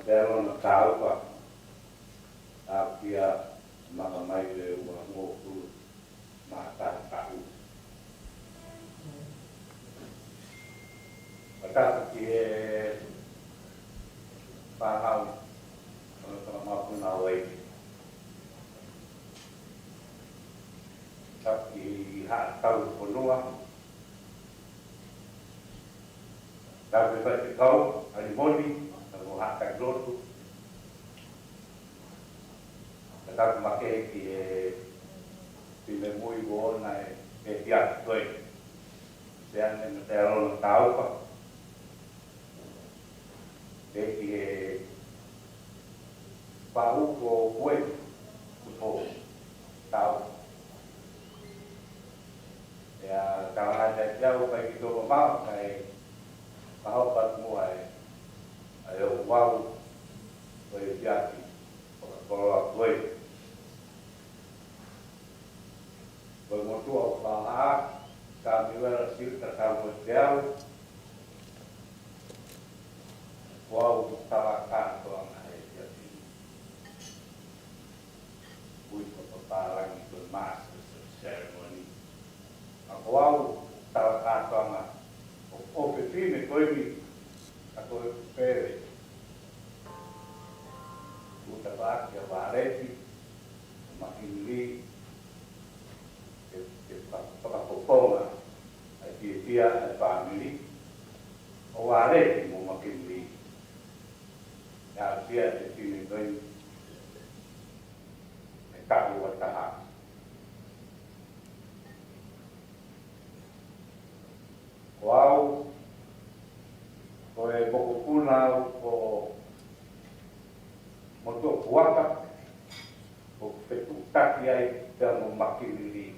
Mateialona Taufa, Apia, Makamai, Moku, Mata, Kau. Taufa ki e whahau o mapuna o eiti. Taufa ki haa tau ponua. Taufa i whai kau, alimoni, tau haa kai lotu. Taufa make ki e me mui woona e tiaki toi. Se ane Mateialona Taufa. Ki e whauko koe kuto Taufa. Ea kawana jau kai ki tō mau kai mahaupat mua e o wau koe tiaki o ka koroa koe. Koe motua o whaha ka miwera sirta ka mo te au. Wau tawa kātoanga e tiaki. Ui paparangi koe masters of ceremony. A wau tawa kātoanga o whiwhine koe mi a koe pere. Uta wāki a wāreti, makini ke whakapoponga a tia a whamiri. O wāreti mo makini ia tia e whine koe e kapu a taha. Wau, koe moko puna o motua puaka, o whetu taki ai te amo makiriri,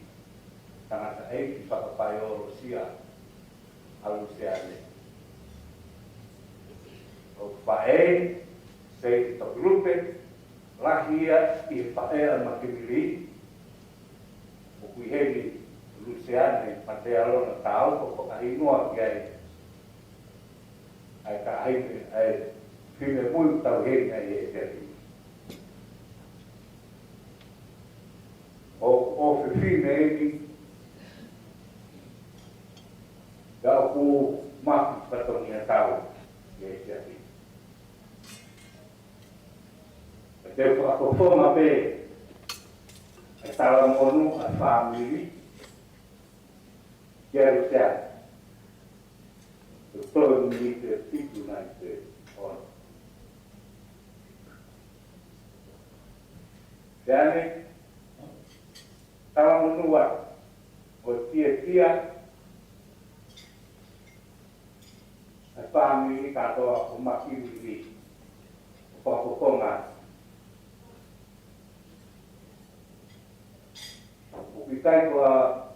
tangata eiki whakapai o Rosia, a Luseane. O whae, sei to grupe, rahia i whae a makiriri, o kuiheri Luseane, Mateialona Taufa, o ka ingoa ki ai. Ai ka haine, ai whine mui tau hei ai e te ati. O whine eki, ka o ku maki patongi a tau i e te ati. E te whakapoponga pe, ai tala monu a whamiri, Quero ser. Eu estou no exercício na hora. Dane, estávamos no ar. O tia, a família catou uma filha, o papo com nada. O que cai com a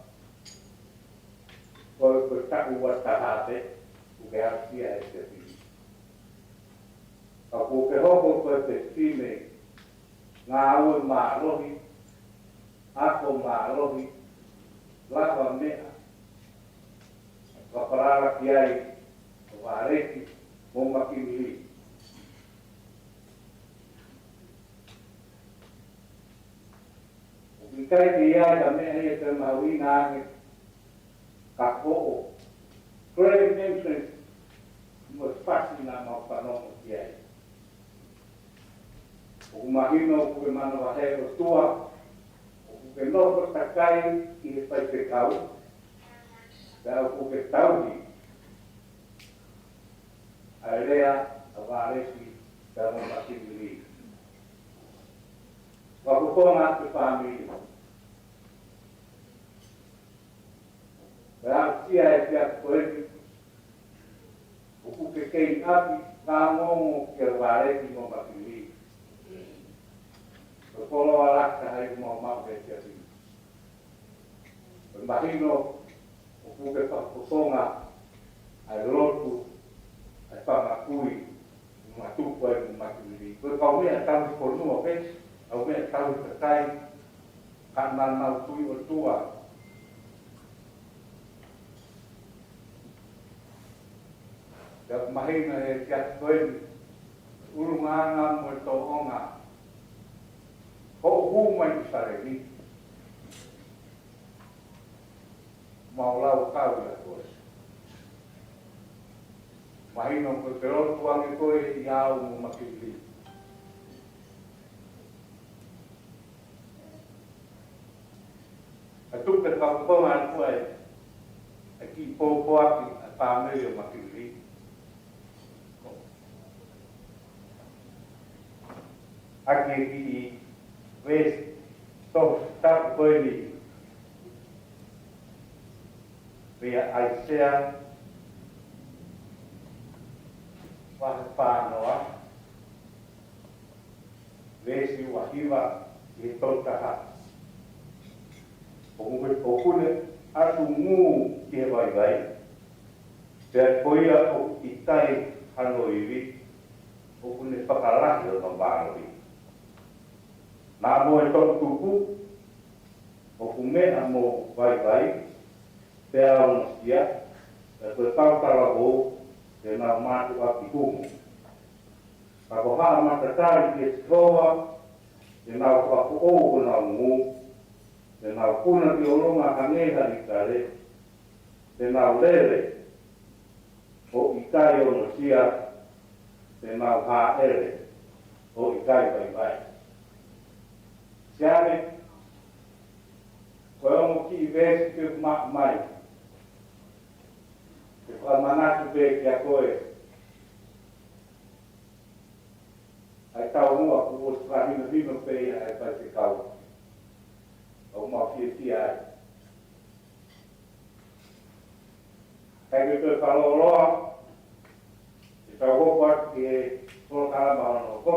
Koe taku wa tahate, uke hasia e te pili. Ka ko ke hoko koe te time, ngā aue mārohi, ako mārohi, lapa mea, waparara ki ai, o wāreki, mō makimili. Uki kai ki iai ka mea hea te mawina ane, ka ko'o. Prayer entrance was fascina ma whanongo ki ai. O umahino o kuke mana waheo tua, o kuke noko takai i he pai te kau, ka o kuke tauhi, a rea a wāresi ka mo makimiri. Wakukonga te whamiri. Rā tia e tia koepi, o kuke kei api, kā ngongo ki a wāreki mo makiri. O kolo alaka hai mo mape tia pini. O mahino, o kuke whakosonga, ai lotu, ai whamakui, matupu ai mo makiri. Koe kau mea tauri korunua pe, au mea tauri kakai, ka nanau tui o tua, Ka mahina e kia koeni, urunganga mo tō onga. Ho mai i whareni. Maulau kau ia koe. Mahino ko pero tuang ko iyaw mo makili. Atuk ka ko man ko ay aki po aki atame yo makili. Aki ki wes so tap ko ni. Via Isaiah Wahpanoa Vesi Wahiva Yetotaha Okune Asungu Kievai Pea Koia o Itai Hanoivi Okune Pakalahi o Tambaroi Namo e Totuku Okume Amo Vai Pea Onostia Pea Taufa e nā mātu a ki kumu. Ka ko haa matatari ki e tikoa, e nā whako o nā ngu, e nā kuna ki o ronga hangeha i kare, e nā lere o i kai o no sia, e nā hā ere o i kai vai vai. Siane, koe omo ki i vesi ki mai, e whamanatu pe ki a koe. Ai tau mua ku o strahina vino pe ia e pai te kau. Au mau fia ai. Kai me koe whaloloa, e tau hoko atu ki e tolo kalama ana no ko.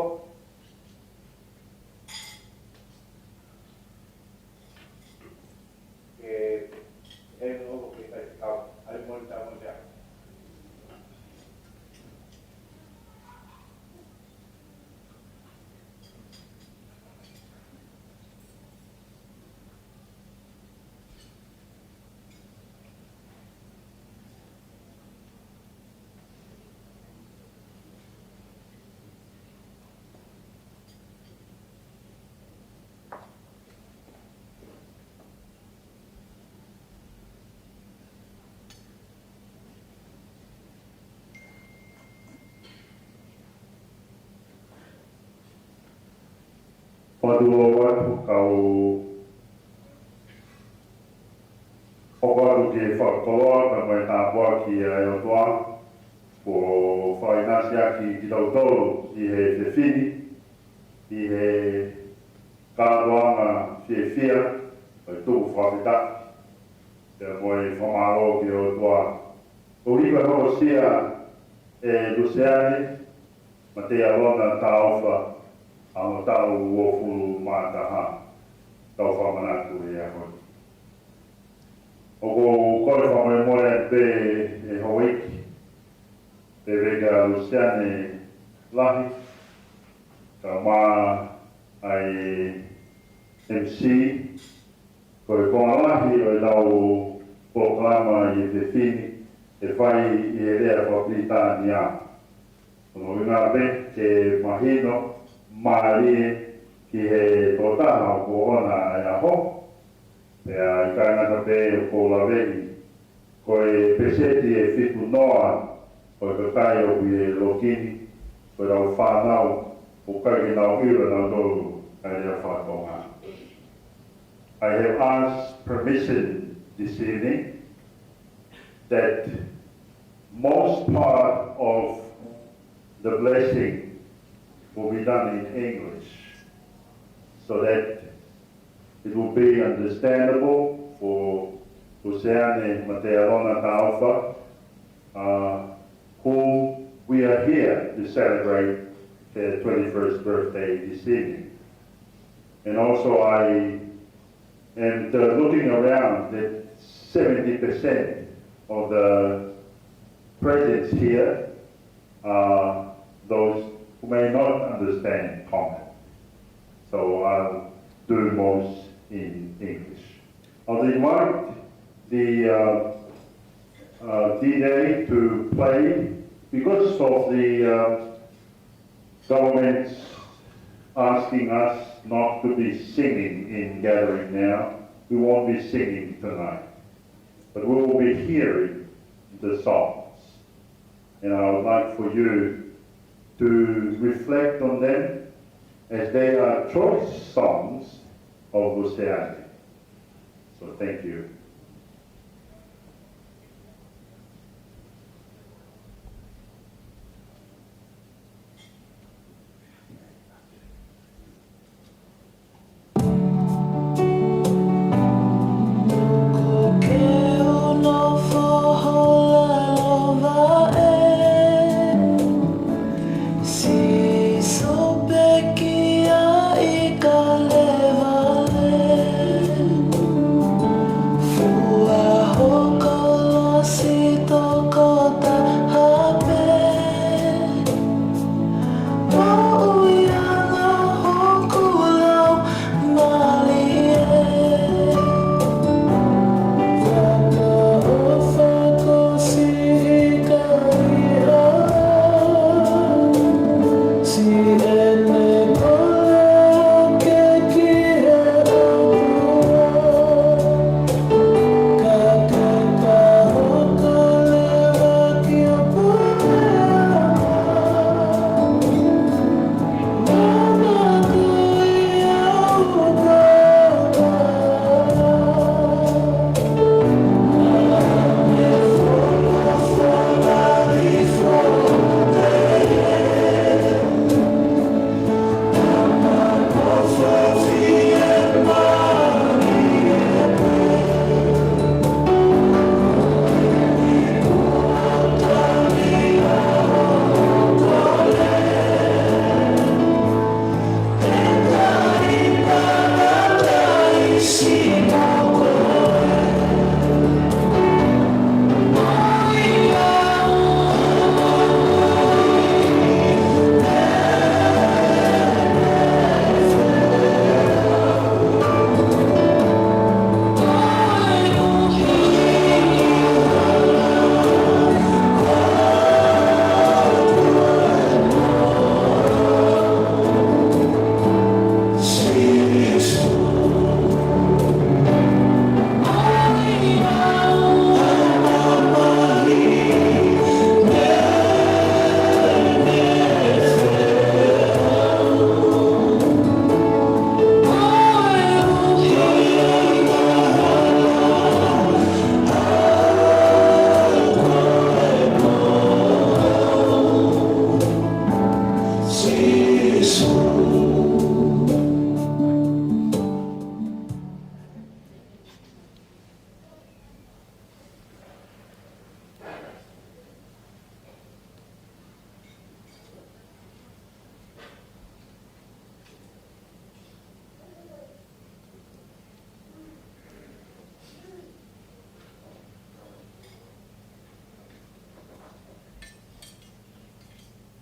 E no hoko ki pai te kau. Ai moni tau mo te ako. Padua watu kau hokaru ki whakatoa ka mai tāpua ki a Eotoa ko whainasi aki ki tautoro i he Festini, i he kāroanga whiewhia o i tuku whakitaki te moi whamaro ki Eotoa. Ko hiwa hoko sia e Luseane, Mateialona Taufa, Amo tau uofuru mātaha, tau whamanatu e ahoi. Oko kore Moimoi pe e hoiki, pe rega Luseane lahi, ka mā ai MC, koe konga lahi o i lau proklama i te whini, e whai i e rea whapitani a. Ono inga pe ke mahino, Mārie ki he tōtaha o ko ona e aho, pea i kaingata pe o ko laweri, koe peseti e whitu noa, koe kakai o kui e lokini, koe rau whanau, o kai nau hira nau tōru, kai rea whatonga. I have asked permission this evening that most part of the blessing will be done in English so that it will be understandable for Luseane and Mateialona Taufa, whom we are here to celebrate their 21st birthday this evening. And also I am looking around that 70% of the presents here are those who may not understand Tongan. So I'll do most in English. I'll invite the D-Day to play because of the government's asking us not to be singing in gathering now. We won't be singing tonight, but we will be hearing the songs. and I would like for you to reflect on them as they are choice songs of Luseane. So thank you.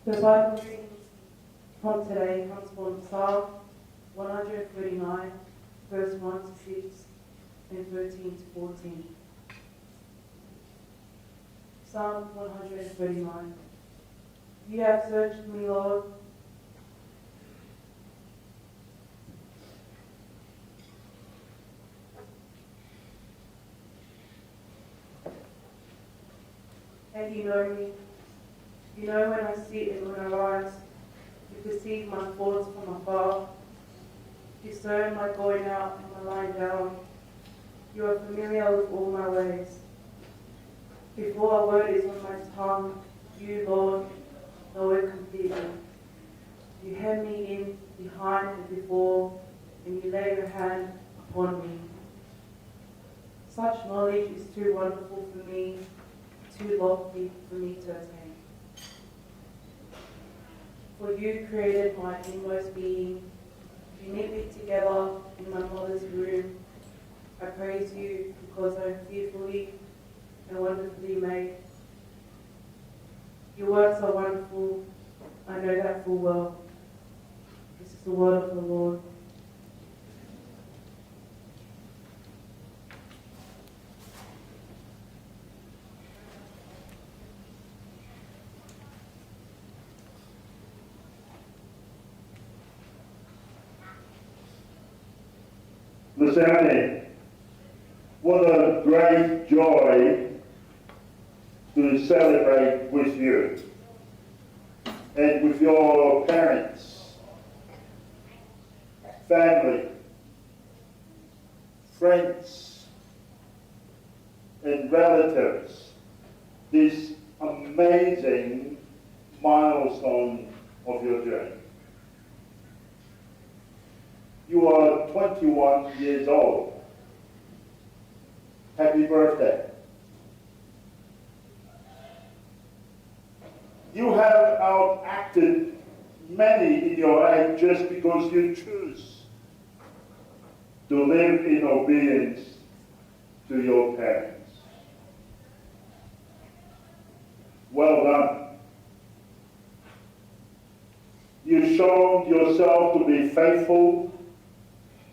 The Bible reading from today comes from Psalm 139, verse 1 to 6 and 13 to 14. Psalm 139. You have searched me, Lord. And you know me. You know when I sit and when I rise. You perceive my thoughts from afar. Discern my going out and my lying down. You are familiar with all my ways. Before a word is on my tongue, you, Lord, know it completely. You hem me in behind and before, and you lay your hand upon me. Such knowledge is too wonderful for me, too lofty for me to attain. For you created my inmost being. You knit me together in my mother's womb. I praise you because I am fearfully and wonderfully made. Your works are wonderful. I know that full well. This is the word of the Lord. Luseane, what a great joy to celebrate with you and with your parents, family, friends, and relatives this amazing milestone of your journey. You are 21 years old. Happy birthday. You have outacted many in your age just because you choose to live in obedience to your parents. Well done. You've shown yourself to be faithful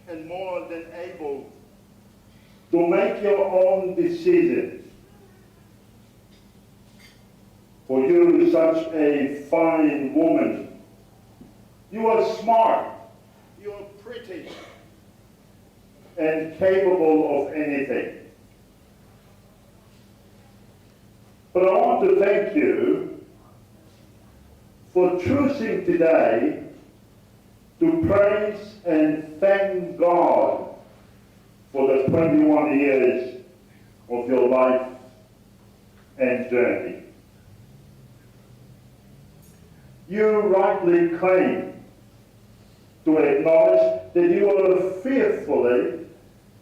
and more than able to make your own decisions. For you, such a fine woman. You are smart, you are pretty, and capable of anything. But I want to thank you for choosing today to praise and thank God for the 21 years of your life and journey. You rightly claim to acknowledge that you are fearfully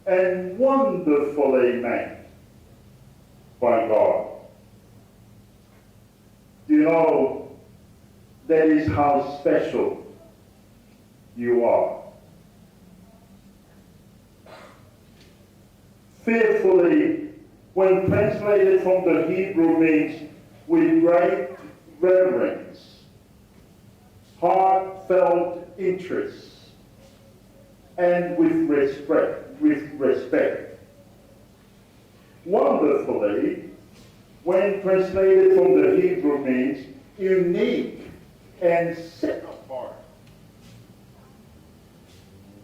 and wonderfully made by God. Do you know that is how special you are? Fearfully, when translated from the Hebrew, means with great reverence, heartfelt interest, and with respect. Wonderfully, when translated from the Hebrew, means unique and set apart.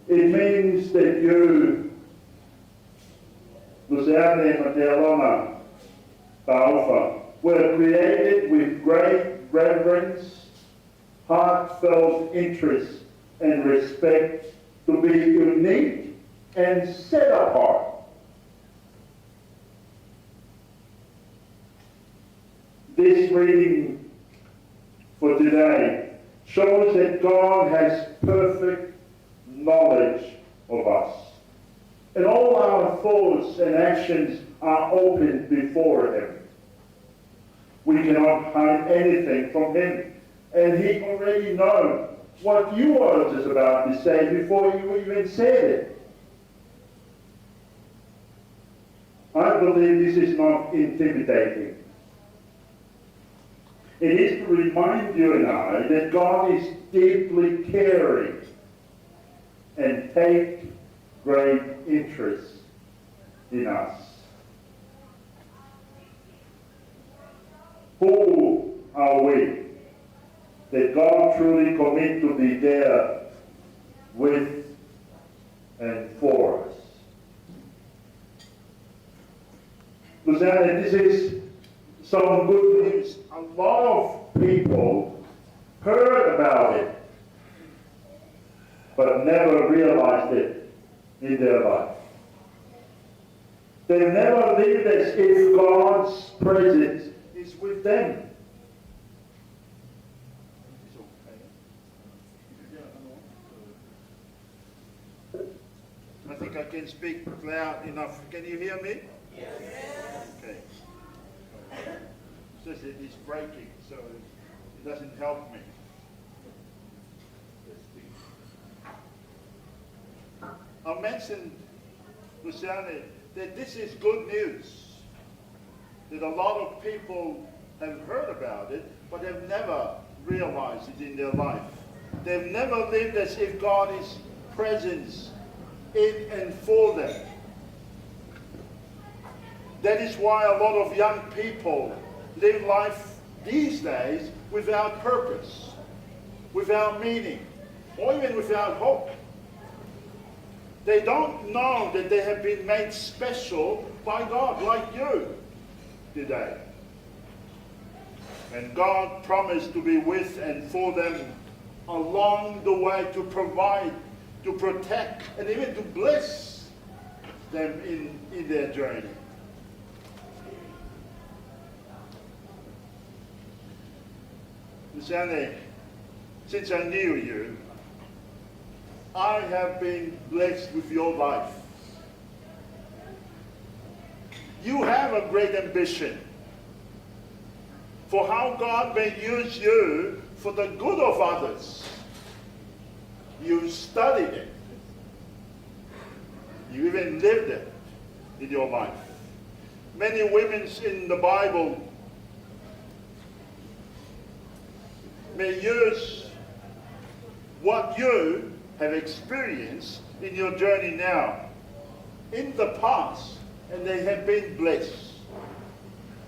It means that you, Luseane, Mateialona, Taufa, were created with great reverence, heartfelt interest, and respect to be unique and set apart. This reading for today shows that God has perfect knowledge of us. And all our thoughts and actions are open before Him. We cannot hide anything from Him. And He already knows what you are just about to say before you even said it. I believe this is not intimidating. It is to remind you and I that God is deeply caring and takes great interest in us. Who are we that God truly commit to be there with and for us? Luseane, this is some good news. A lot of people heard about it, but never realized it in their life. They never lived as if God's presence is with them. I think I can speak loud enough. Can you hear me? Yes. Okay. It says it is breaking, so it doesn't help me. I mentioned, Luseane, that this is good news. That a lot of people have heard about it, but have never realized it in their life. They've never lived as if God is present in and for them. That is why a lot of young people live life these days without purpose, without meaning, or even without hope. They don't know that they have been made special by God, like you today. And God promised to be with and for them along the way, to provide, to protect, and even to bless them in their journey. Luseane, since I knew you, I have been blessed with your life. You have a great ambition for how God may use you for the good of others. You studied it. You even lived it in your life. Many women in the Bible may use what you have experienced in your journey now, in the past, and they have been blessed.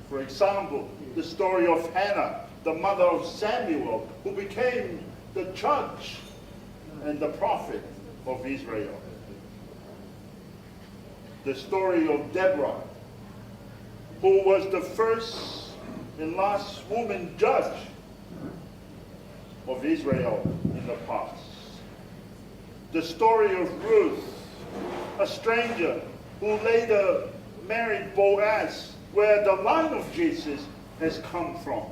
For example, the story of Hannah, the mother of Samuel, who became the judge and the prophet of Israel. The story of Deborah, who was the first and last woman judge of Israel in the past. The story of Ruth, a stranger who later married Boaz, where the line of Jesus has come from.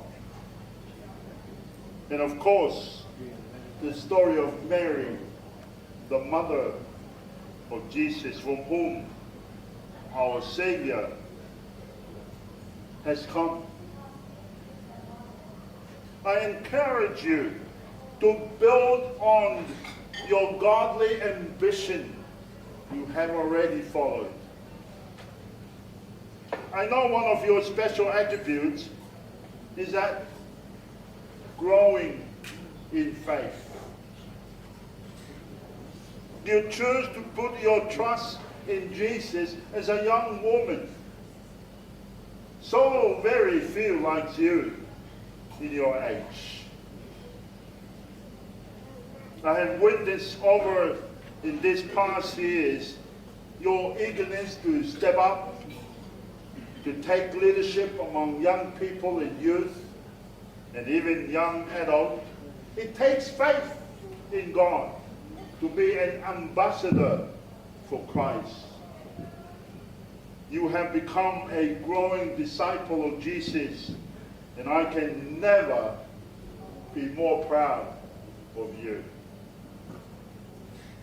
And of course, the story of Mary, the mother of Jesus, from whom our Savior has come. I encourage you to build on your godly ambition you have already followed. I know one of your special attributes is that growing in faith. You choose to put your trust in Jesus as a young woman. So very few like you in your age. I have witnessed over in these past years your eagerness to step up, to take leadership among young people and youth, and even young adults. It takes faith in God to be an ambassador for Christ. You have become a growing disciple of Jesus, and I can never be more proud of you.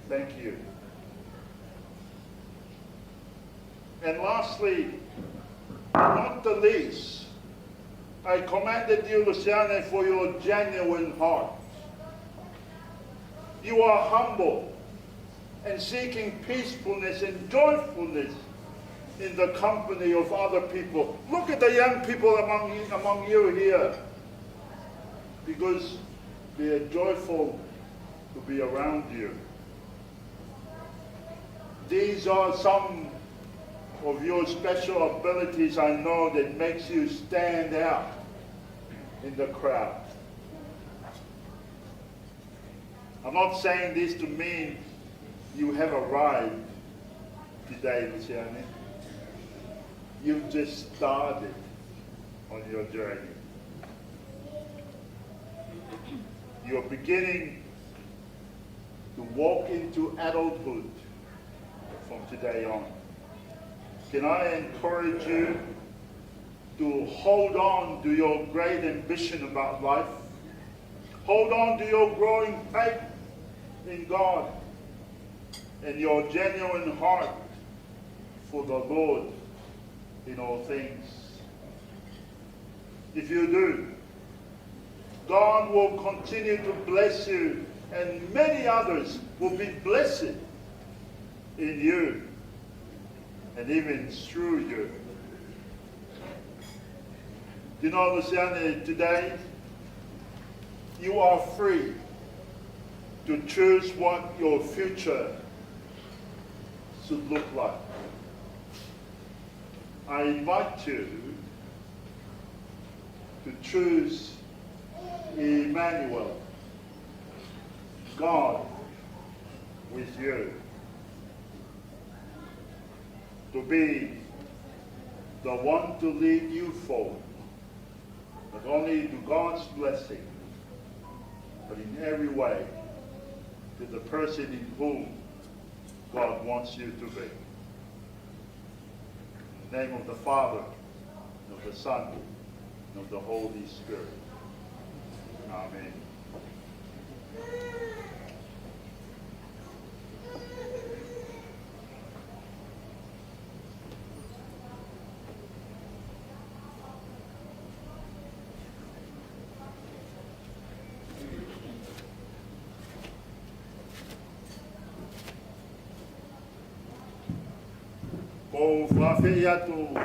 Thank you. And lastly, not the least, I commended you, Luseane, for your genuine heart. You are humble and seeking peacefulness and joyfulness in the company of other people. Look at the young people among you here, because they are joyful to be around you. These are some of your special abilities, I know, that makes you stand out in the crowd. I'm not saying this to mean you have arrived today, Luseane. You've just started on your journey. You're beginning to walk into adulthood from today on. Can I encourage you to hold on to your great ambition about life? Hold on to your growing faith in God and your genuine heart for the Lord in all things. If you do, God will continue to bless you, and many others will be blessed in you and even through you. You know, Luseane, today you are free to choose what your future should look like. I invite you to choose Emmanuel, God with you, to be the one to lead you forward, not only to God's blessing, but in every way to the person in whom God wants you to be. In the name of the Father, and of the Son, and of the Holy Spirit. Amen. Ko whawhi atu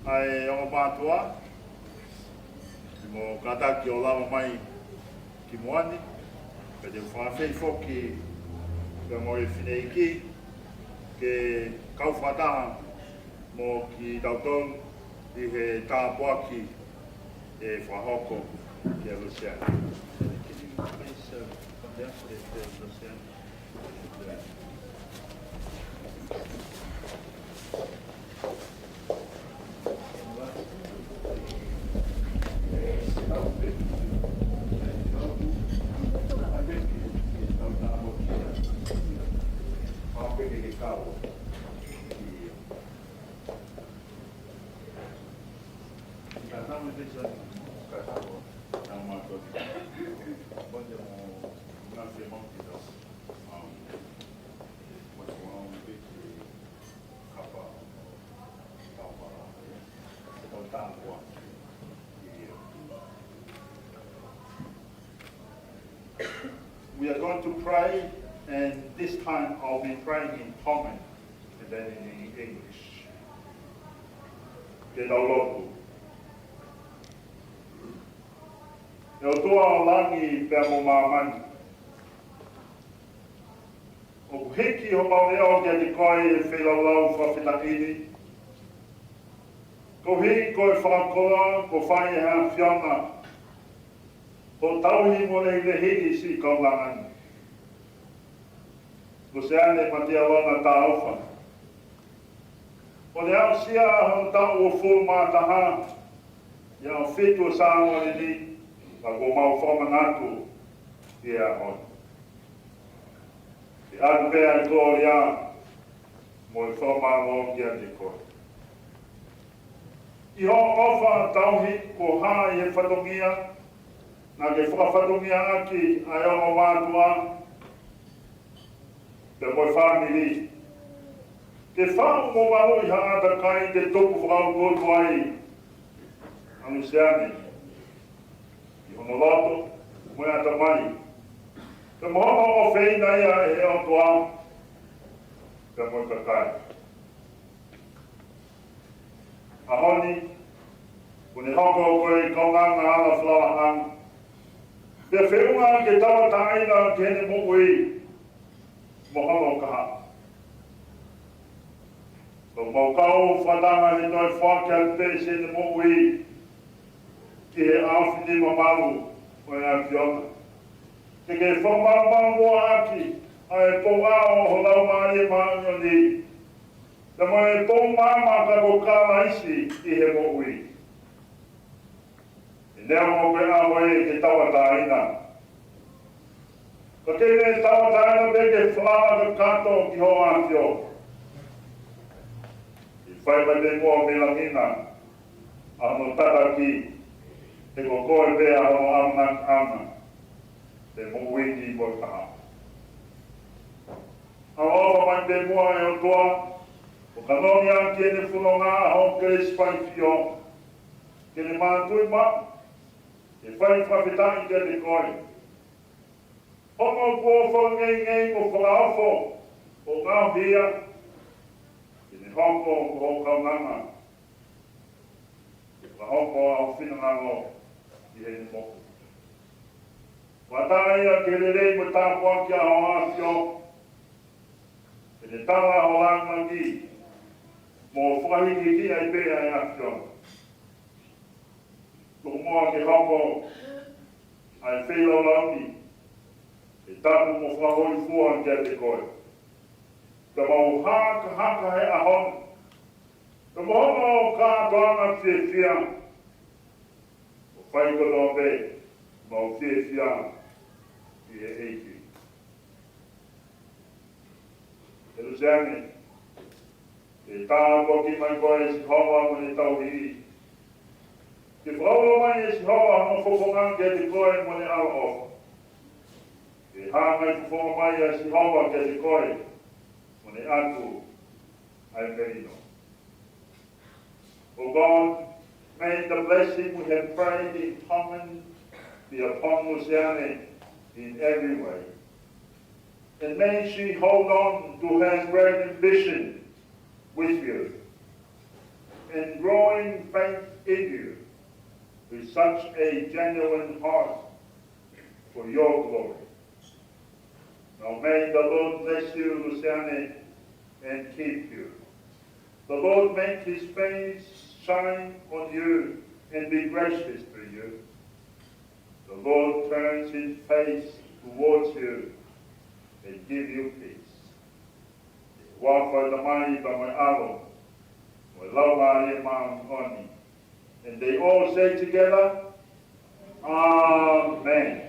ai o mātua, mo kata ki o lawa mai ki moani, ka te whawhi whoki ka mo e whinei ki, ke kauwhataha mo ki tautou i he tāpuaki e whahoko ki a Luseane. We are going to pray, and this time I'll be praying in common and then in English. Te Latu. E o toa o langi pēr mo māmani. O hiki o maureo kia te koe e whelaulau whawhitakini. Ko hiki koe whakakoa, ko whai e hea whiona. Ko tauhi mo nei le hiki si kaulangani. Luseane Mateialona Taufa. O le au sia ho tau o fu mātaha. Ia o whitu o sāngo ni. Ma ko mau whamanatu i a hon. Te atu pēa i kō ria, mo i whamano kia te koe. I ho ofa tauhi ko hā i he whatongia, nā ke whakawhatongia aki ai o mātua, te moi whamiri. Te whao mo maro i haata kai te toku whakau tōtu ai, a Luseane. Hono Latu, moe ata mai. Te mohono o wheina ia e o toa, te moe kakai. Ahoni, kune hoko o koe i kaunganga ala whlawahang. Te whiunga ke tawa taina ke hene mokui, mohono kaha. Ko maukau whatanga ni toi whakia te se ne mokui, ki he awhini mamaru o e a whiona. Te ke whamamaru o aki, a e pōa o holau maari e maango ni. Te mo e pō mama ka ko kāna isi i he mokui. E nea mo koe awe ke tawa tāina. Ka kene tawa tāina me ke whāra ka kato ki ho a whio. I whai mai te mua me langina, a no tata ki. Te ko koe pēa o ama, te mōwini mo taha. A ofa mai te mua e o toa, o kanoni anki e ne whunonga a hon kere spai whio. Ke ne mātui ma, e whai whawhitangi ke te koe. Hongo kua whangei ko whakaofo, o ngā hia, ke ne hongo ko kaunanga. Ke hongo au whinangango, i he ni moku. Watāia ke rerei mo tāpua ki a hoa whio, e ne tala o langa ki, mō whakahiki ki ai pēa i a whio. Ko moa ke hoko, ai whelo launi, e tapu mo whakahoi fua ki a te koe. Ka mau haka he ahon, ka mohono o kātoanga whia whia, whai koto pe, mau whiawhia i e eiki. E Luseane, e tāpo ki mai koe si hoa mo ne tau hiri. Te whaua mai e si hoa mo whokonga ke te koe mo ne ao ofa. E hāngai whaua mai e si hoa ke te koe mo ne atu ai merino. O God, may the blessing we have prayed in common be upon Luseane in every way. And may she hold on to her great ambition with you and growing faith in you with such a genuine heart for your glory. Now may the Lord bless you, Luseane, and keep you. The Lord make his face shine on you and be gracious to you. The Lord turns his face towards you and give you peace. Wafa the mai ba mai alo, wa lawa e maoni. And they all say together, Amen.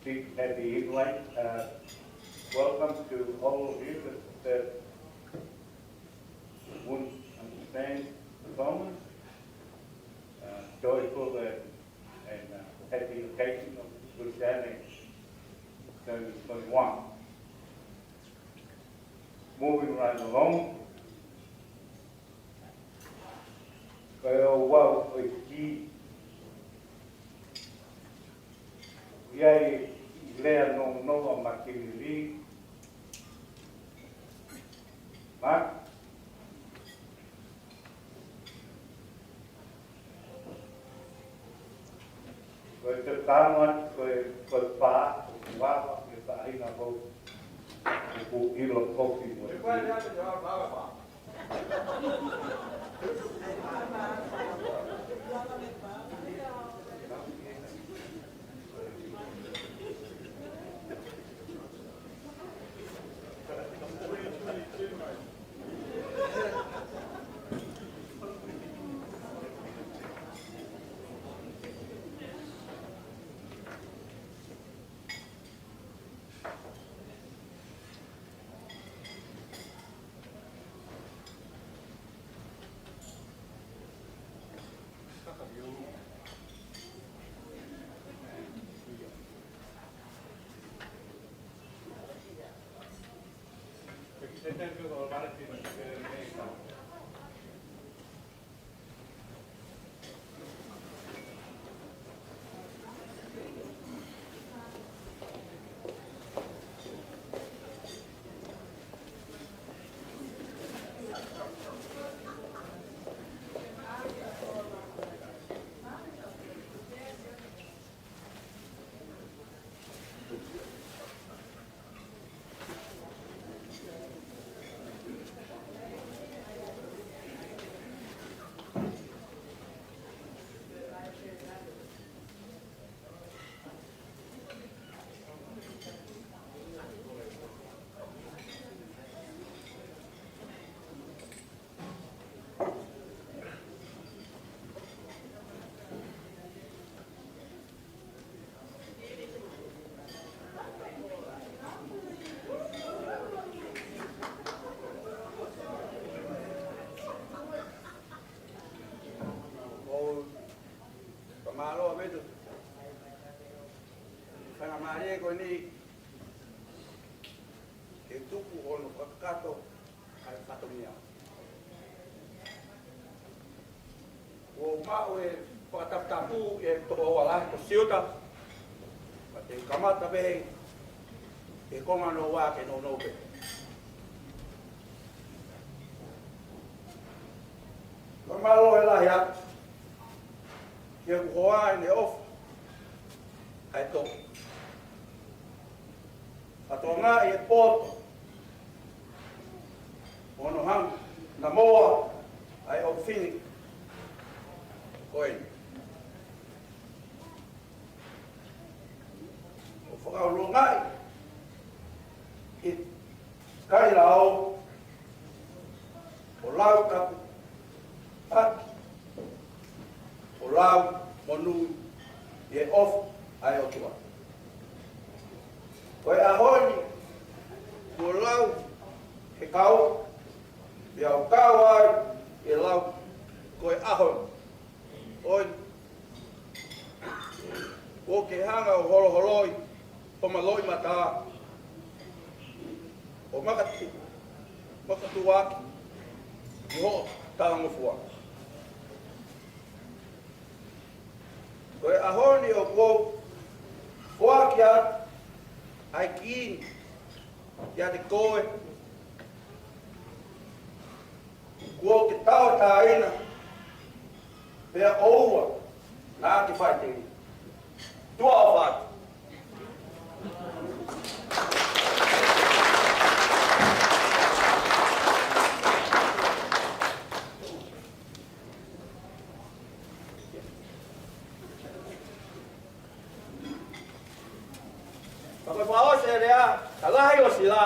Big happy invite. Welcome to all of you that wouldn't understand the Roman. Joyful and happy occasion of Luseane 2021. Moving right along. Well, Iai lea no makiri Mak. Koe te tāma, koe pā, wāwa, e tā aina hou, ko ilo kofi mo. E koe rea te hao pāwa pā. Ko ni e tuku o no whakakato ai whatongia. O mao e whakatapu e toko o alahi ko siuta, ma te kamata vehe e konga no wake no nope. Ka malo e lahi atu, ke kuhoa e ne ofu, ai toko. Atonga e poto, ono hang, na moa, ai o fini, koe. O whakaurungai, i kai rao, o lau kapu, aki, o lau monu, e ofu, ai o tua. Koe ahoni, ko lau, he kau, e au kau ai, e lau, koe ahoni. Oi, o ke hanga o horohoroi, o maloi mata, o makatu waki, i ho tāngofua. Koe ahoni o kou, waki atu, ai kini, ia te koe, kua ke tau tāina, pea oua, nā te whaiteri. Tua o whātu. Koe whaose rea, ka lahi o si la,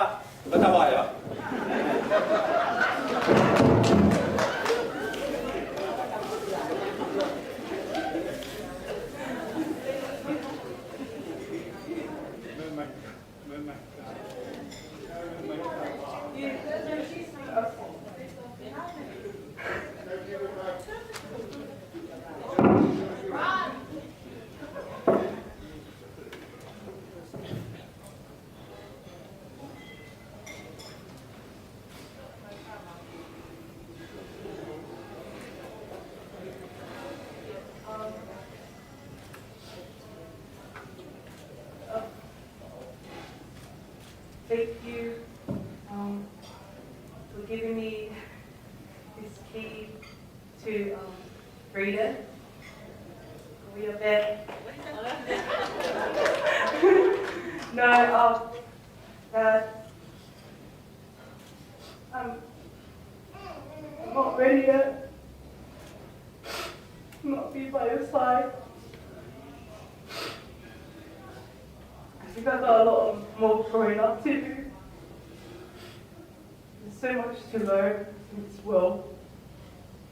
matawaya. thank you for giving me this key to freedom. We are back. No, that I'm not ready yet. Not be by your side. I think I've got a lot more growing up to do. There's so much to learn in this world,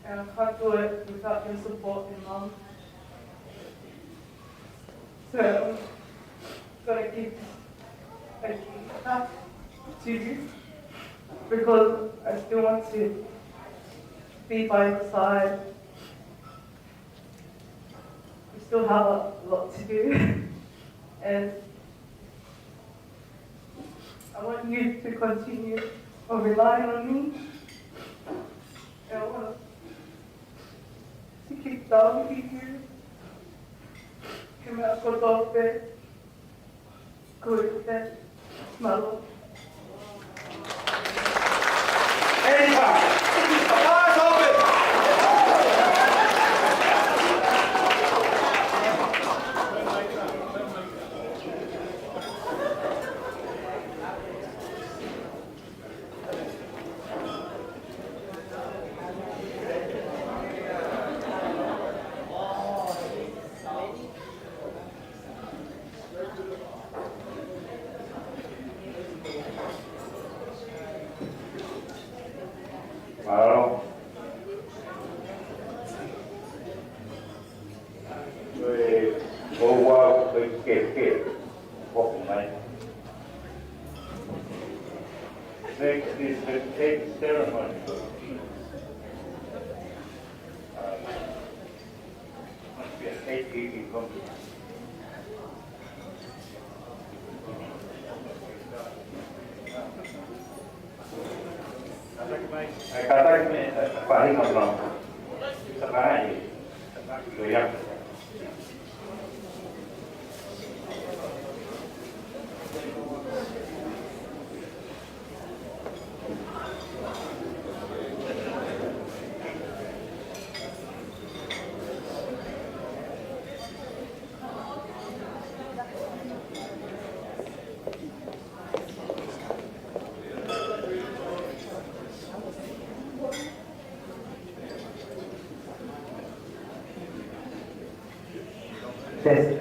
and I can't do it without your support and Mum. So I'm gonna give a gift back to you because I still want to be by your side. We still have a lot to do, and I want you to continue relying on me. And I want to keep down with you. Que me acordove con malo. Anytime. Afar's open. Malo. Rồi vô qua cái kể của này. Next is the cake ceremony. Must be a cake eating company. Kata ini paling ngomong sekarang ini goyang. Yes.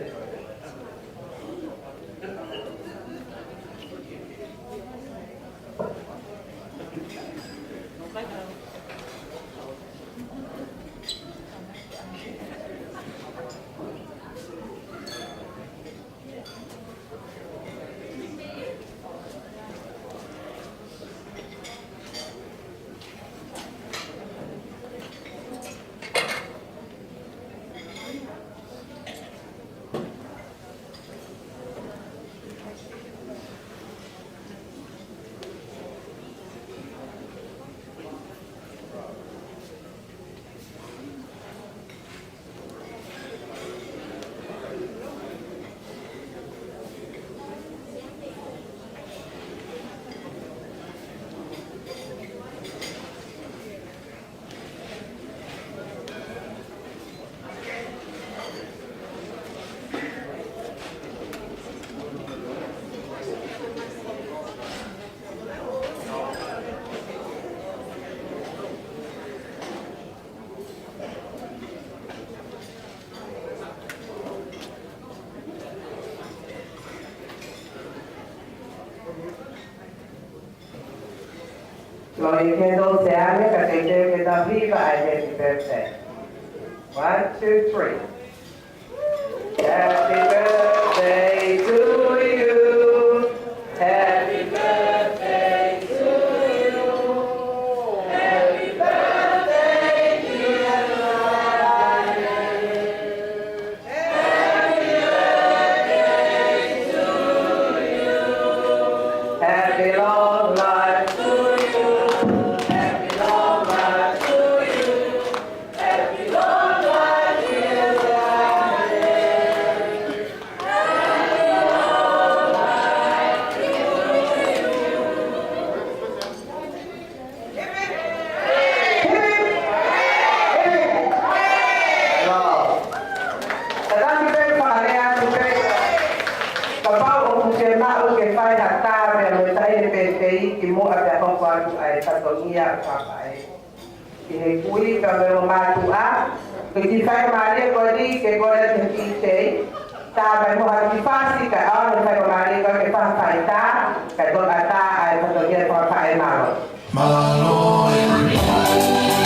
Gloria que Luseane, que te que da viva a happy birthday. 1, 2, 3. Happy birthday to you. Happy birthday to you. Happy birthday, dear Luseane. Happy birthday to you. Happy long life to you. Happy long life to you. Happy long life, dear Luseane. ki mo a te hopa atu ai tatongia papai. Ki he kui ka me o matu a, ki whai maria ko di ke kore te ki tei, tā mai mo haki whasi ka au ne whai maria ko ke whawhai tā, ka ton a tā ai tatongia whawhai malo. Malo e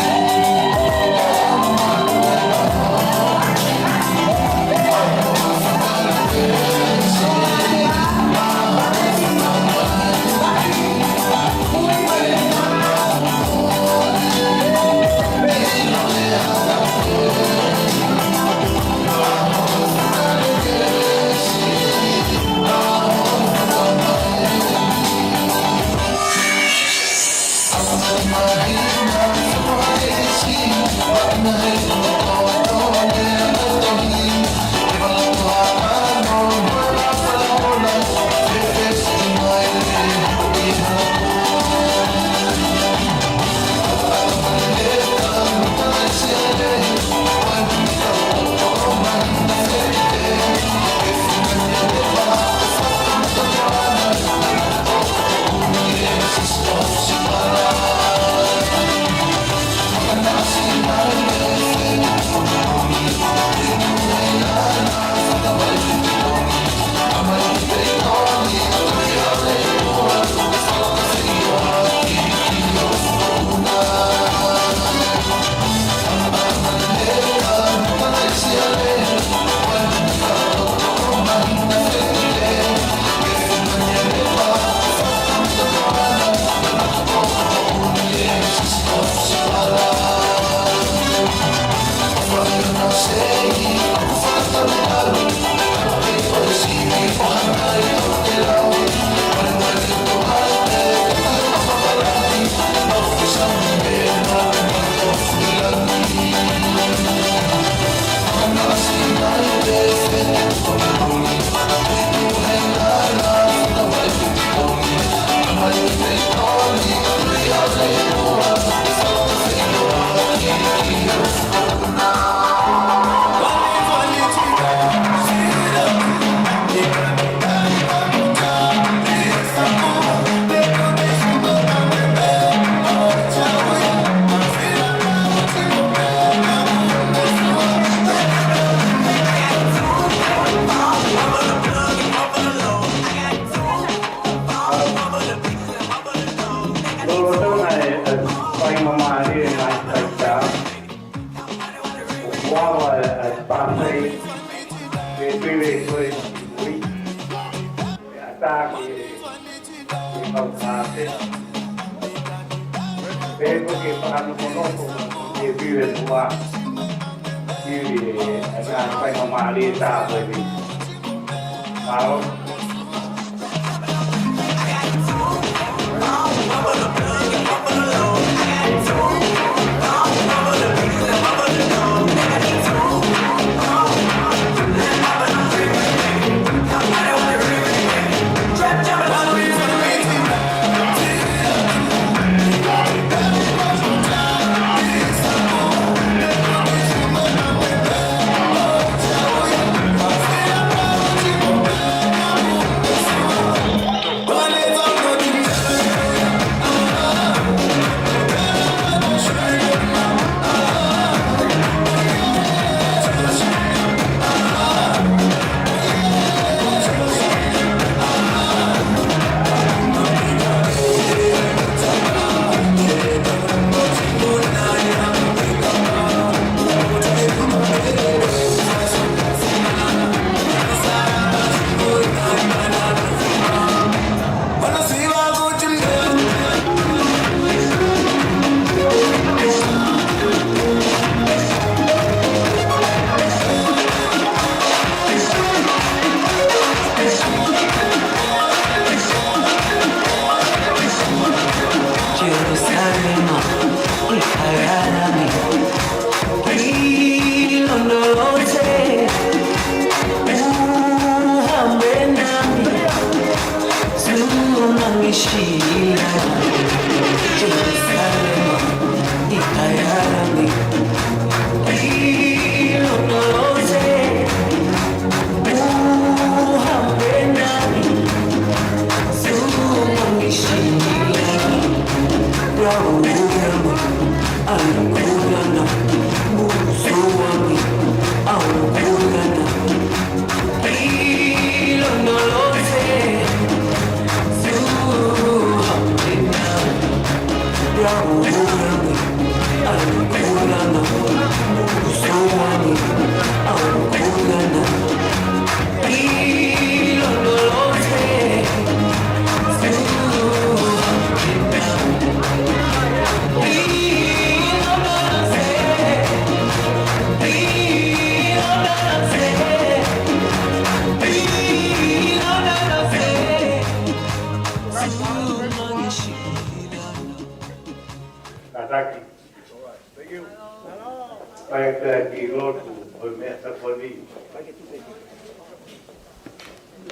ki lotu o mea taponi.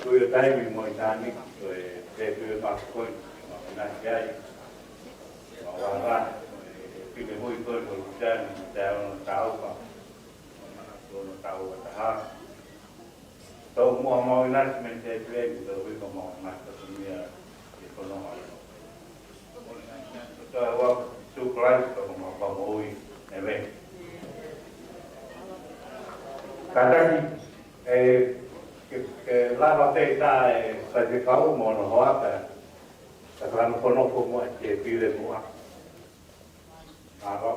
Kui o taimi mo i tāni, te tue makoi, makina kiai, mawara, pime hui koi mo Luseane, Mateialona, Taufa, Mateialona, Taufa, taha. Tau mua mau nasi men te tue, tau hui ko mau nasi kumia e konoma. Tau wau suklai, tau mau pamoui, e vei. Kataki, ke lava te ta e sai te kau mo no hoa ka kano kono ko mo e pile mua. Aro.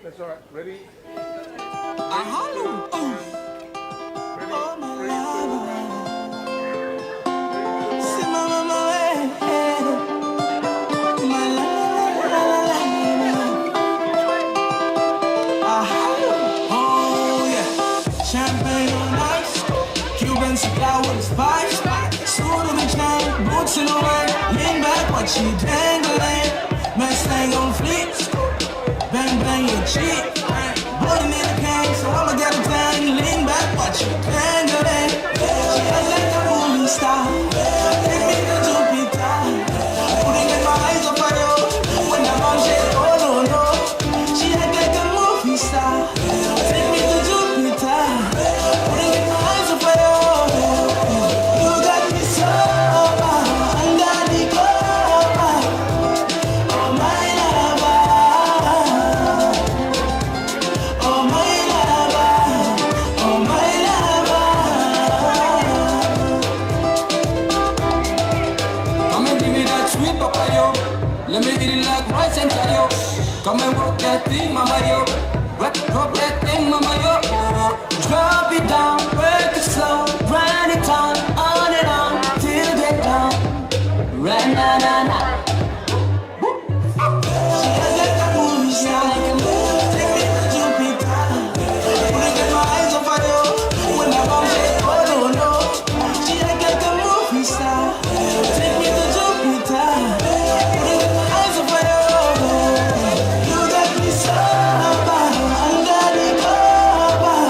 That's all right. Ready? Champagne on ice, Cuban cigar with a spice. Suit in the chain, boots in the rain. Lean back, what you dangling? Mustang on fleek, bang bang your cheek. Booting in the cane, so I'ma get a thing. Lean back, what you dangling? She has like a movie star. Take me to Jupiter. Putting in my eyes on fire. When I'm on shit, oh no no. She had like a movie star. Take me to Jupiter. Putting in my eyes on fire. You got me so under the cover. Oh my lover. Oh my lover. Oh my lover. Come and give me that sweet papaya. Let me eat it like rice and tayo. Come and work that thing, mama yo. Rock that thing, mama, yo. Drop it down, work it slow, grind it on and on, till get down. Right, na na na. She has like a movie star, like a movie. Take me to Jupiter. Wanna get my eyes on fire. When my mom said, oh no no. She like a movie star. Take me to Jupiter. Wanna get my eyes on fire. You got me so bad, under the cover.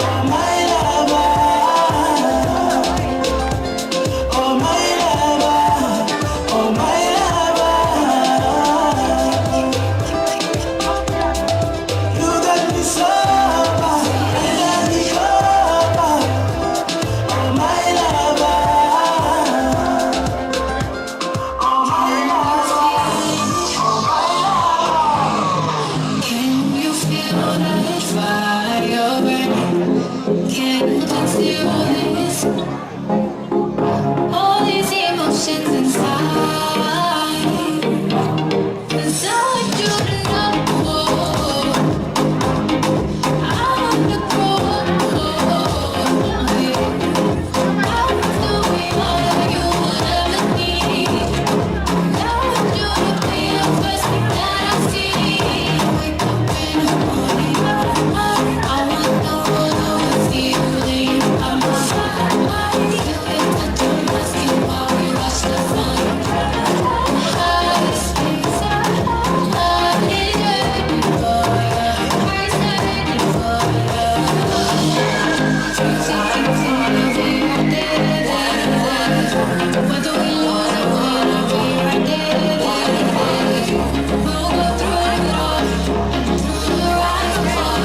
Oh my lover, oh my lover, oh my lover. You got me so bad, under the cover. Oh my lover, oh my lover. Can you feel that fire burning? Can you feel this? All these emotions inside. 'Cause I want you to know I wanna grow up. I want to be all you would ever need. I want you to be the first thing that I see. Wake up in the morning, I want the world to see you laying by my side. Feel it touching my skin while we watch the sun. Highest things, I need it for you. We're standing for you. Whether we lose or win, I'll be right there. We'll go through it all, through the rise and fall.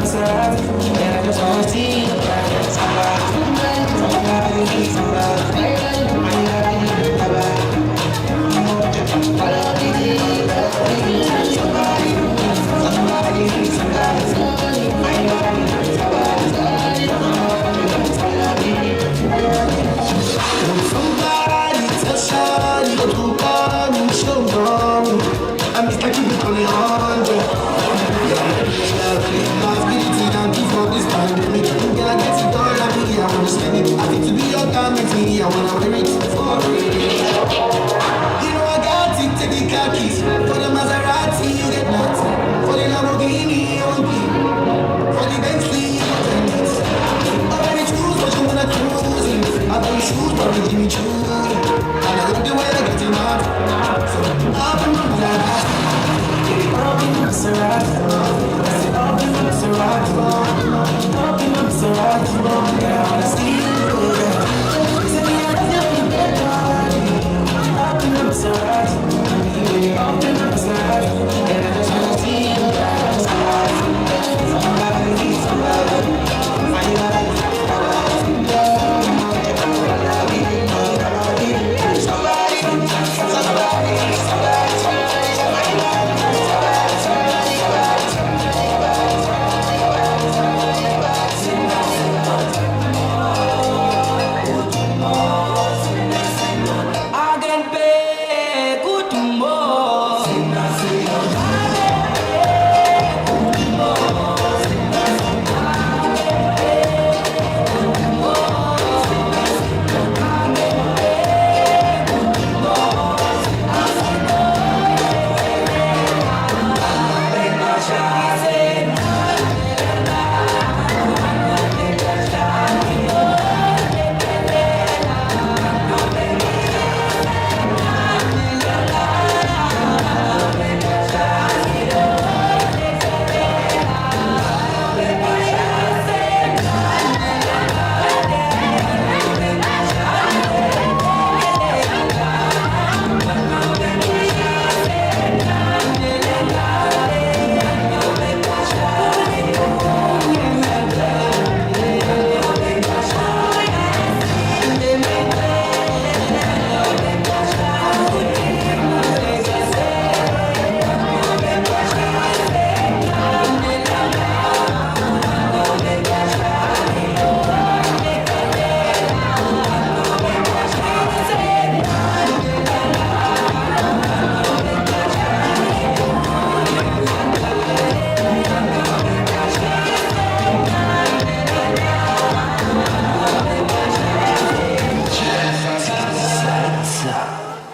Maserati, and I just wanna see I wanna wear it for real. You know I got it, take the car keys. For the Maserati, you get nothing. For the Lamborghini, you won't be. For the Bentley, you don't get it. Already choose what you wanna cruise. I buy you shoes, probably give me shoes. And I love the way I get it out. So up in my Maserati. Up in my Maserati. Up in my Maserati. Up in my Maserati. Yeah, I wanna see you.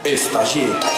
Estagiaire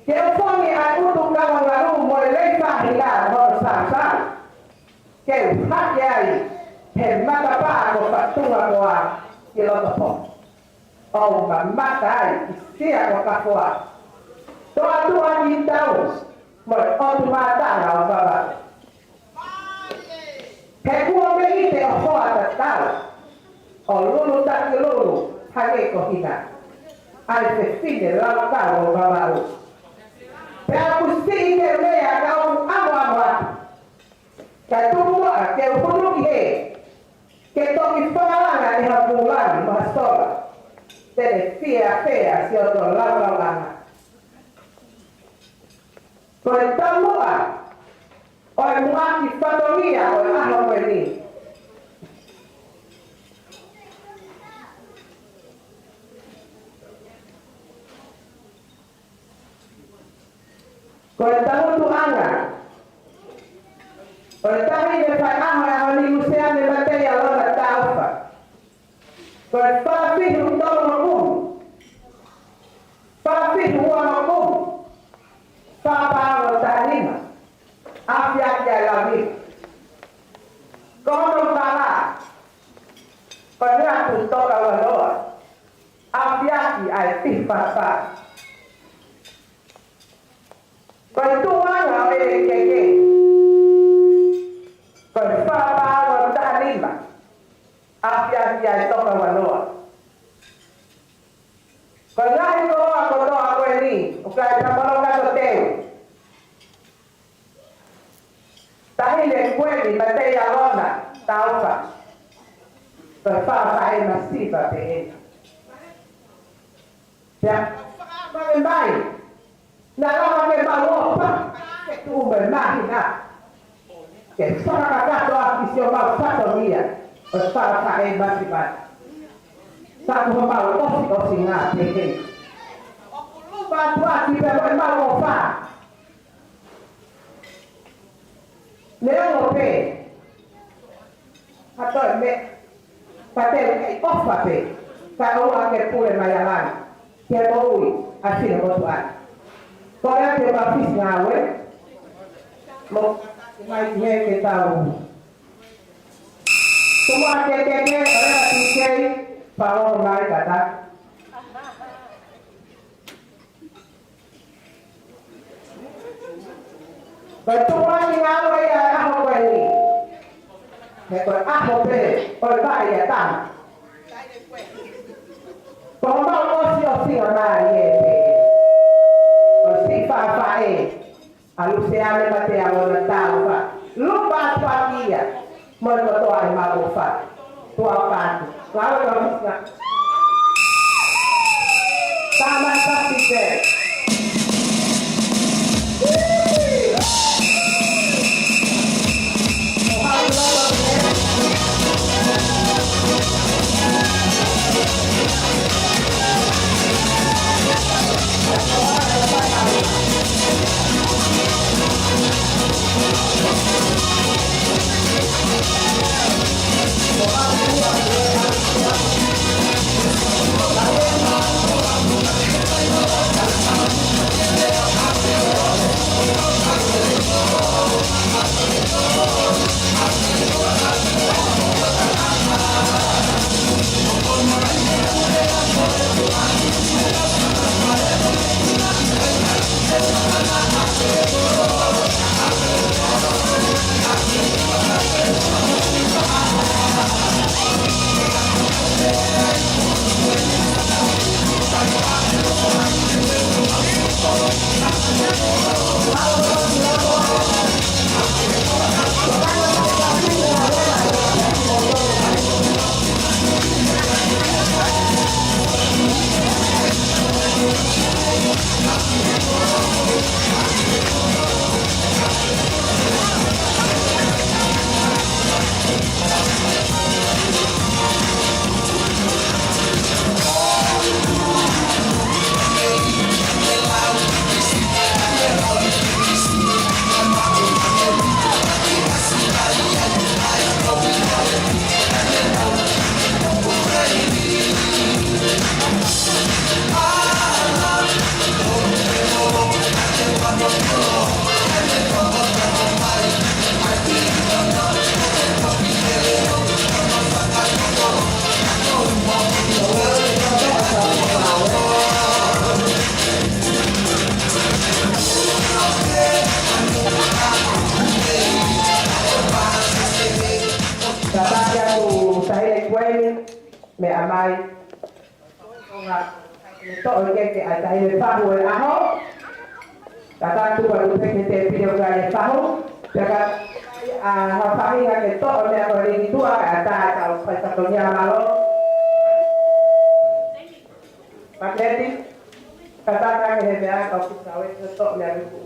Che eu fome ai utu kama ngaru mo le fa hilang ho sa ke hak yai pen mata pa ko patunga ko kilotopo o mamatai isia ko kakua toa tua ni tau mo o mata na baba ke kuo me ite o ho ata tau o lulu tak lulu hage ko hina ai festine la ka o baba pe aku si ke lea ka o ama ka tumua ke pulu que toque falanga de hapulan mastora de fea si otro lado lana con tamua o muaki familia o aho weni con tamu tu anga con tamu de faama ni Luseane de Mateialona Taufa con papi un tomo papi un papa o tanima afia que la vi como para para tu toca valor afia que ai ti papa con tu anga que con papa o tanima afia que ai toca valor con la ko ako ni o ka tamalo ka to teu dahil en kweli Mateialona Taufa papa ay masiba pe ya mai na la ke bawo pa tu me mahina que sara ka to akisio ba familia o para ay masiba sa mo ba o singa pe Bantuan kita memang ofa. Leo pe. Atau me. Patel ofa pe. Kalau akan pulih mayalan. Dia mau asyik bantuan. Kalau dia bapis ngawe. Mau mai kita tahu. Semua keke ada tikai Paula mai kata. Bertuan dengan apa yang aku ini, mereka aku beri orang yang tak. Kalau osi orang yang osi apa Luseane Mateialona Taufa, lupa dia, mereka tuan malufa, tuan pantu, lalu kamu nak sama pasti deh. Noemi, me amai. To oke ke attain me pahu e aho. Kata tu kalau kita te video kali pahu, jaga hapahi ke to me ko ri tu ata kalau pas tonya malo. Pakleti kata kan he me ko sawe to me aku.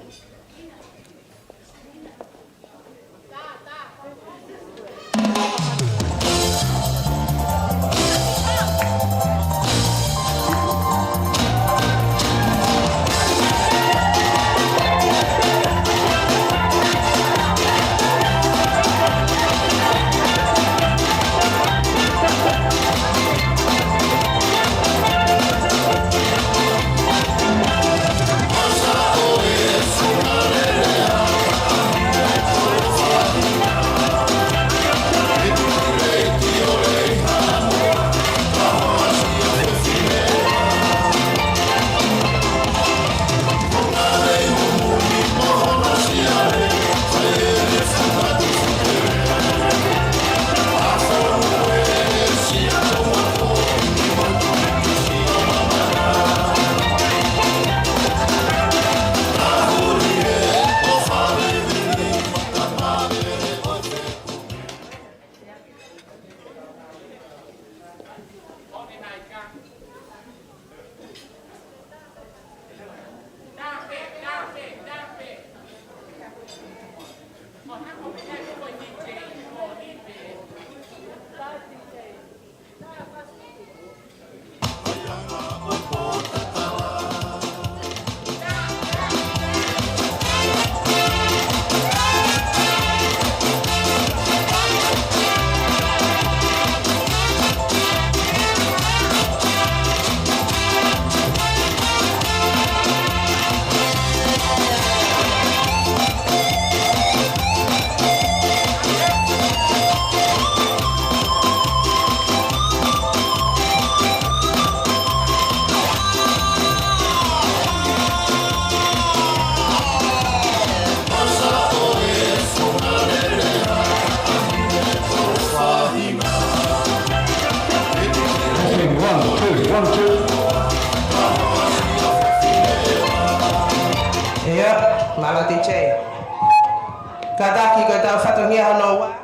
Kadaki kata fatongia hanowa.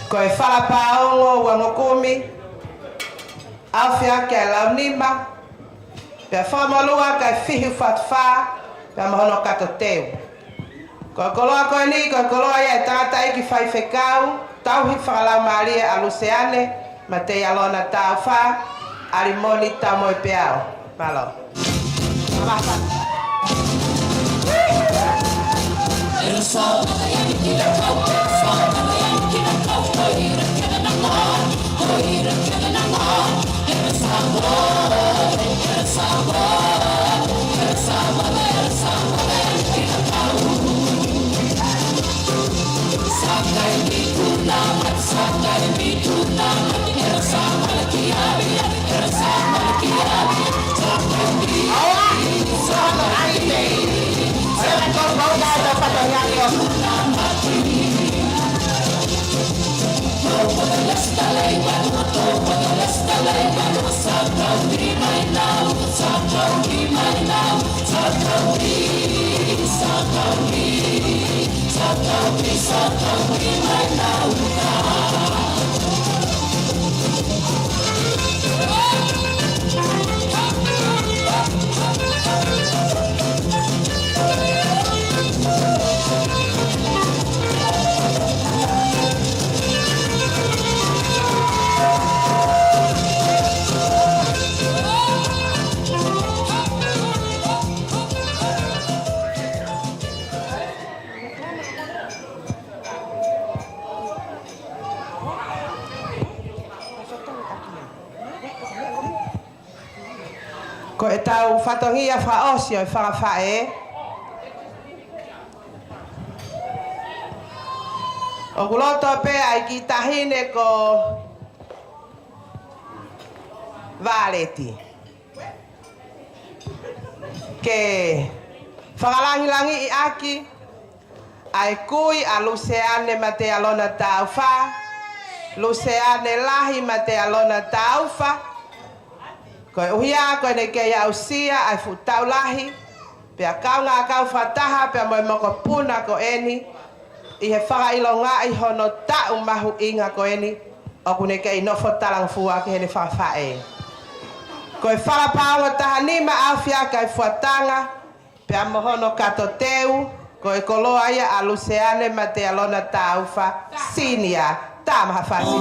Koi fala paongo wangokumi. Afya ke lamnimba. Pe famalua kai fihi fatfa. Pe mahono katoteu. Kokoloa koe ni, kokoloa ia tātai ki whai whekau, tauhi whakalau Maria a Luseane, Mateialona Taufa, arimoni tamoe peao. Malo. Ko e tau whatongia whaosio e whakawhae. O kuloto pe ai ki tahine ko valeti. Ke whakalangi-langi I aki, ai kui a Luseane Mateialona Taufa, Luseane lahi Mateialona Taufa, koe uhia koe ne kei ausia ai futau lahi, pea kau ngā kau whataha pea moe moko puna ko eni, I he whakailonga I hono tau mahu inga ko eni, o kune kei nofo talang fua ke hene whawhae. Koe whalapaonga taha nima awhia kai fuatanga, pea mohono kato teu, koe koloa ia a Luseane Mateialona Taufa, Sinia, tamaha whasi.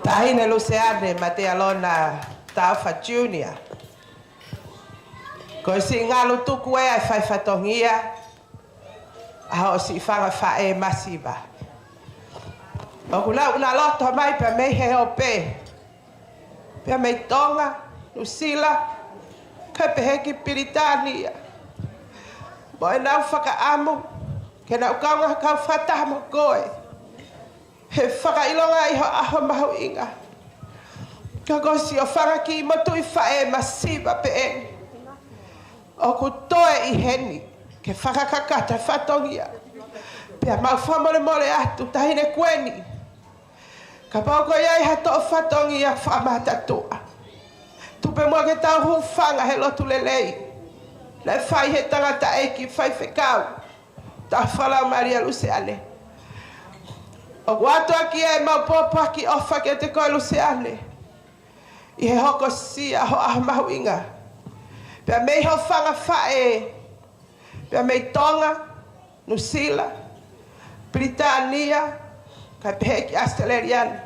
Tahine Luseane Mateialona Taufa Junior. Ko si ngalu tuku e ai fai fatongia, a o si whanga whae masiba. O kuna una loto mai pe mei he o pe. Pe mei tonga, Nusila, ka pe heki Piritania. Mo e nau whaka amu, ke nau kaunga kau whataha mo koe. He whakailonga I ho aho mahu inga. Ka gosi o whakaki motu I whae masiba pe eni. O kutoe I heni, ke whakakakata whatongia. Pea mau whamore more atu, tahine kweni. Ka pauko iai hato o whatongia whamatatua. Tupe mua ke tau hu whanga he lotu lelei. Lai whai he tangata eiki whai whekau. Ta whalau Maria Luseane. O watu aki e mau popo aki ofa ke te koe Luseane. I he hoko sia ho aho mahu inga. Pea mei ho whanga whae. Pea mei tonga, Nusila, Britania, kai peheki Australian.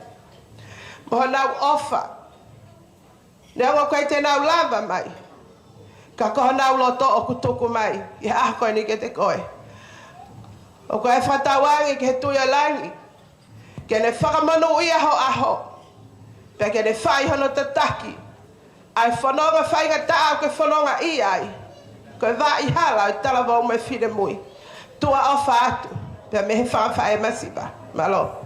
Moho nau ofa. Neongo koe te nau lava mai. Ka koho nau loto o kutuku mai. I aho koe ni ke te koe. O koe whatawangi ke he tuia langi. Ke ne whakamanu ia ho aho. Pea ke ne whai hono tataki. Ai whanonga whainga taa ke whanonga I ai. Koe wā I hala I tala wau me whire mui. Tua ofa atu. Pea me he whawhae masiba. Malo.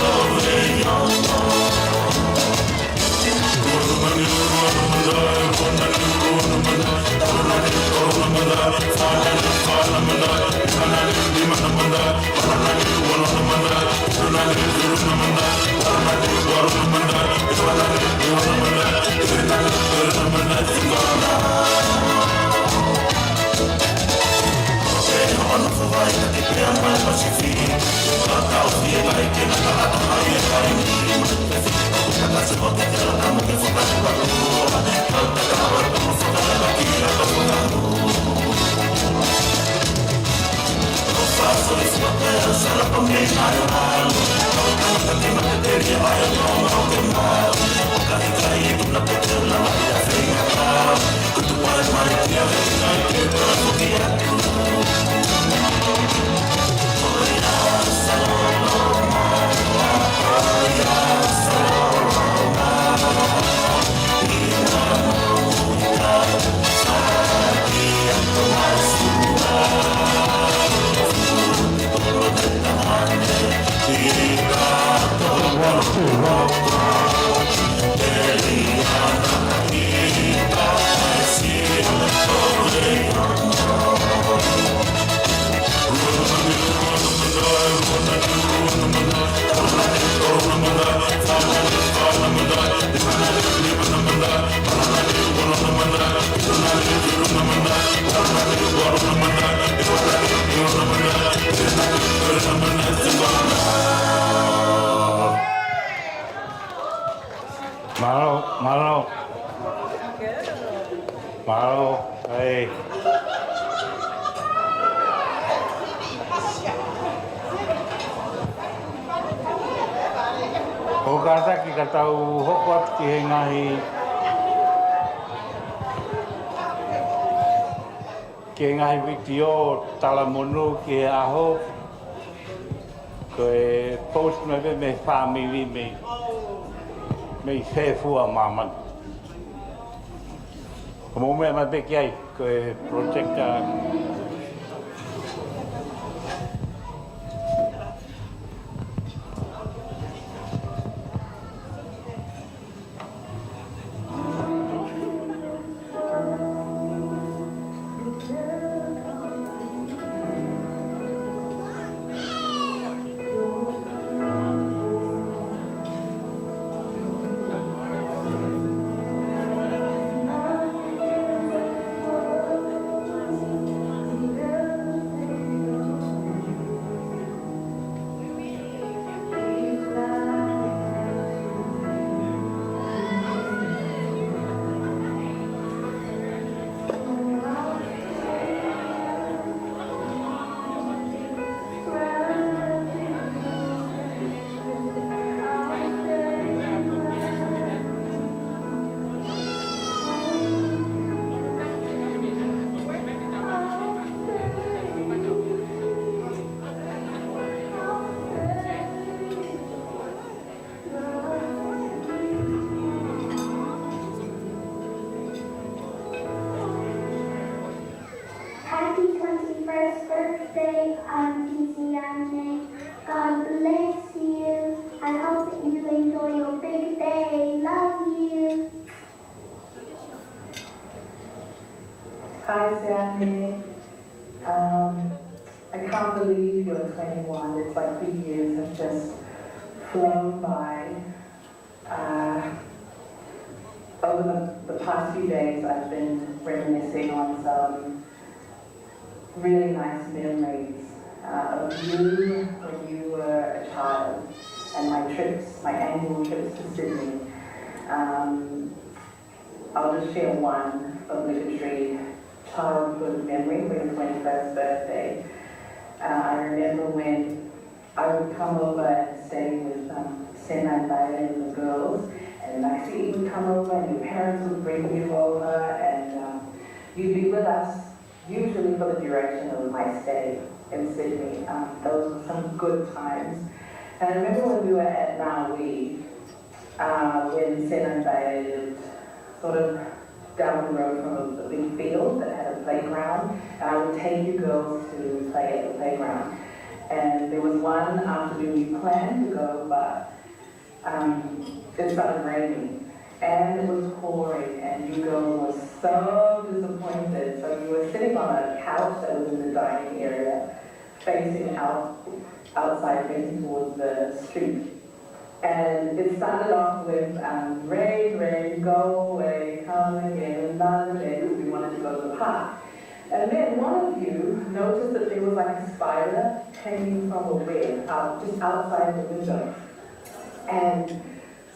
Oh, Mahalo, ai. Ko kata ki ka tau hokot ki he ngahi ki he ngahi wiki o talamonu ki he aho ko e post me me family me whewhua maman. Ko mo mea mai peki ai ko e project Luseane. God bless you. I hope that you enjoy your big day. Love you. Hi, Luseane. I can't believe you're 21. It's like 3 years have just flown by. Over the past few days, I've been reminiscing on some really nice memories of you when you were a child, and my annual trips to Sydney. I'll just share one obligatory childhood memory for your 21st birthday. I remember when I would come over and stay with Sena and Paula and the girls, and Maxie would come over and your parents would bring you over, and you'd be with us usually for the duration of my stay in Sydney. Those were some good times. And I remember when we were at Maui, when Sena and Paula lived sort of down the road from a big field that had a playground, and I would take you girls to play at the playground. And there was one afternoon we planned to go, but it started raining, and it was pouring, and you girls were so disappointed. So you were sitting on a couch that was in the dining area, facing outside, facing towards the street. And it started off with rain, rain, go away, come again, another day, because we wanted to go to the park. And then one of you noticed that there was like a spider hanging from a web just outside the window. And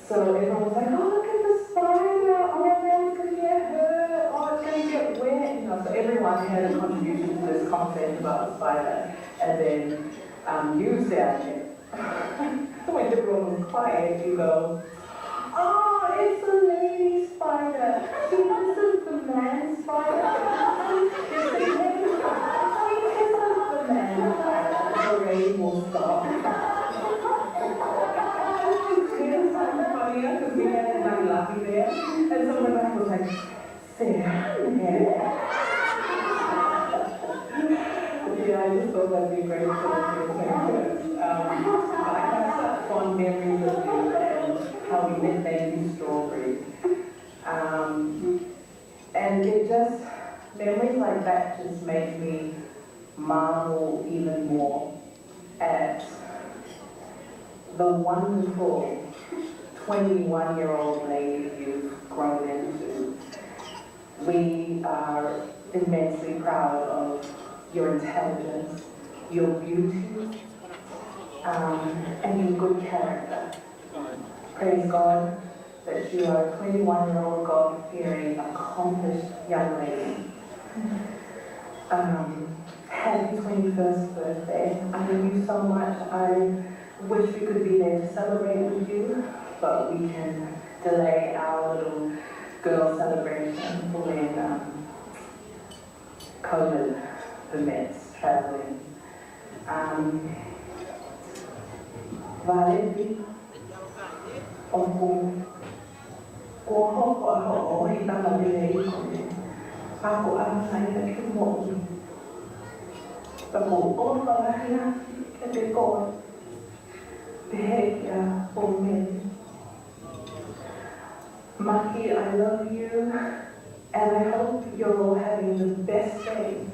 so everyone was like, oh, look at the spider, oh, man, it's going to get hurt, oh, it's going to get wet. You know, so everyone had a contribution to this concept about the spider. And then you said, when everyone was quiet, you go, oh, it's a lady spider. This is the man spider. It's the lady spider. This is the man spider. The rain will stop. It's so funny because we had everybody laughing there. And someone back was like, Sarah. Yeah, I just thought that'd be a great thing. I have such fond memories of you and how we nicknamed you Strawberry. And it just, memories like that just make me marvel even more at the wonderful 21-year-old lady you've grown into. We are immensely proud of your intelligence, your beauty, and your good character. Praise God that you are a 21-year-old God-fearing, accomplished young lady. Happy 21st birthday. I love you so much. I wish we could be there to celebrate with you, but we can delay our little girl celebration for when COVID permits traveling. Valerie, aku hitam lagi dari aku saya cuma kamu orang ketika behavior for me. Maki, I love you, and I hope you're all having the best day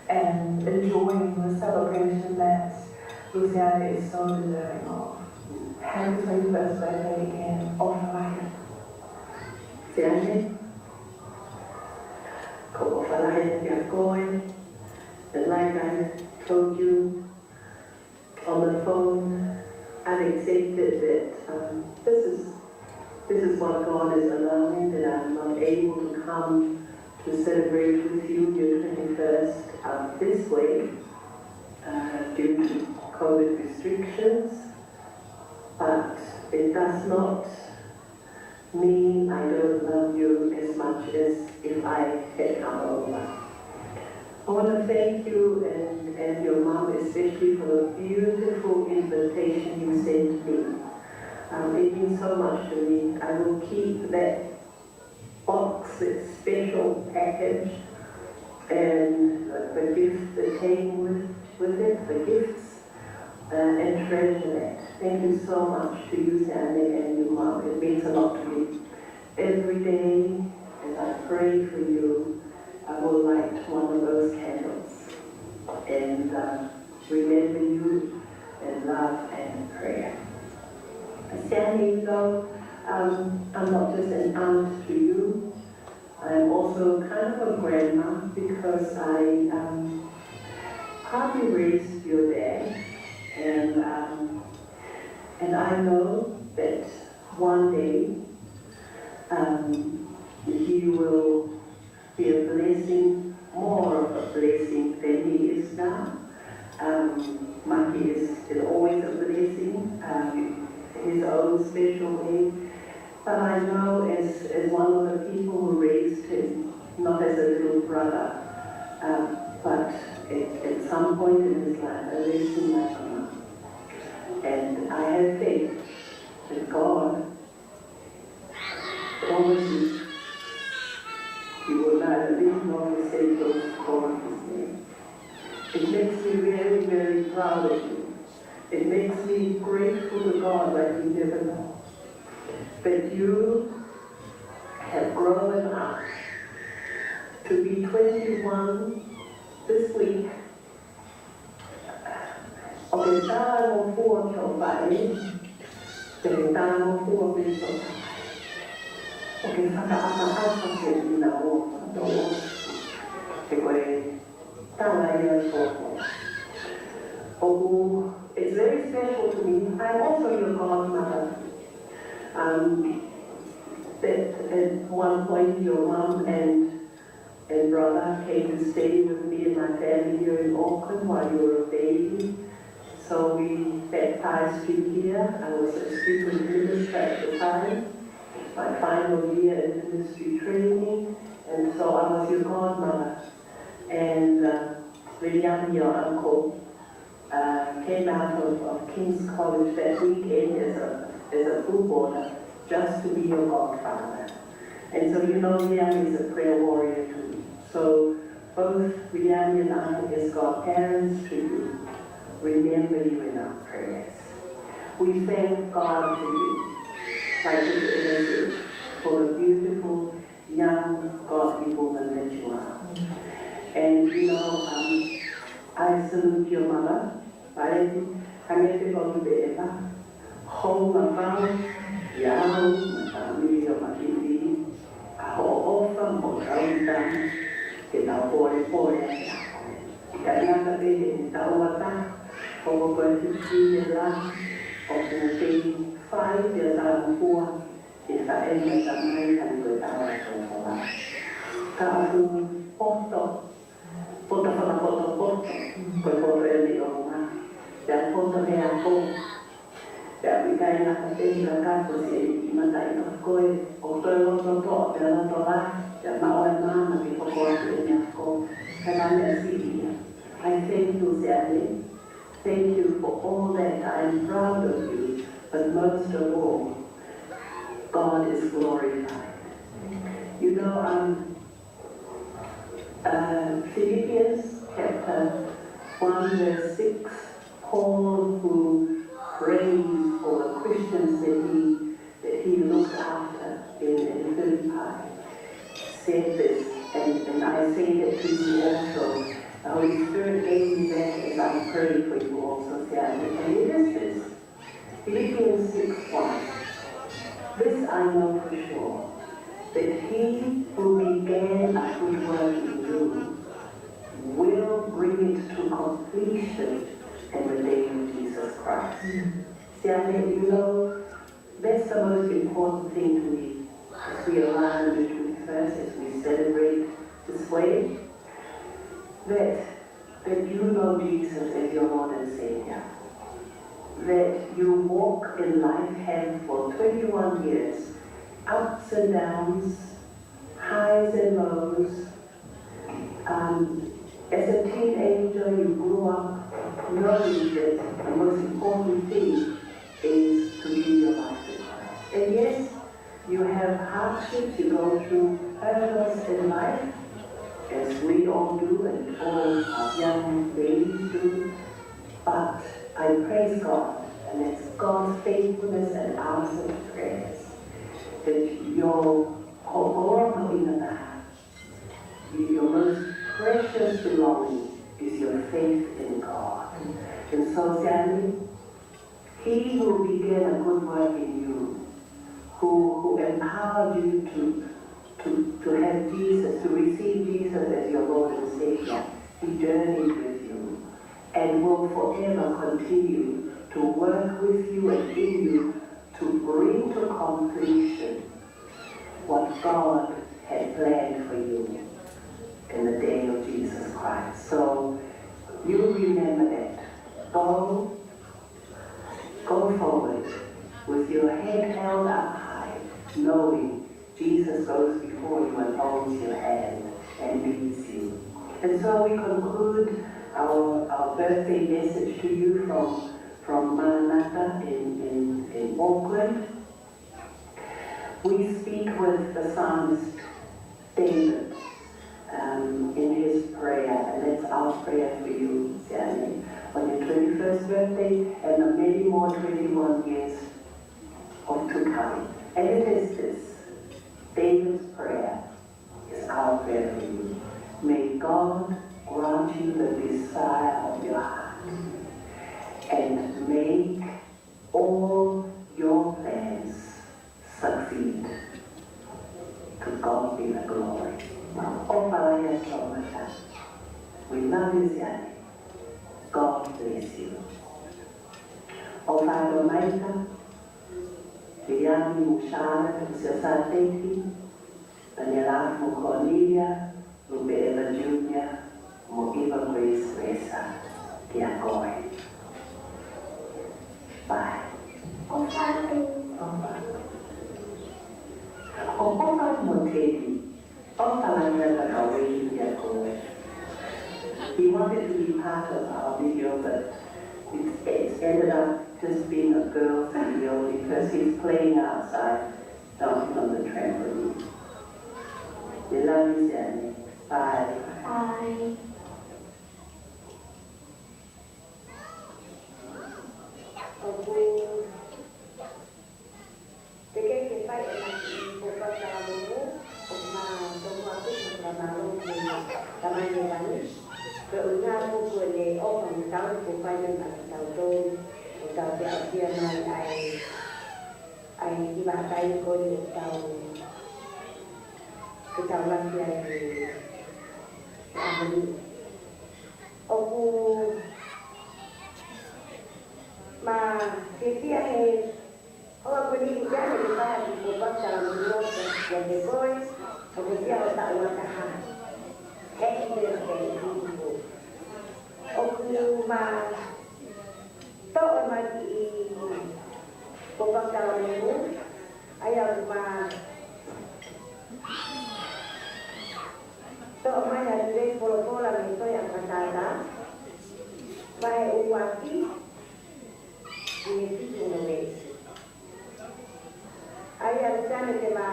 and enjoying the celebration that Luseane is so deserving of. Happy 21st birthday again, offline. Luseane, go offline, you're going. And like I told you on the phone, I've accepted that this is what God is allowing, that I'm not able to come to celebrate with you your 21st this way due to COVID restrictions. But it does not mean I don't love you as much as if I had come over. I want to thank you and your mom especially for the beautiful invitation you sent me. It means so much to me. I will keep that box, that special package, and the gift that came with it, the gifts, and treasure that. Thank you so much to you, Sandy, and your mom. It means a lot to me. Every day, as I pray for you, I will light one of those candles and remember you in love and prayer. Sandy, though, I'm not just an aunt to you, I'm also kind of a grandma because I partly raised your dad, and I know that one day he will be a blessing, more of a blessing than he is now. Maki is always a blessing, his own special way. But I know as one of the people who raised him, not as a little brother, but at some point in his life, I raised him like a mom. And I have faith that God promises He will neither leave nor forsake those who call His name. It makes me very, very proud of you. It makes me grateful to God like you never know. That you have grown up to be 21 this week. Okay, tao mua không phải để tao mua bên chỗ okay, phải là apa chuyện gì nào đó thì quay tao lại oh, it's very special to me. I'm also your godmother. That at one point your mom and brother came to stay with me and my family here in Auckland while you were a baby. So we baptized you here. I was a student minister at the time, my final year in ministry training, and so I was your godmother. And William, your uncle, came out of King's College that weekend as a footballer, just to be your godfather. And so you know William is a prayer warrior too. So both William and I, as godparents to you, remember you in our prayers. We thank God for you, like this interview, for the beautiful, young, godly woman that you are. And you know, I salute your mother. I met the God Eva. Home about Yao, my family, my TV. I offer more down, get our boy. Kaya in Taufa, over 23 years of the 5 years old, if I enter some American with our Taufa. Aku foto ele oma. Dan foto he ako. Dan bigay na kasi kakak ko si Matay na ko o to pero to ba dan maulan na magpapakot niya ako. Kaya siya. I thank you, Sally. Thank you for all that. I'm proud of you, but most of all, God is glorified. You know, Philippians chapter 1 verse 6, Paul, who prays for the Christians that he looked after in Philippi, said this, and I say that to you also. The Holy Spirit gave me that as I pray for you also, Sally. And it is this, Philippians 6:1. This I know for sure, that he who began a good work in you will bring it to completion in the day of Jesus Christ. Sally, you know, that's the most important thing to me as we align the truth first, as we celebrate this way. That you know Jesus as your Lord and Savior. That you walk in life have for 21 years, ups and downs, highs and lows. As a teenager, you grew up knowing that the most important thing is to give your life to Christ. And yes, you have hardships, you go through hurdles in life, as we all do and all our young ladies do, but I praise God, and it's God's faithfulness and answer to prayers, that your most precious belonging is your faith in God. And so, Sandy, he who began a good work in you, who empowered you to have Jesus, to receive Jesus as your Lord and Savior, he journeyed with you and will forever continue to work with you and in you to bring to completion what God had planned for you in the day of Jesus Christ. So you remember that. Go forward with your head held up high, knowing Jesus goes before you and holds your hand and leads you. And so we conclude our birthday message to you from Maranatha in Auckland. We speak with the psalmist David in his prayer, and that's our prayer for you, Sandy, on your 21st birthday and the many more 21 years to come. And it is this. David's prayer is our prayer for you. May God grant you the desire of your heart and make all your plans succeed. To God be the glory. We love you, Ziani. God bless you. O Father Maita, Viviani Mushara, Sasateki, Daniela Cornelia, Rubela Jr., Moiva Grace Reza, Kiakoe. Bye. O Father Motegi, O Father Kawi Kiakoe. He wanted to be part of our video, but it's ended up just being a girl video because he's playing outside, jumping on the trampoline. We love you, Sandy. Bye. Bye. wataha. Hei mea kei kuku. O ku ma toa maki I popakala mungu. Aya ma toa mai hale polo-pola me toia katata. Vai uwaki. Ini tisu no wesi. Aya Luseane te ma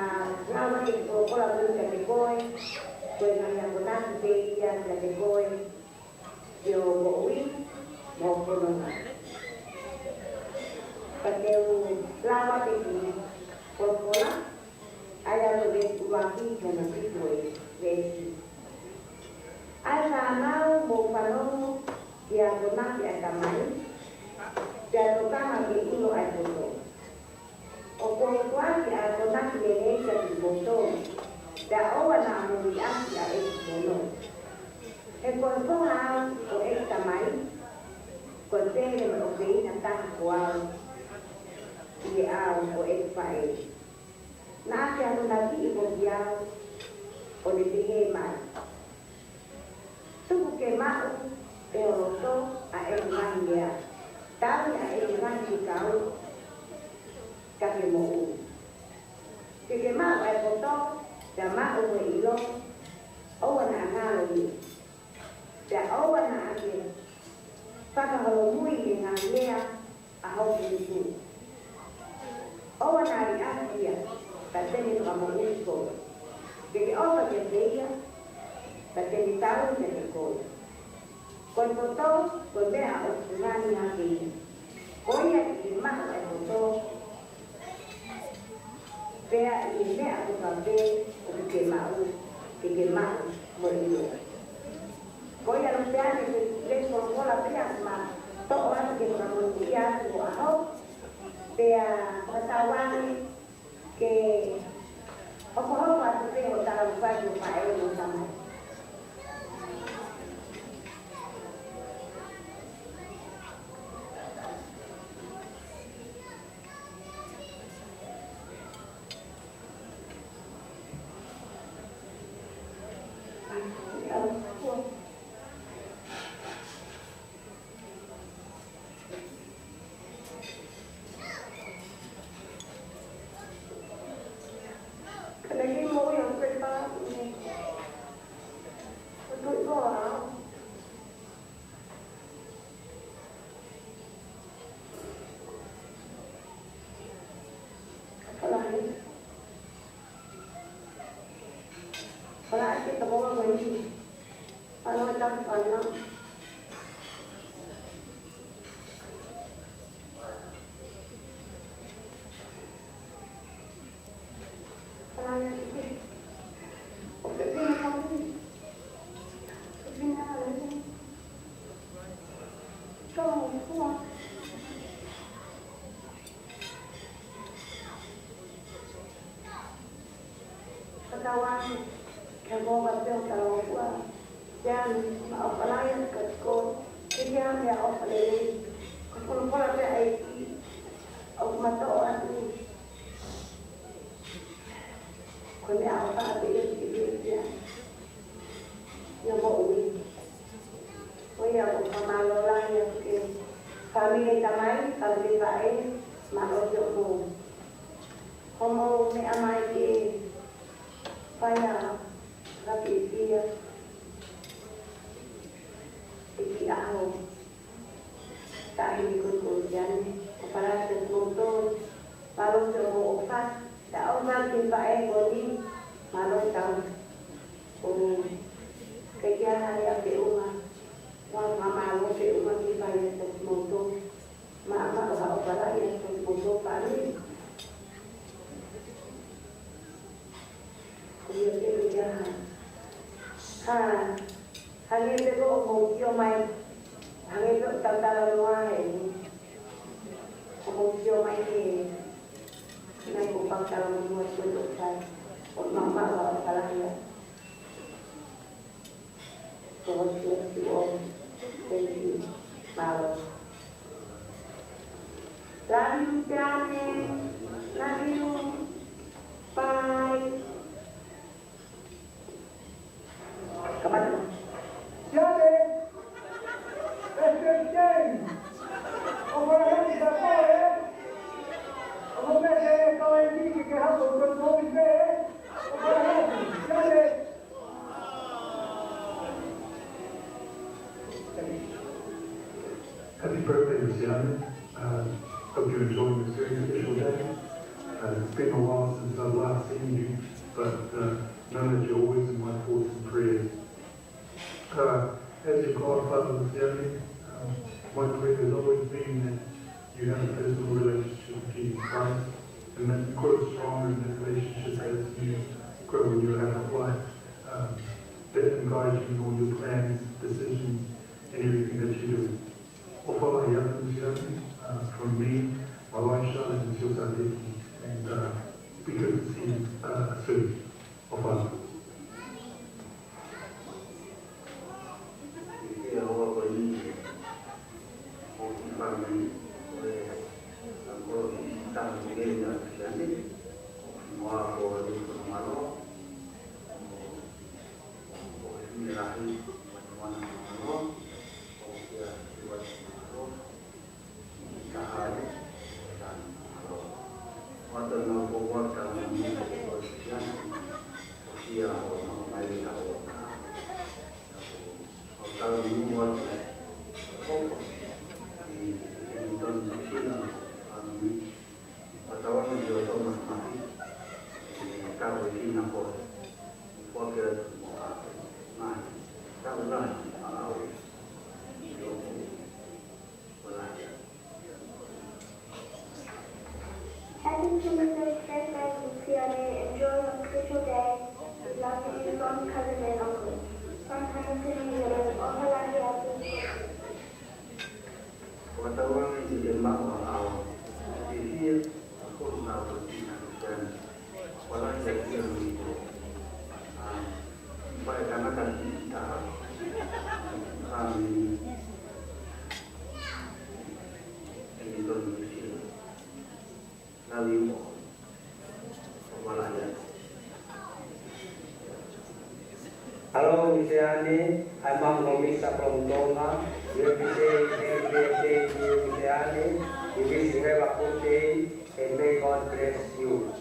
ngama ki polo-pola mungu te koe. Koe ngaya konaki te ia te koe. Yo mo'ui mo kononga. Pakeu lama te ki polo-pola. Aya lo wesi uwaki kena tisu wesi. Ai whanau mo whanongo ki a konaki a kamai. Te a tokanga ki ilo ai koto. O konguaki a konaki e neika ki koto. Te a oa na amuri aki a e kono. E kontonga au o e kamai. Ko tere me o keina taka ko au. I e au o e whae. Na ake anu na ki I mo ki au. O le te he mai. Tuku ke mau e oroto a e ngahi lea. Tawi a e ngahi ki kau. Ka ke mo u. Ke mau e poto. Te mau e ilo. Owa na angalo ni. Te owa na ake. Whakaholo mui e ngahi lea. A hau ki tu. Owa na ari akia. Ka tene ka mo usko. Ke owa ke teia. Tapi tahu jadi kau. Kau foto, kau bea orang lagi. Kau yang iman kau foto. Bea ini aku sampai kemau boleh. Kau yang bea ni sekolah bea sama. Tok orang kamu kuliah tu aku. Bea pesawat ke. Aku harus pergi hotel baju pakai sama. Kawan, kamu macam kalau gua, jangan mau pelayan ke sekolah, jangan ya mau pelayan, kalau pelayan IT, aku mata orang tu, kau ni apa dia dia, yang mau uji, kau ya aku pemalu lah yang mungkin, kami ni tamai, kami baik, malu jauh, kamu ni amai di Paya, lagi dia, iki aku, tak ikut ujian, kepala termotor, malu coba obat, tak obat kita goni, malu tahu, kegiatan yang di rumah, orang malu di rumah kita yang termotor, mama obat yang termotor paling. Hari itu mau main, hari itu tentara luar ini, mau main ini, naik kupang kalau mau untuk saya, mama bawa salah ya, terus jadi malu. Lagi Luseane, bye. Luseane. Hope you're enjoying this very special day. It's been a while since I've last seen you, but know that you're always in my thoughts and prayers. As your godfather Luseane, my prayer has always been that you have a personal relationship with Jesus Christ, and that you grow stronger in that relationship as you grow in your adult life. That and guide you in all your plans, decisions, and everything that you do. Ofala Yatu Luseane, from me, my wife Charlotte, and your son Dicky, and be good to see you soon. Ofala. Heading to Luseane, Luseane, enjoy your special day. We love you, long cousin and uncle. Sometimes to you, Ofala Yatu. Watawang di Denmark awal, di sini aku nak berbincang walau yang itu, supaya karena kan kita kami ini bermisi, lalu walaya. Halo Luseane, I'm Moimoi from Taufa. We say Luseane, we wish you have a good day and may God bless you.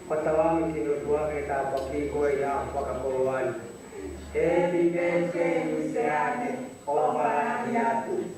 Patawang tinutwa kita pagi ko ya pagkakuruan. Happy birthday Luseane, Ofala Yatu.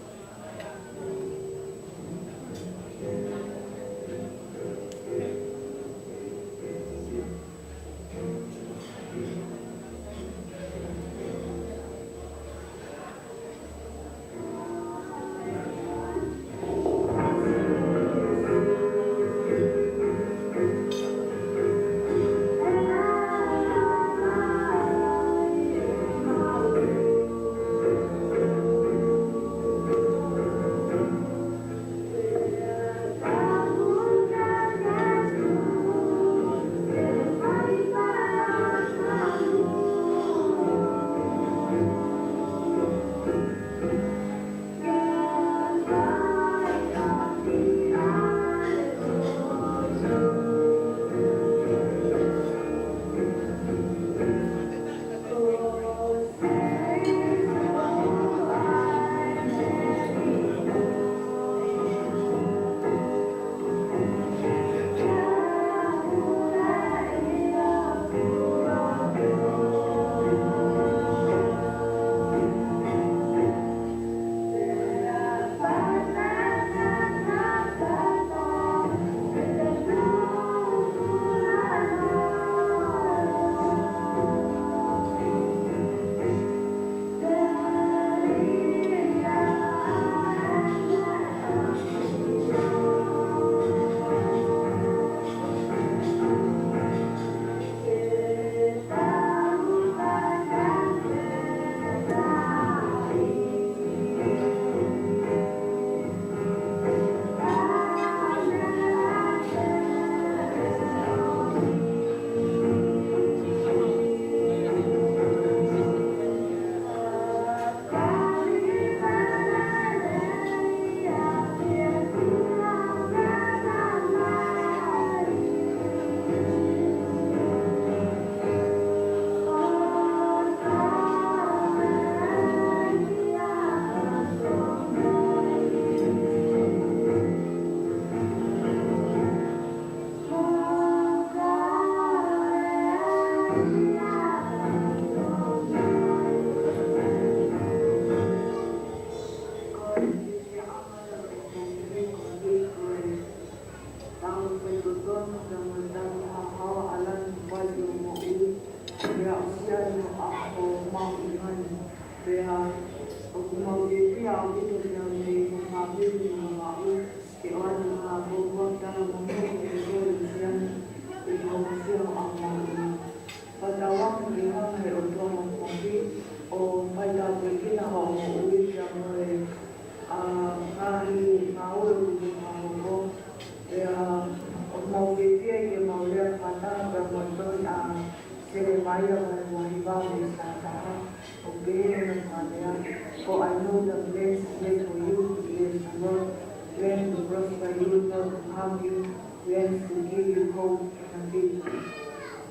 For I know the place is meant for you, yes, Lord, plans to prosper you, not to harm you, plans to give you hope and a future.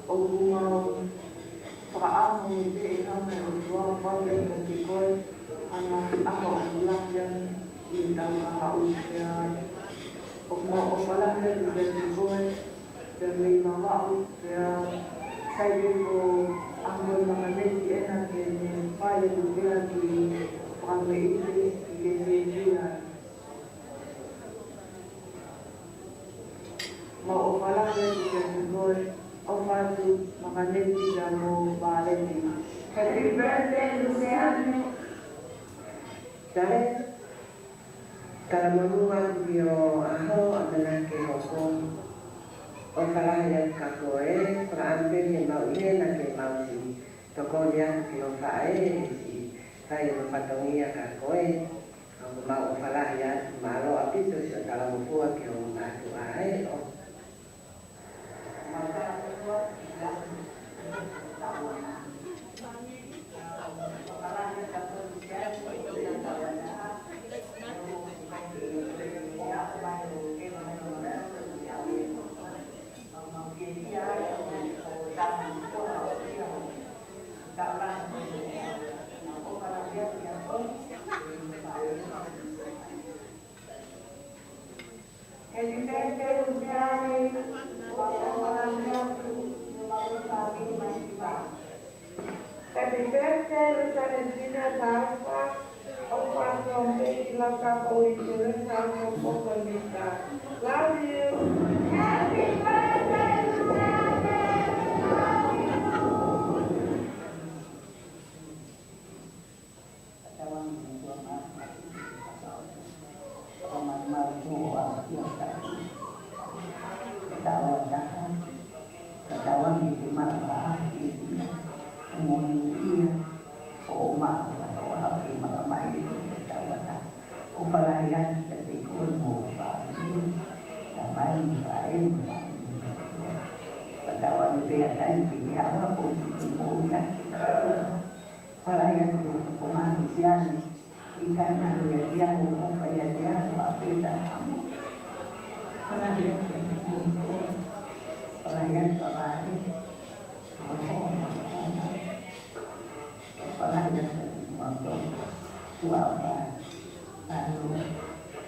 O Bunga, pag-aamo mo ito ikaw may udwa, pag-aamo mo ito ako ang lakyan, itang makausyan. O malakyan mo ito dan may makausyan, sabi ko, ang mga netiyan natin, pala ng pinagi, pang may interest, ikinisiyan. Maupalan din ko ofado makanetiya mo balen. Happy birthday, Luseane. Dahil kalamanungan biyo aho adalah kehokong ofalayan kakoe praambil yang mau ini nak mau si toko dia kehofae si saya patongia kakoe mau ofalayan malo api tu kalau buat kehomatu ae Happy birthday, Luseane Taufa. Opa from Latu Love you. Happy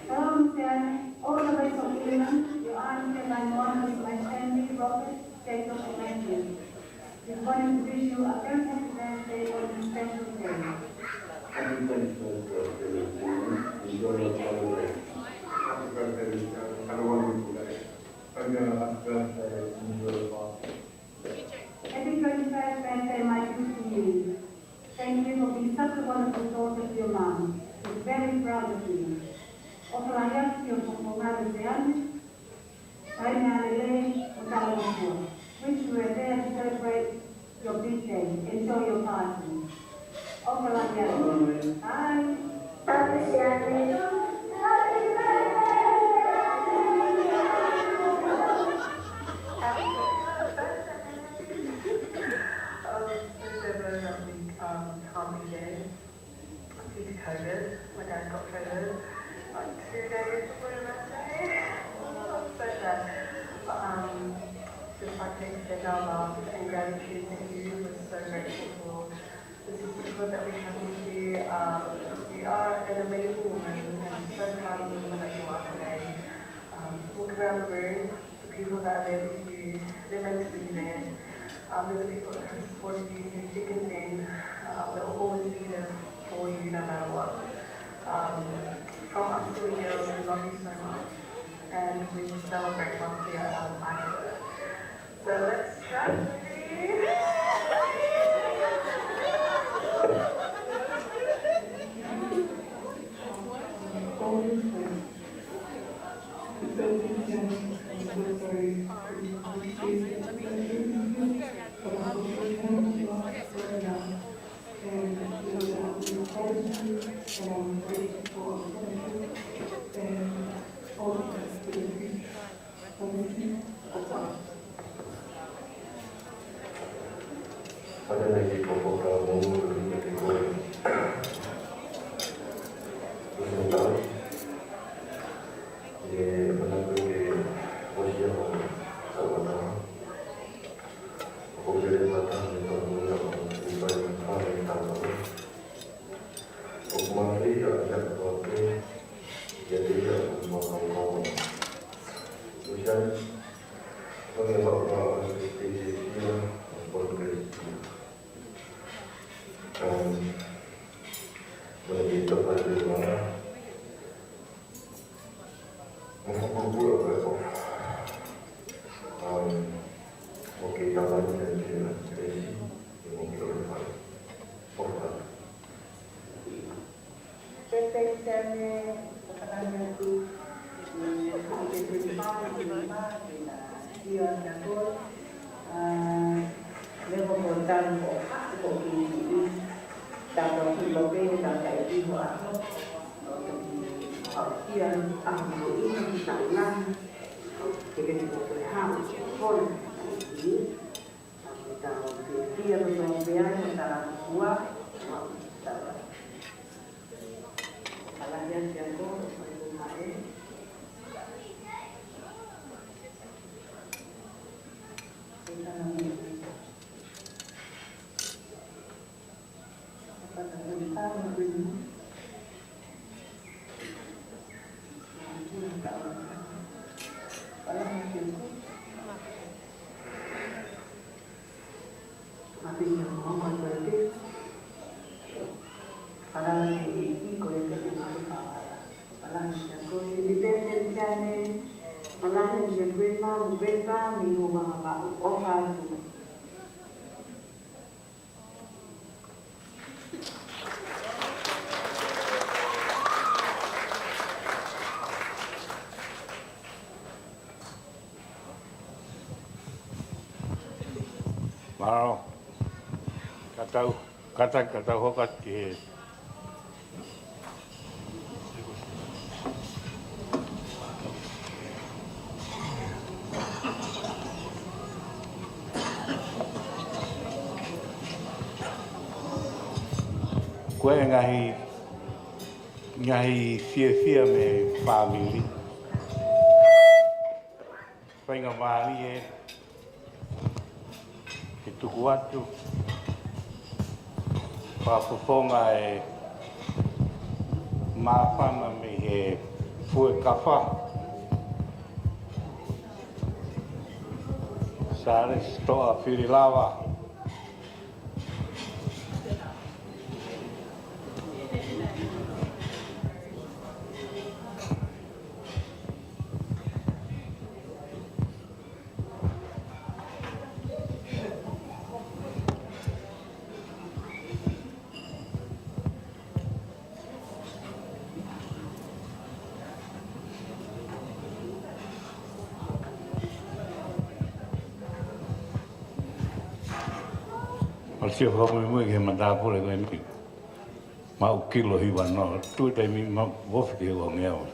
birthday, all the ways of women, your aunt and my mom is my family, Robert, take your commandment. We want to wish you a very happy birthday on this special day. Happy birthday, enjoy your celebration. Happy birthday, have a wonderful day. Happy birthday, enjoy your party. Happy 21st birthday, my beautiful you. Thank you for being such a wonderful daughter to your mom. We're very proud of you. Operayas your Commemorative Luseane, which you were there to celebrate your big day. Enjoy your party. Operayas. Hi. COVID. My dad got COVID like 2 days before my birthday. So sad. Just like to extend our love and gratitude to you. We're so grateful for the sisterhood that we have with you. You are an amazing woman and so proud of the woman that you are today. Look around the room, the people that are there with you, they're meant to be there. There's the people that have supported you through thick and thin. They'll always be there for you no matter what. From us to the girls, we love you so much. And we will celebrate once we are out of my birthday. So let's start. Maro, katau hokat ke koe ngahi fia me family. Whainga maali e tuku atu. Whapoponga e mawhama me he fue kawha. Sare stoa whirilawa. Si ho Moimoi ke matapure ko empi. Ma o kilo hiwa no, tu te mi ma wofi ke o ngeo.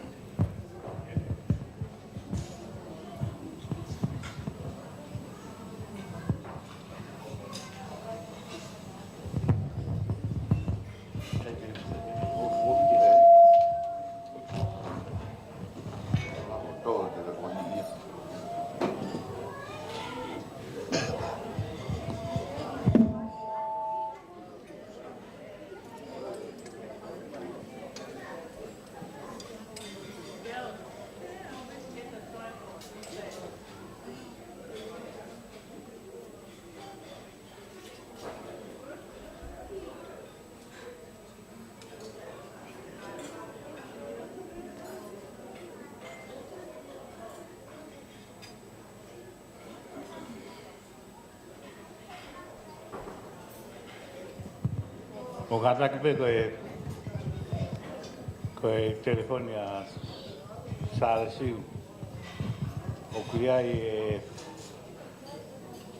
O kata ke koe telefoni a Sarasiu. O kuriai e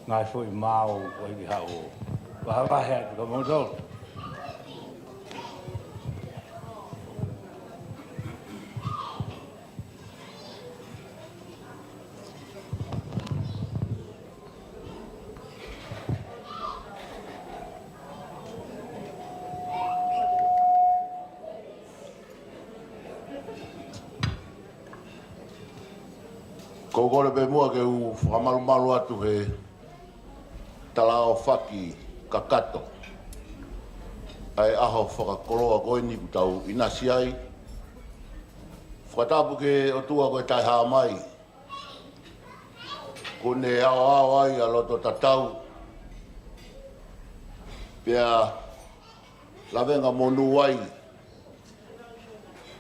ngai fwoi mau o i hao. Wahawahe atu ka moutol. Kogore pe mua ke u whamalu atu he talao whaki kakato. Ai aho whakakoroa koe ni kutau inasi ai. Whatapu ke o tua koe tai haa mai. Kone ao ai a loto tatau. Pea lavenga monu ai.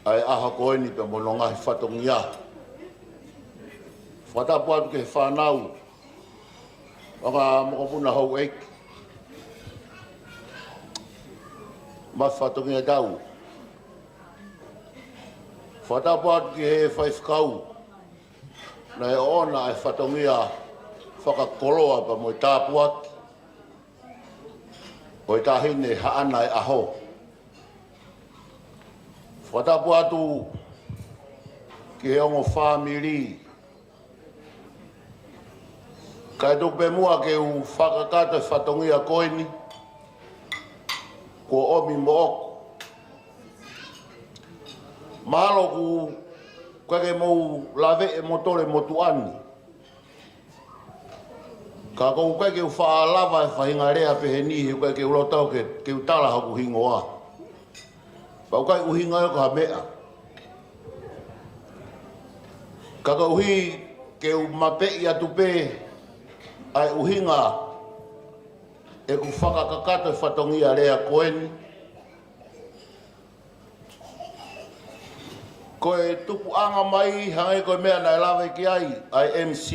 Ai aho koe ni pe monongahi whatongia. Whatapu atu ke whanau. Waka mokopuna hau eik. Ma whatongia tau. Whatapu atu ke he whaifkau. Na e ona e whatongia whakakoloa pa mo i tāpu atu. O i tāhine haana e aho. Whatapu atu ke he ongo whamiri. Kai tuk pe mua ke u whakakata whatongia koini. Ko omi mo oku. Mahalo ku kake mou lawe e motore motuani. Ka kou kake u whaalava e whahinga rea peheni he kake u lotau ke u tala haku hingoa. Pau kai uhinga e ka mea. Ka uhi ke u mapei atu pe ai uhinga e ku whakakakato e whatongia rea koeni. Koe tupu anga mai hangai koe mea nai lawe ki ai MC.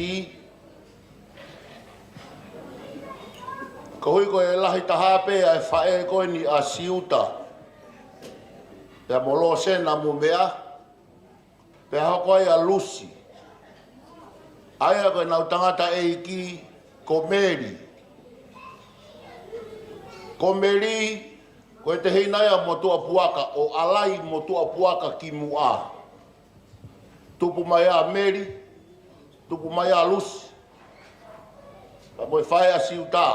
Ko hui koe lahi tahape ai whae koeni a siuta. Pea molo sena mu mea. Pea hako ai a Lusi. Aia koe nau tangata eiki ko Meri. Ko Meri, koe te heinaia mo tua puaka, o alai mo tua puaka ki mua. Tupu mai a Meri, tupu mai a Lusi. Pa moe whae a siuta.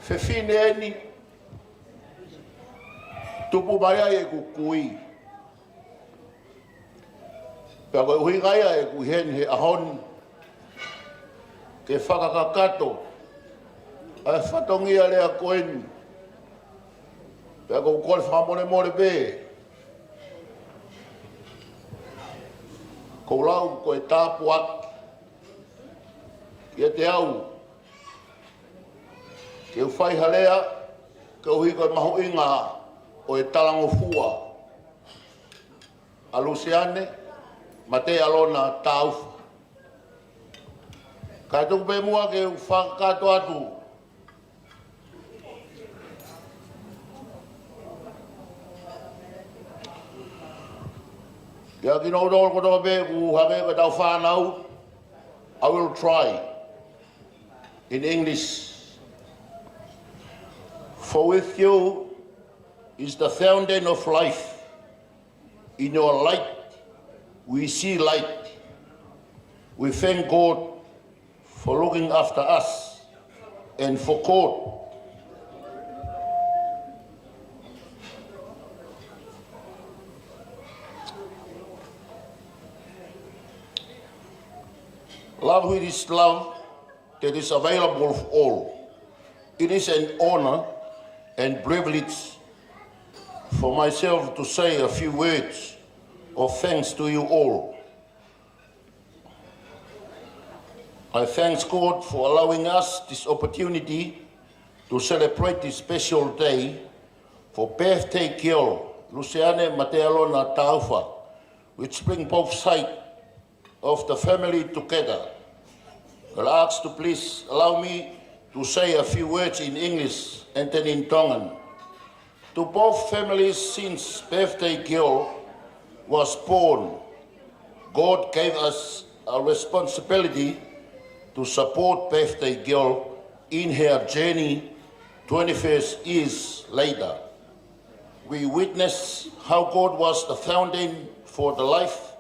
Fefine eni, tupu mai a e kukui. Pea koe uhingaia e kuhen he ahoni. Ke whakakakato. Ai whatongia lea koeni. Pea kou kore whamone more be. Kou lau koe tāpu aki. Kia te au. Ke u whaiha lea. Ke uhi koe mahu inga o e talango fua. A Luseane. Mateialona Taufa. Kai tuku pe mua ke u whakakato atu. Kia ki nou dole koto be ku hake ka tau whanau. I will try in English. For with you is the fountain of life. In your light we see light. We thank God for looking after us and for God. Love with His love that is available for all. It is an honor and privilege for myself to say a few words of thanks to you all. I thank God for allowing us this opportunity to celebrate this special day for birthday girl Luseane Mateialona Taufa, which bring both sides of the family together. I'll ask to please allow me to say a few words in English and then in Tongan. To both families, since birthday girl was born, God gave us a responsibility to support birthday girl in her journey 21 years later. We witnessed how God was the fountain for the life.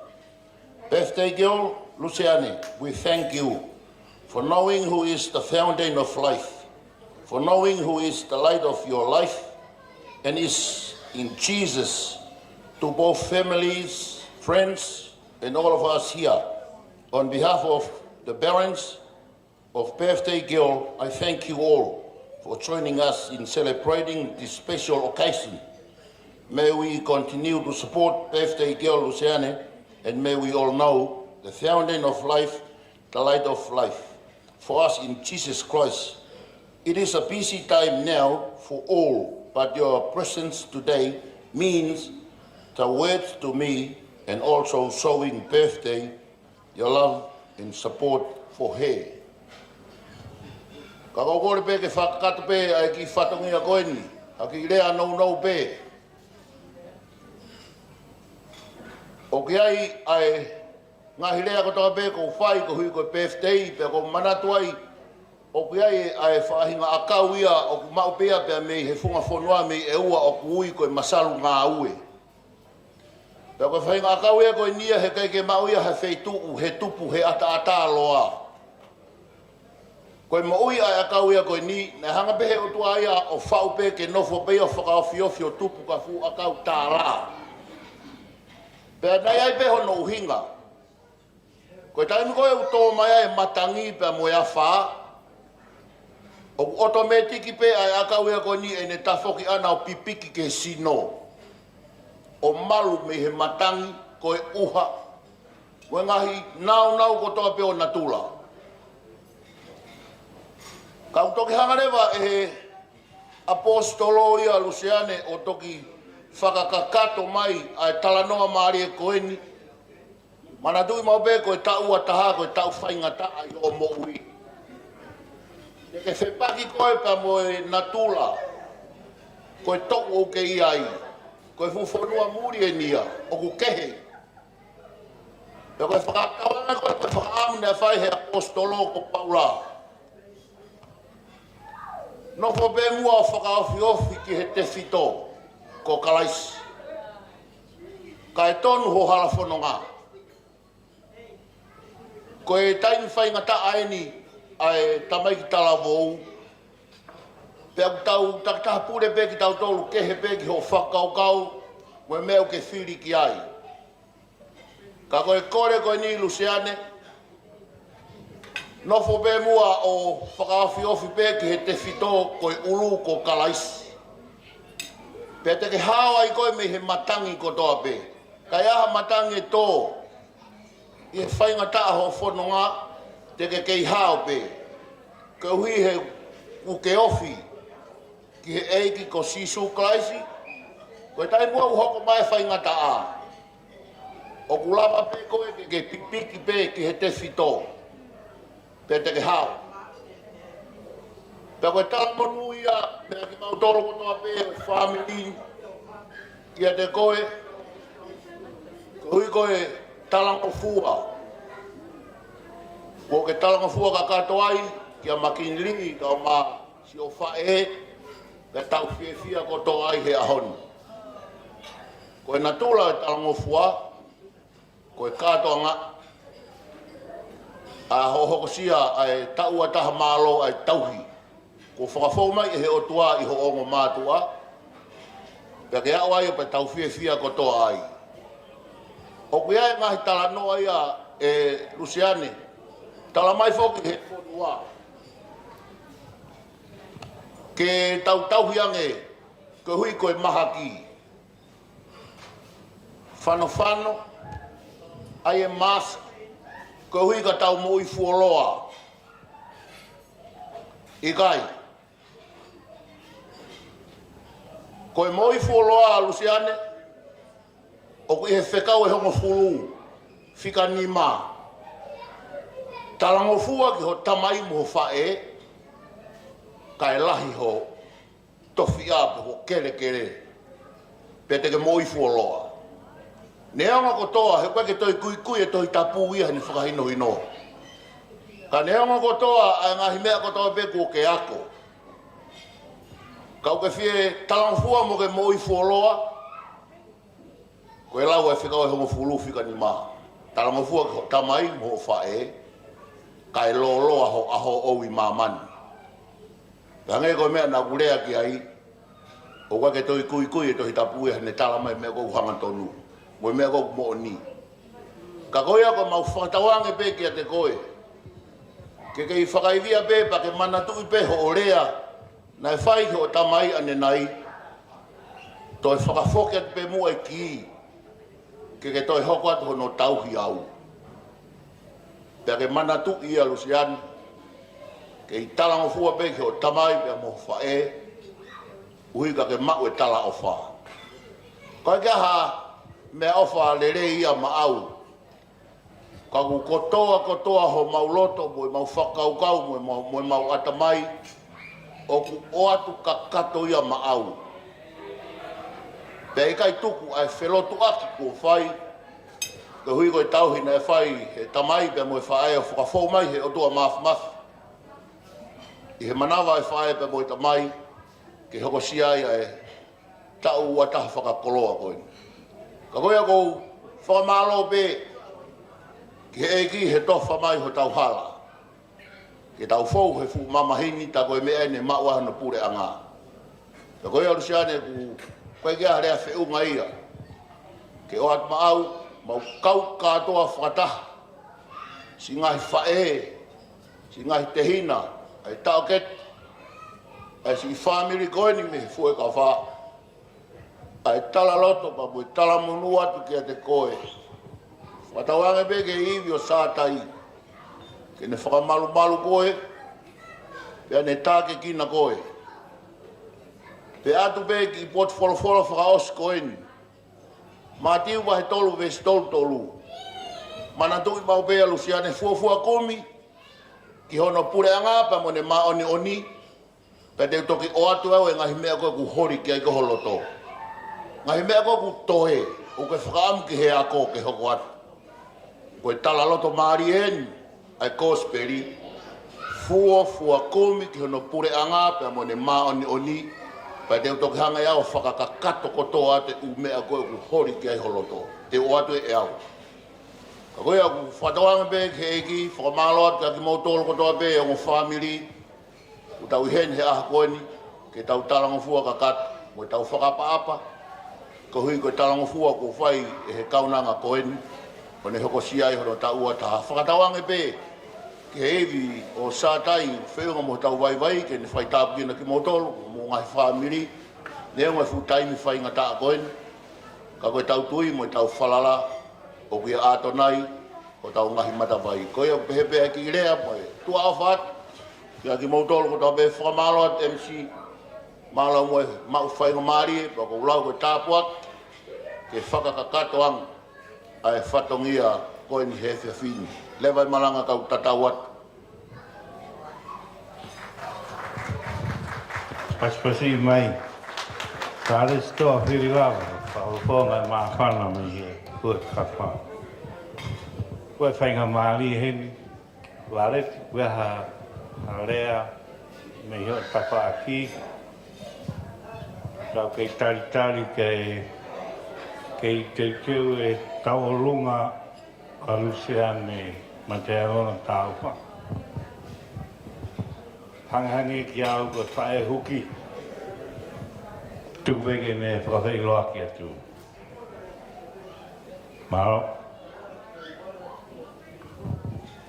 Birthday girl Luseane, we thank you for knowing who is the fountain of life, for knowing who is the light of your life, and is in Jesus to both families, friends, and all of us here, on behalf of the parents of birthday girl, I thank you all for joining us in celebrating this special occasion. May we continue to support birthday girl Luseane, and may we all know the fountain of life, the light of life, for us in Jesus Christ. It is a busy time now for all, but your presence today means the words to me, and also showing birthday, your love and support for her. Ka kore pe ke whakakata pe ai ki whatongia koeni, a ki rea nou pe. O ki ai ngahi rea kotoa pe ko whai ko hui ko birthday pe ko manatu ai, o ki ai whahinga akau ia o ku mau pea pe mei he whunga whonua mei e ua o ku ui ko masalu ngā ue. Pe ko whahinga akau ia ko nia he kai ke mau ia he wheituu, he tupu, he ata loa. Koe maui ai akau ia koe ni, na hanga pehe o tua ia o whau pe ke nofo pe o whakaofiofi o tupu ka fu akau tā rā. Pea nei ai peho no uhinga. Koe taimi koe u tō mai ai matangi pe mo ia whā. O automatiki pe ai akau ia koe ni e ne tafoki ana o pipiki ke sino. O malu me he matangi koe uha. Koe ngahi nau kotoa pe o natula. Kau toki hangarewa e he apostolo ia Luseane o toki whakakakato mai ai talanoa maari e koeni. Mana tui mau pe koe tau ataha koe tau whaingata ai o moui. E ke whepaki koe pa mo e natula. Koe toku o ke iai. Koe fufonua muri e nia o ku kehe. E koe whakakawana koe whakaamune a whai he apostolo ko Paula. No fo be mua o whakaofiofi ki he te whito, ko kalaisi. Ka e tonu ho hala whanonga. Ko e taimi whaingata aeni ai tamai ki tala vou. Pea ku tau takataha pure pe ki tau tolu kehe pe ki ho whakaukau, mo e meo ke whiri ki ai. Ka koe kore koe ni Luseane, no fo be mua o whakaawhiofi pe ki he te whito koe ulu ko kalaisi. Pea te ke hawa i koe me he matangi ko toa pe. Kai aha matangi tō. I he whaingata ho whanonga te ke kei hao pe. Ka hui he uke ofi ki he eiki ko sisu kalaisi. Koe tai mua uhoko mai whaingata a. O kulapa pe koe ke pipiki pe ki he te whito. Pea te ke hao. Pea koe talamonu ia, pea ki mautoro kotoa pe, family, ia te koe, hui koe talangofua. Ko ke talangofua ka kato ai, kia makinili, ka o ma si o whae, pea tau whiewhia kotoa ai he ahoni. Koe natula e talangofua, koe katoanga, a hohoko sia ai tau ataha malo ai tauhi. Ko whakafou mai e he otua i ho ongo mātua. Pea ke au ai o pe tau whiewhia kotoa ai. O kui ai ngahi tala noa ia e Luseane. Tala mai whoki he whonua. Ke tau tauhiange ke hui koe mahaki. Whano, ai e mask. Ko hui ka tau mo i fuoloa. I kai. Ko e mo i fuoloa Luseane. O ku i he whekau e hongo fulu. Whika ni mā. Talango fua ki ho tamai mo ho whae. Ka e lahi ho. Tofi ape ho kere. Pete ke mo i fuoloa. Neonga kotoa, he koe ke toi kui e toi tapu ia ni whakahino hino. Ka neonga kotoa, a ngahi mea kotoa pe kua ke ako. Kau ke whie talangfua mo ke mo i fuoloa. Koe lau e whikau e hongo fulu whika ni mā. Talangfua ke ho tamai mo ho whae. Ka e loloa ho aho au i mamani. Ka nge koe mea na kurea ki ai. O koe ke toi kui e toi tapu ia ni talamai mea kou hangan tonu. Mo mea kou mo ni. ka koe ako mau whakatawange pe kia te koe. Ke kei whakaivia pe pa ke manatui pe ho orea, nai whai ho tamai ane nai, toi whakafoket pe mua e ki, ke toi hoko atu hono tauhi au. Pea ke manatui ia Luseane, ke i talango fua pe ke ho tamai pe mo whae, ui ka ke mau e tala ofa. Koe kia ha mea ofa lere ia ma au, ka ku kotoa ho mauloto mo mau whakaukau mo mau atamai o ku o atu ka kato ia ma au. Pea ikai tuku ai whelotu aki kua whai, ka hui koe tauhina e whai he tamai pea mo e whae o whakafou mai he o tua mafu. I he manawa e whae pea mo e tamai, ke hoko siai e tau ua taha whakakoloa koe. Ka koe ako whakamalo pe, ke eki he tofa mai ho tau hala. Ke tau fou he fu mamahini ta koe mea ne maua hana pure anga. Ka koe Luseane ku koe kia harea whiunga ia. Ke o at maau, mau kau katoa whakataha. Si ngahi whae, si ngahi tehina, ai tau ket, ai si family koe ni me fue ka wha. Ai tala loto pa mui tala munu atu kia te koe. Watawange pe ke iwi o sātai, ke ne whakamalu koe, pea ne tāke kina koe. Pe atu pe ki pot wholofolo whakaos koe ni. Mātiu wahe tolu vesi tolu. Mana tui mau pea Luseane fuafua komi, ki hono pure angapa mo ne maoni oni, pe te toki o atu au e ngahi mea koe ku hori ki ai koho loto. Ngahi mea koe ku tohe, o ke whakaamu ki he ako ke hoko atu. Koe tala loto maari eni, ai kosperi, fua komi ki hono pure anga, pea mo ne maoni oni, pa te utoki hanga iao whakakakato kotoa te umea koe ku hori ki ai holoto, te o atu e au. Ka koe aku whatawanga pe ke eki, whakamalo atu ki mautolo kotoa pe, o family, u tau hen he aha koe ni, ke tau talango fua kakato, mo tau whakapaapa, ka hui koe talango fua ko whai e he kaunanga koe ni, o ne hoko siai hono ta ua taha. Whakatawange pe, ke hevi o sātai, wheunga mo tau vai, ke ne whai tāpu kina ki motolo, mo ngahi whamiri, ne ngai fu taimi whai ngā taa koen, ka koe tau tui mo tau whalala, o kia ato nai, o tau ngahi matawai. Koe o pehepe ki rea, mo e tua awhat, kia ki motolo ko tau pe whakamalo at MC, malo mo e mau whai ngā maari, pa ko ulau koe tāpuak, ke whakakakato anga. Ai whatongia koe ni he whiawhini. Lewai malanga kau tatau atu. Paspasi mai, ka re stoa whiri wawa, whaoponga maa whana mi he, kua kapa. Kua whainga maali heni, wareti, weha rea, me hio tapa aki. Kau kei tari kei te keu e tauolunga a Luseane Mateialona Taufa. Hanghangi ki au ko whae huki. Tupeke me whakawhai loa ki atu. Maro.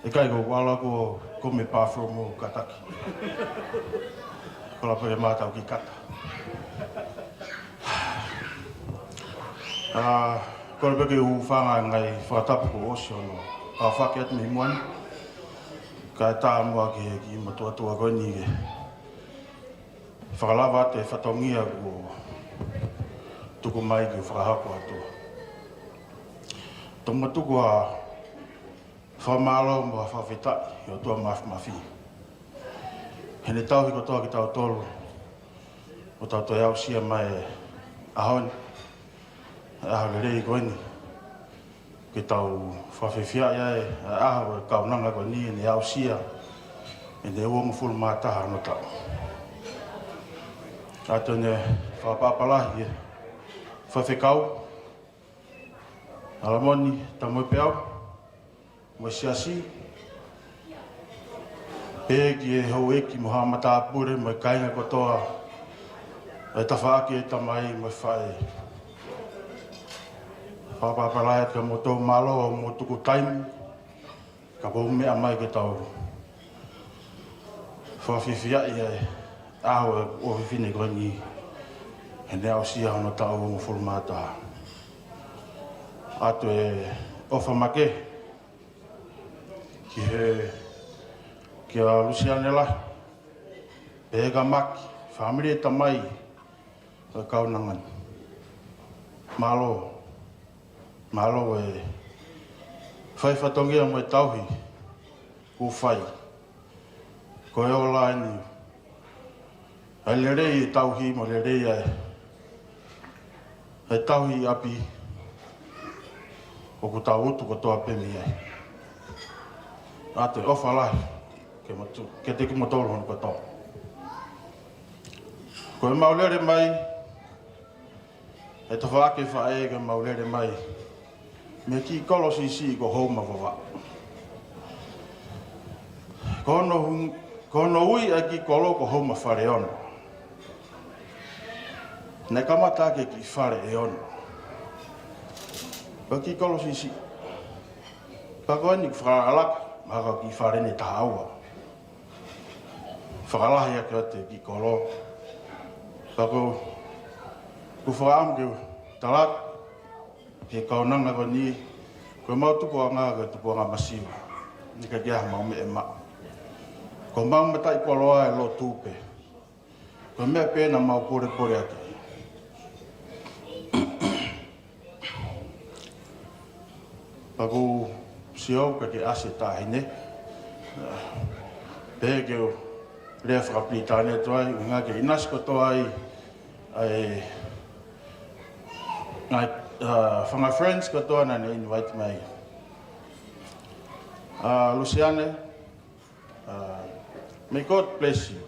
E kai ko wala ko me pāwhuru mo kataki. Ko la pere mātau ki kata. Ko le peke uwhanga ngai whakatapu ko osi ono. Ka whake atu mihi moani. Ka e tā mua ki matua koe ni ke. Whakalawa te whatongia ko tuku mai ki whakahako atua. Tō matuku a whamalo mo a whawhetai i o tua mafi. Hene tauhi ko toa ki tau tolu. O tau toi au sia mai ahoni. Aha le rei koe ni. Ki tau whawhewhia ia e aha o kaunanga koe ni e au sia. E ne uongo fulu mātaha no tau. Ato ne whapapalahi e. Whawhekau. Alamoni, ta moe peau. Moe siasi. Pēki e hau eki mo hamata apure, moe kainga kotoa. E tawhaaki e tamai moe whae. Whapapalai ka mo tō malo o mo tuku taimi. Ka po mea mai ke tau. Whawhiwhia i e aho o whiwhine koingi. He nea o sia hono tau o mo whulumata. Atu e ofa make. Ki a Luseane la. Pega maki. Family e tamai. Ka kaunangan. Malo e whai whatongia mo e tauhi ku whai ko e o laini ai le rei e tauhi mo le rei e tauhi api o ku tau utu ko toa pemi ai ate ofa lai ke te ki mo tolu honu ko toa ko e maulere mai e to whaake whae ke maulere mai me ki kolosi si ko homa wawa. Kono ui a ki kolo ko homa whare ono. Ne kamata ke ki whare e ono. Ko ki kolosi si. Kako ni whaalaka, maka ki whare ne taha aua. Whaalahi ake te ki kolo. Kako ku whaam ke talaka. He kaunanga ko ni, ko mau tupu a ngā ka tupu a ngā masiwa. Ni ka kia mau me e ma. Ko mau me tai koloa e lo tūpe. Ko mea pēna mau pore ake. Paku siau ka ke ase tāhine. Pēhe ke o rea whakapri tāne toai, ngā ke inas ko toai for my friends, got on and invite me. Luseane, may God bless you.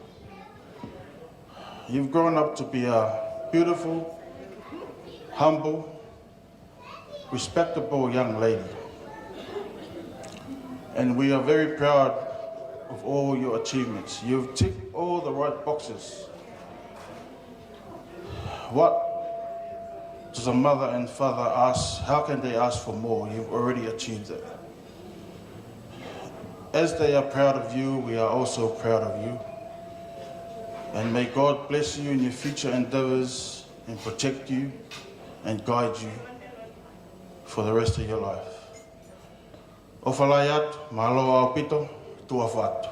You've grown up to be a beautiful, humble, respectable young lady. And we are very proud of all your achievements. You've ticked all the right boxes. What does a mother and father ask? How can they ask for more? You've already achieved it. As they are proud of you, we are also proud of you. And may God bless you in your future endeavors and protect you and guide you for the rest of your life. Ofalai atu, mahalo au pito, tuafa atu.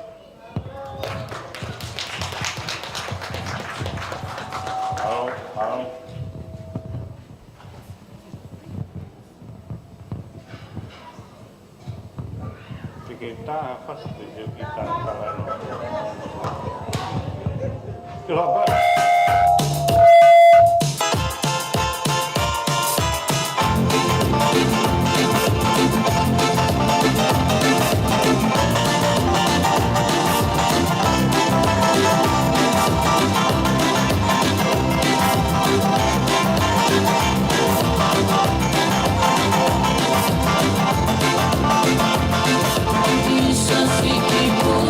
Kita first kita kalau Fique por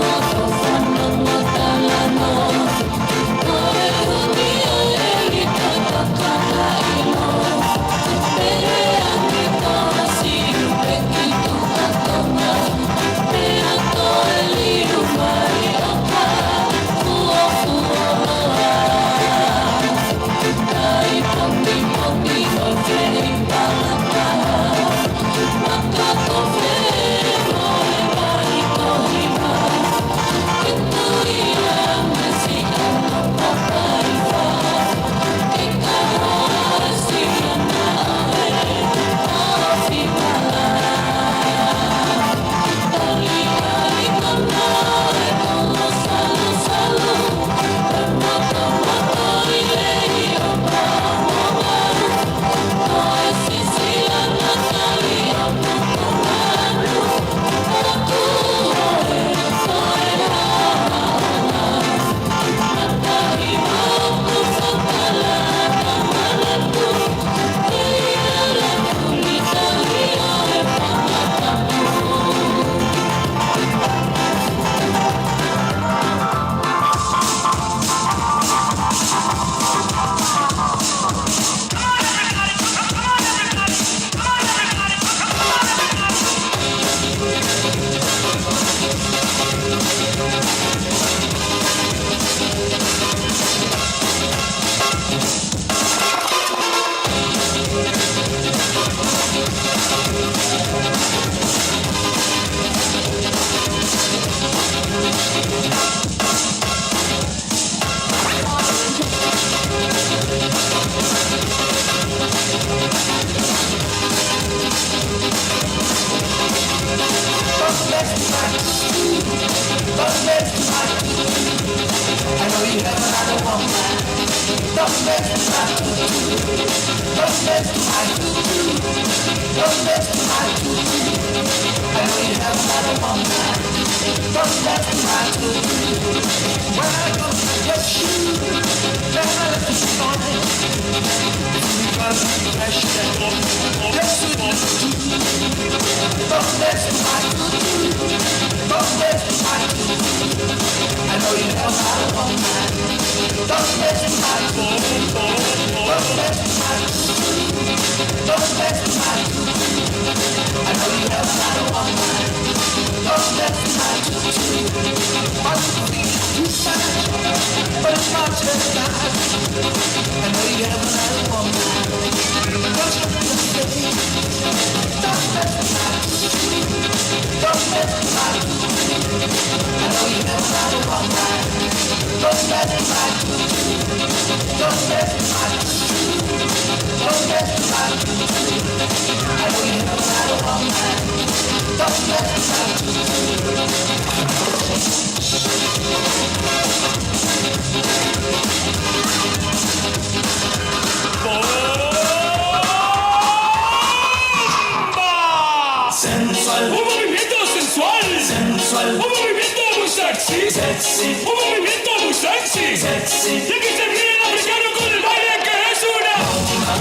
Sensual, un movimiento sensual, sensual, un movimiento muy sexy, sexy, un movimiento muy sexy, sexy. Y aquí se viene el africano con el baile que es una.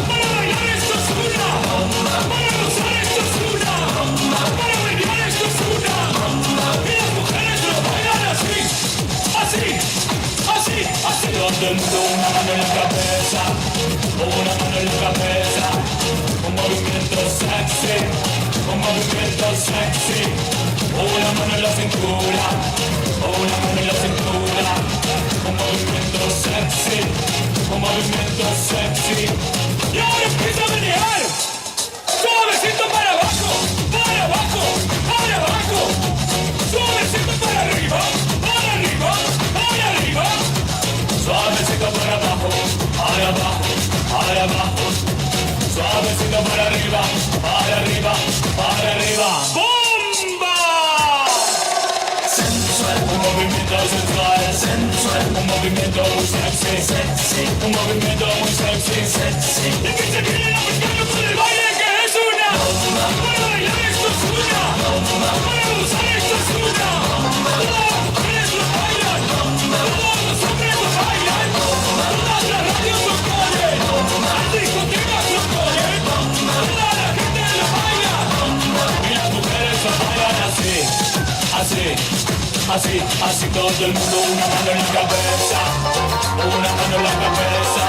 Para bailar esto es una. Para gozar esto es una. Para bailar esto es una. Y las mujeres lo bailan así, así, así, así. Todo el mundo una mano en la cabeza, una mano en la cabeza, un movimiento sexy. Un movimiento sexy, una mano en la cintura, una mano en la cintura, un movimiento sexy, un movimiento sexy. Y ahora empieza a menear, suavecito para abajo, para abajo, para abajo, suavecito para arriba, para arriba, para arriba, suavecito para abajo, para abajo, para abajo. Suavecito para arriba, para arriba, para arriba. ¡Bomba! Sensual, un movimiento sensual, sensual, un movimiento muy sexy, sexy, un movimiento muy sexy, sexy. Y que se viene el africano con el baile que es una. Para bailar esto es una. Para gozar esto es una. Todas las mujeres lo bailan, todos los hombres lo bailan, todas las radios lo ponen, las discotecas lo ponen, toda la gente lo baila y las mujeres lo bailan así, así, así, así. Todo el mundo una mano en la cabeza, una mano en la cabeza,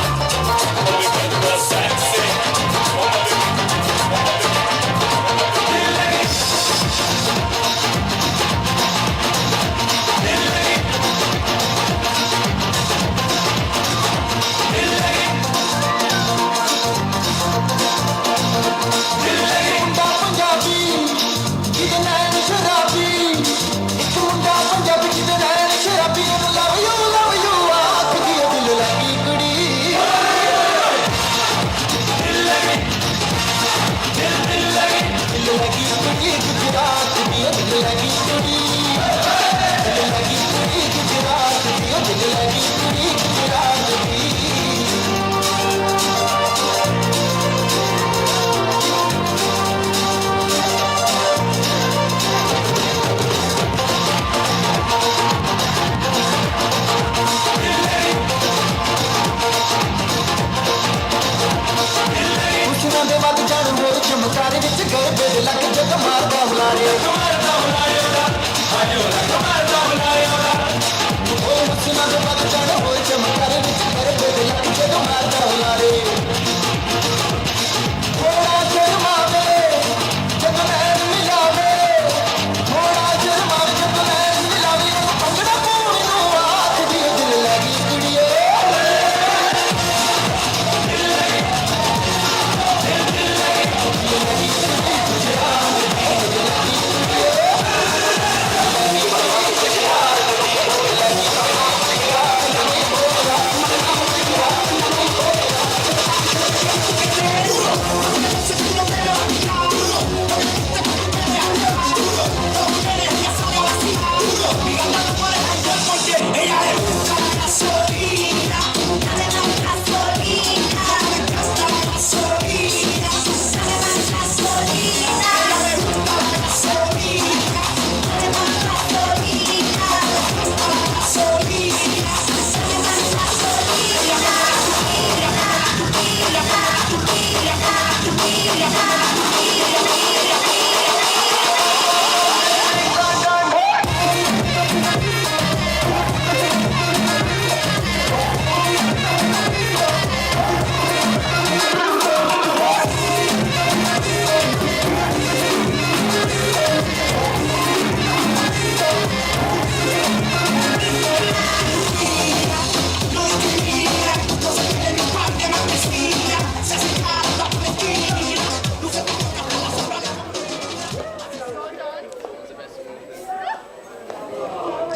un movimiento sexy, un movimiento.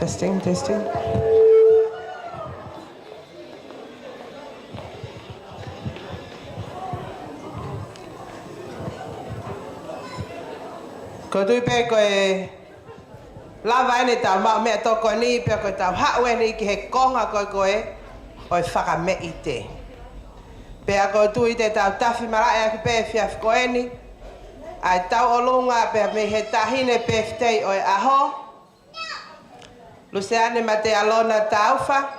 Testing, testing. Ko tui pe koe lava ene tau mau mea toko ni pe koe tau hau ene ki he konga koe oi whaka i te. Pea ko tui te tau tawhi marae aki pe fiaf koe ni ai tau olunga pe me he tahine pe ftei oi aho. Luseane Mateialona Taufa.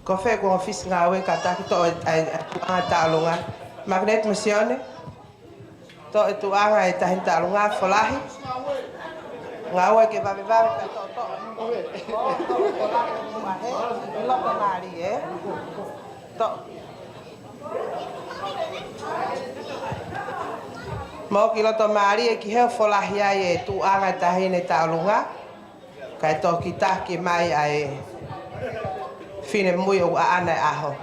Ko fe ko ofis ngawe kata ki to ai talunga. Magnet missione. To tu anga e tahin talunga folahi. Ngawe ke ba ka to. Lopo mari To. Mo ki loto mari e ki he folahi ai e tu anga tahin e talunga. Kai to ki taki mai ai fine mui o ana aho.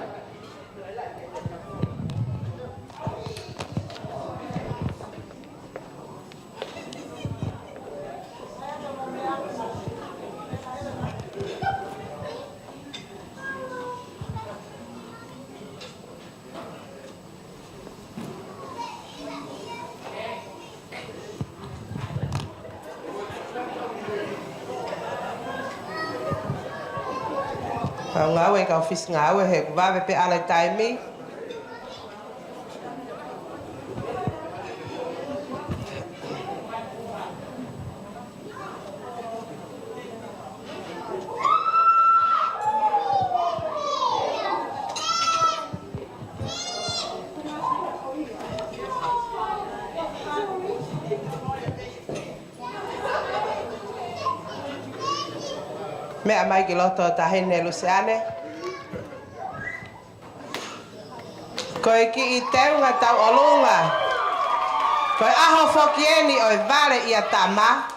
Ngawe ka office ngawe he kuvawe pe ala taimi. Me amai ki loto tahine Luseane. Koe ki I teunga tau olunga. Koe aho fokieni oi vale ia tama.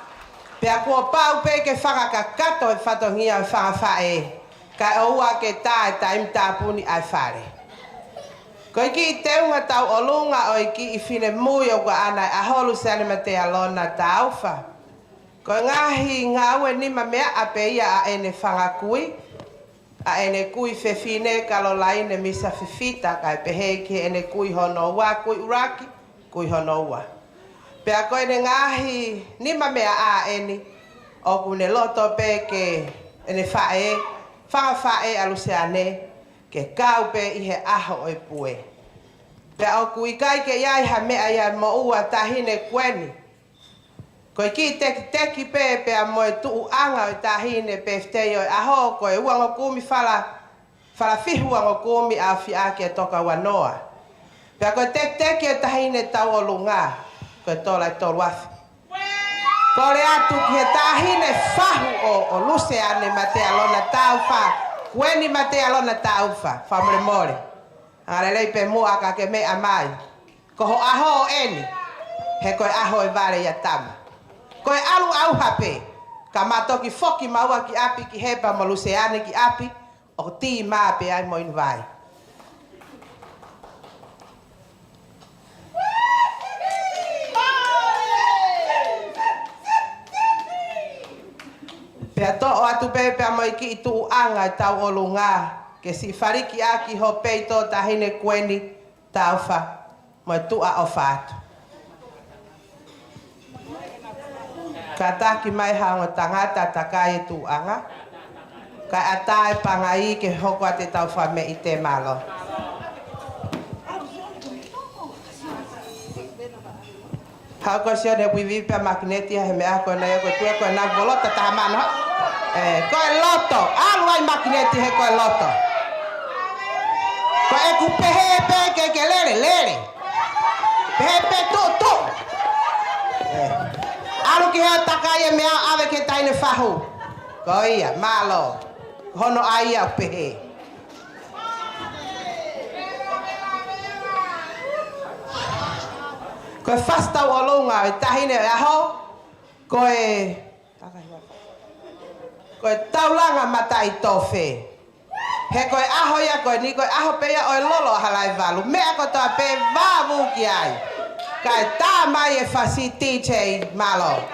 Pea kua pau pe ke whakakakato e whatongia o whakawhae. Kai oua ke tae taim tāpuni ai whare. Koe ki I teunga tau olunga oi ki I whine mui o kua ana aho Luseane Mateialona Taufa. Ko ngahi ngawe ni mamea ape ia a ene whangakui. A ene kui whewhine kalolaine misa whiwhita kai pehe ki ene kui honoua, kui uraki, kui honoua. Pea ko ene ngahi ni mamea a ene o kune loto pe ke ene whae a Luseane ke kau pe I he aho oi pue. Pea o kui kai ke iai ha mea ia mo ua tahine kweni. Koe ki teki pe a moe tuu anga o tahine pe ftei oi aho koe uango kumi fala fihu uango kumi a fiake e toka wanoa. Pea koe teki o tahine tau o lunga koe tola I tolu afi. Kore atu ki he tahine fahu o Luseane Mateialona Taufa. Kueni Mateialona Taufa, famre more. Arelei pe mua ka ke me amai. Koho aho o eni, he koe aho e vare ia tama. Koe alu au hape, ka matoki foki maua ki api ki hepa ma Luseane ki api, o ti maa pe ai moin vai. Pea to o atu pe pea moi ki I tuu anga tau olunga, ke si fariki aki ho peito tahine kweni Taufa, moi tua o fatu. Kataki mai hanga tangata takai tu anga. Kai atai pangai ke hoko ate Taufa me I te malo. Hako sio de wivi pe magneti he me ako na ko tu ko na bolota ta mano. Ko loto, alu ai magneti he ko loto. Ko e ku pehe pe ke lere. Pepe toto. Alu ki ha takai mea ave ke taine fahu. Ko ia malo. Hono ai au pehe. Ko fasta walonga tahine aho. Ko taulanga matai tofe. He koe aho ia koe ni koe aho peia oe lolo halai valu. Mea ko toa pe vavu ki ai. Kai tā mai e fasi DJ malo.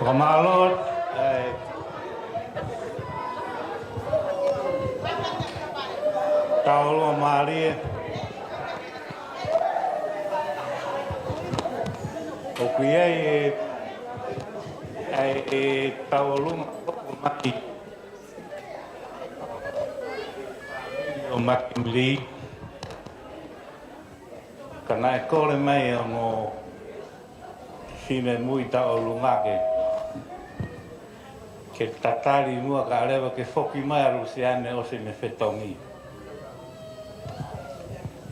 Kamalot, Paula Maria, o kuia Paula Mati, o Makimli, kana e kore mai o mo sine mui Taolungake. Ke tatari mua ka rewa ke foki mai a Luseane o se me whetongi.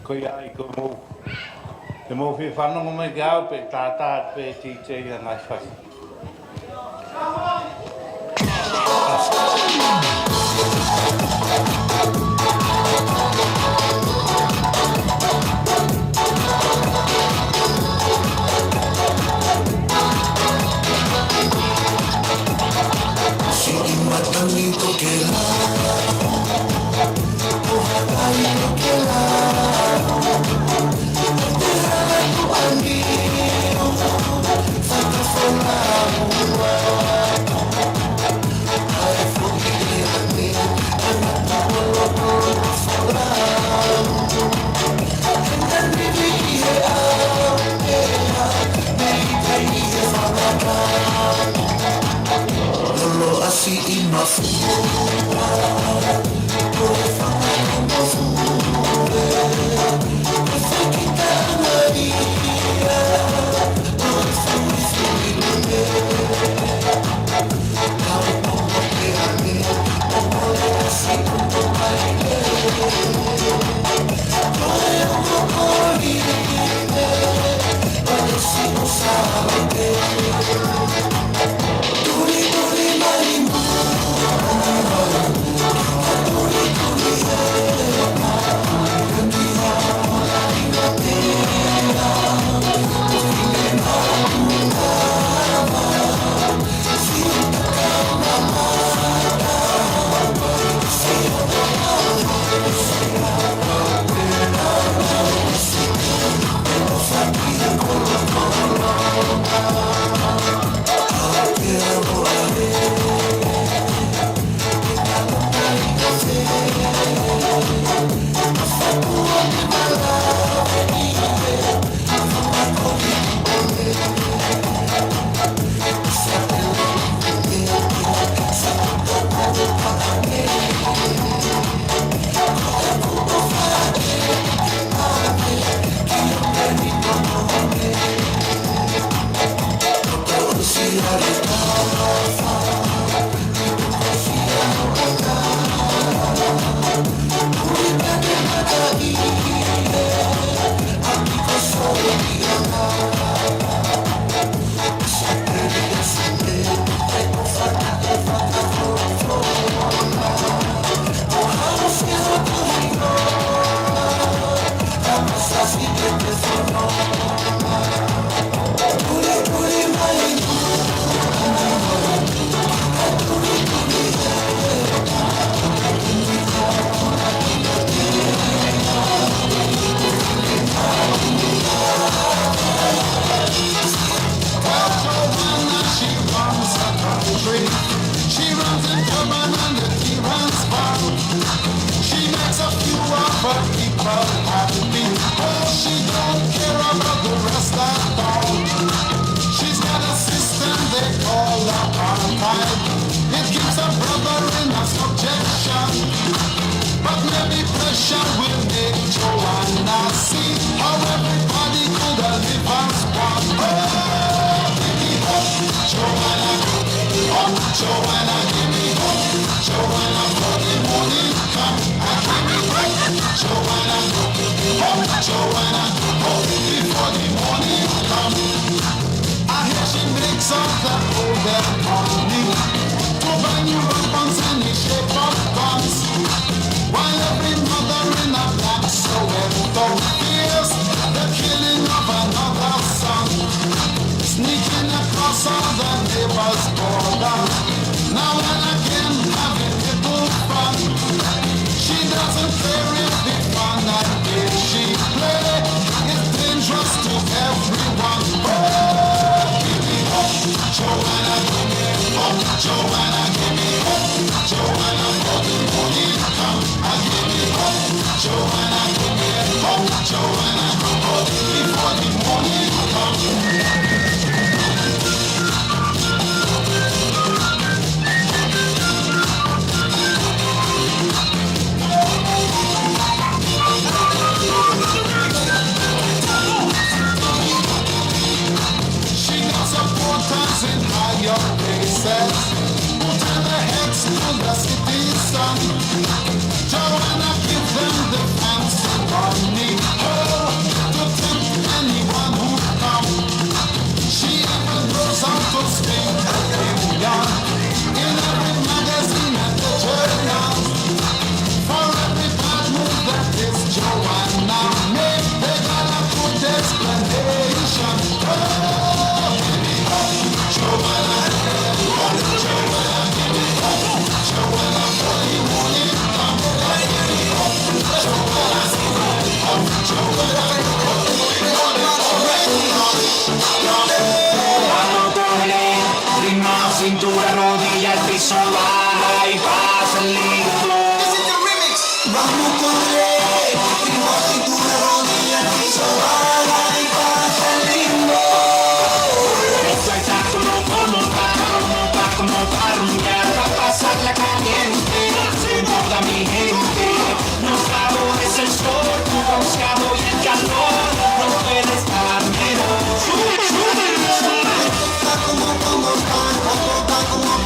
Ko ia i ko mou. Te mou whi whanongo mai ke au pe tātāt pe tī a ngai whasi. For people happy. Oh, she don't care about the rest at all. She's got a system they call the archive. It keeps a brother in a subjection. But maybe pressure will make Joanna see how everybody could live as one. Oh, give me hope, Joanna, oh, Joanna, give me hope, Joanna, for the morning come, and give me hope, Joanna, oh, Joanna, oh, before the morning come. I hear she makes all the older money to buy new weapons in the shape of guns. While every mother in a black Soweto fears the killing of another son, sneaking across all the neighbors' border, now and again having little fun. She doesn't care if the fun and game she play is dangerous to everyone. Oh, give me hope, Joanna, give me hope, Joanna, give me hope, Joanna, for the morning come. Give me hope, Joanna, give me hope, Joanna, oh, before the morning comes. She got supporters in higher places who turn their heads to the city sun. Joanna, give them the fancy money, oh, to tempt anyone who comes. She even goes out to spin opinion in every magazine and the journal. For every bad move that this Joanna made, they got a good explanation. Oh, give me hope, Joanna, oh, Joanna, give me hope, Joanna, for the morning come. Vamos corre, ritmo, cintura, rodilla, el piso baja y pasa el ritmo. Vamos corre, ritmo, cintura, rodilla, el piso baja y pasa el ritmo. Esto está como para rumbear, para pasarla caliente. Toda mi gente, no favorece el sol, tu buscado y el calor, no puede estar mejor. Está como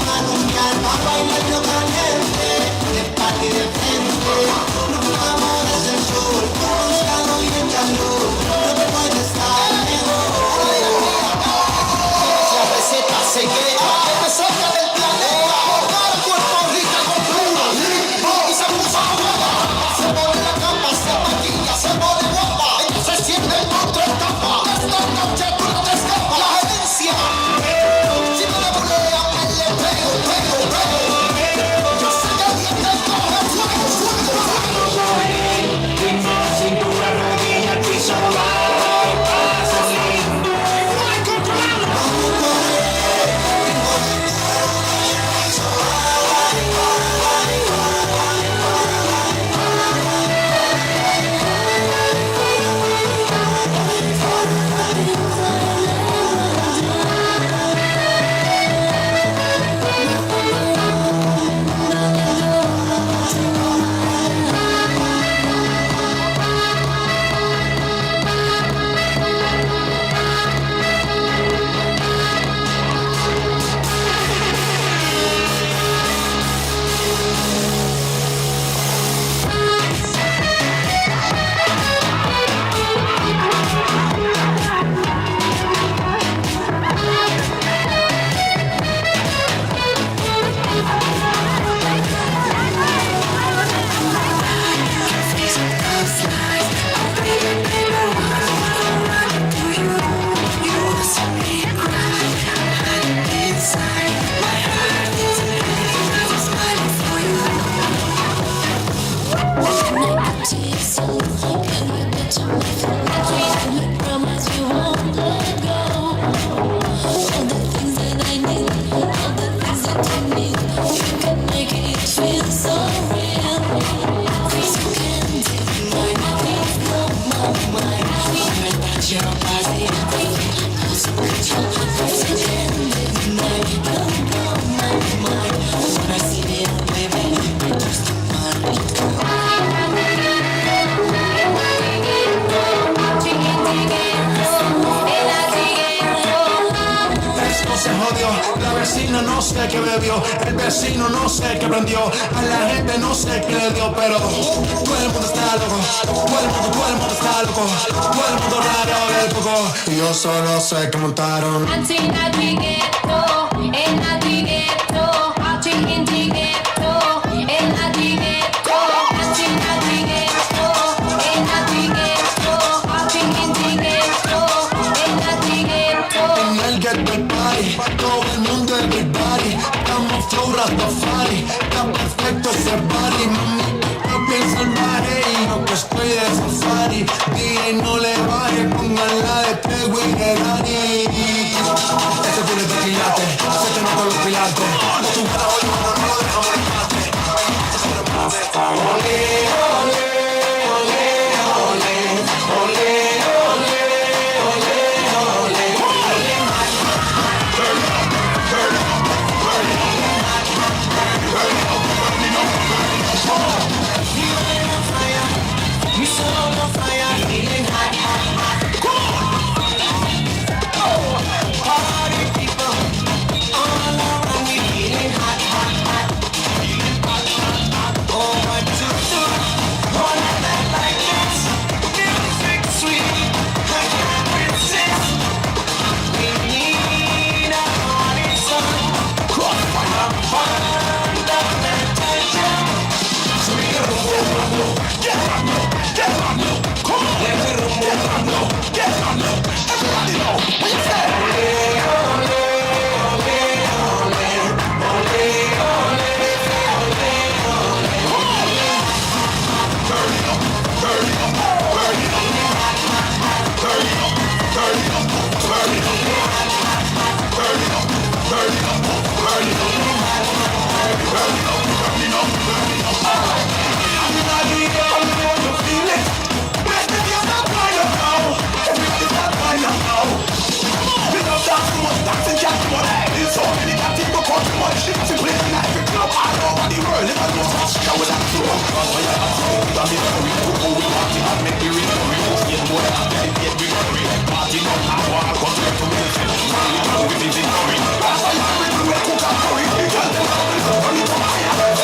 para rumbear, para bailar lo caliente, de parte de frente, no favorece el sol, tu buscado y el calor, no puede estar mejor. La receta secreta que me saca del planeta, cada cuerpo rica con pluma. Se pone la capa, se maquilla, se pone guapa. Ella se siente en otra etapa. Esta noche tú no te escapas. La gerencia, si no le bulea, él le pego. Yo sé que alguien te coge fuego. Ritmo, cintura, rodilla, piso, bajo, pasa lindo. Vamos a correr. Ritmo, cintura, rodilla, piso, Feel so real. vecina no sé qué bebió, el vecino no sé qué prendió, a la gente no sé qué le dio, pero todo el mundo está loco, todo el mundo está loco, todo el mundo raro del poco, y yo solo sé que montaron. Todo el mundo everybody, estamos flow Rastafari, está perfecto ese body, mami, yo pienso el mare y yo que estoy de safari, DJ no le baje, pónganla de Tego y de Dani. Ese fue el tequilate, se te nota los pilates, tu cara hoy no lo dejamos en empate. Ole, ole, ole, ole, ole, ole, ole, ole, we so on fire, feeling hot, hot, hot. Come on! Oh, party people, all around me feeling hot, hot, hot. Oh, what to do? On a night like this, music sweet, I can't resist. We need a party song, fundamental. So we go. Get on, come on, let me rumble, get on, everybody know, what you say? Ole, ole, ole, ole, ole, ole, ole, come on! Turn it up, turn it up, turn it up, turn it up, turn it up, turn it up, turn it up, turn it up, turn it up, turn it up, turn it up. So many got people talking about shit to play in every club all over the world. If I don't touch you, I would have to run. Cause when you're at home, I'm in a hurry. We want to have make me recovery. Get more than that, get me hurry. Party not now, I'll come to me. We know we think it's hurry. That's why I'm ready to cook and curry. Tell them how we love me to my heart.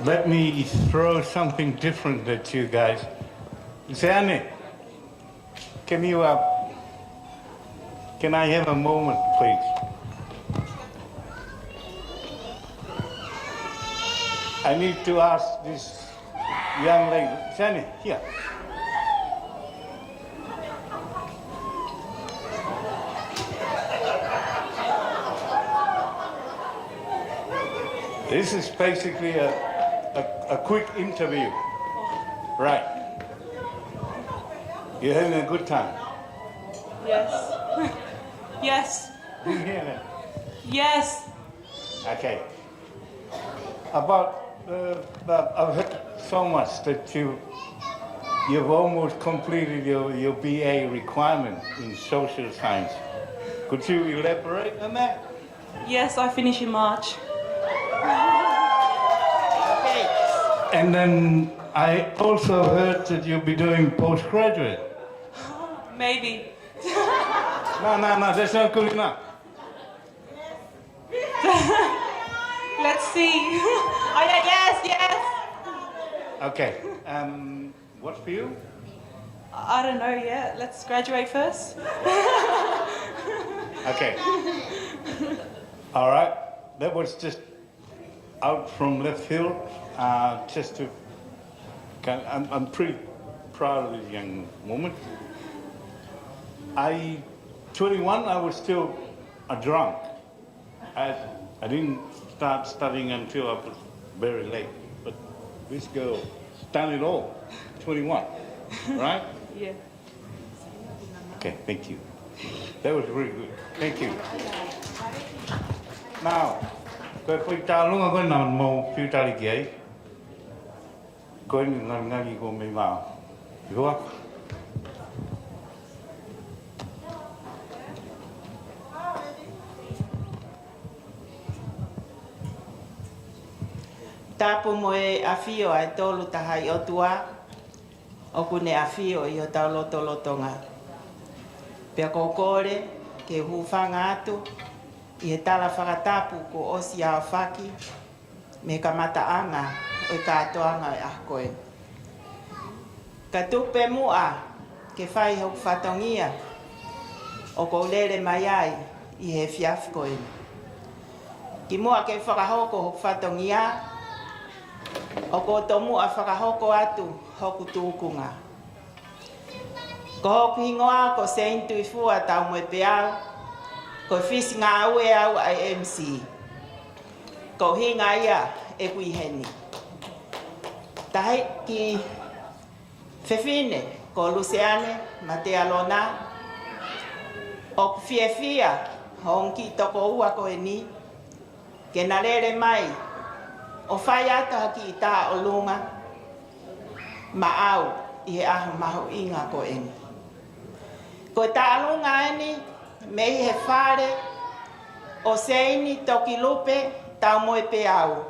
let me throw something different at you guys. Luseane, can I have a moment, please? I need to ask this young lady. Luseane, here. This is basically a quick interview, right? You're having a good time? Yes. Yes. Do you hear that? Yes. Okay. I've heard so much that you've almost completed your BA requirement in social science. Could you elaborate on that? Yes, I finish in March. And then I also heard that you'll be doing postgraduate. Maybe. No, that's not good enough. Let's see. Oh yeah, yes. Okay. What's for you? I don't know yet. Let's graduate first. Okay. All right. That was just out from left field. Just to, I'm pretty proud of this young woman. 21, I was still a drunk. I didn't start studying until I was very late. But this girl done it all. 21, right? Yeah. Okay, thank you. That was really good. Thank you. Now, kui tālunga koe nā mō piutari ki ai, koe ni ngari ko me mā. Ihoa? Tāpu mo e awhio ai tōlu tahai o tua, o kune awhio i o tau lotonga. Pea kōkore, ke hūwhanga atu, i he tala whakatapu ko osi ao whaki, me ka mataanga o i kātoanga e ahkoe. Ka tupe mua, ke whai hau whatongia, o ko lere mai ai i he whiafkoe. Ki mua ke whakahoko hau whatongia, o ko tō mua whakahoko atu hoku tūkunga. Ko hoku hingoa ko seintu i fua tau moe peau, ko fisi ngā ue au ai MC. Ko hinga ia e kui heni. Tahi ki whewhine ko Luseane, Mateialona, o ku whiewhia honki toko ua ko e ni, ke na rere mai, o whai ata haki i tā o lunga, ma au i he aho maho inga ko eni. Ko tā lunga eni, me he whare, o seini toki lupe, tau moe pe au.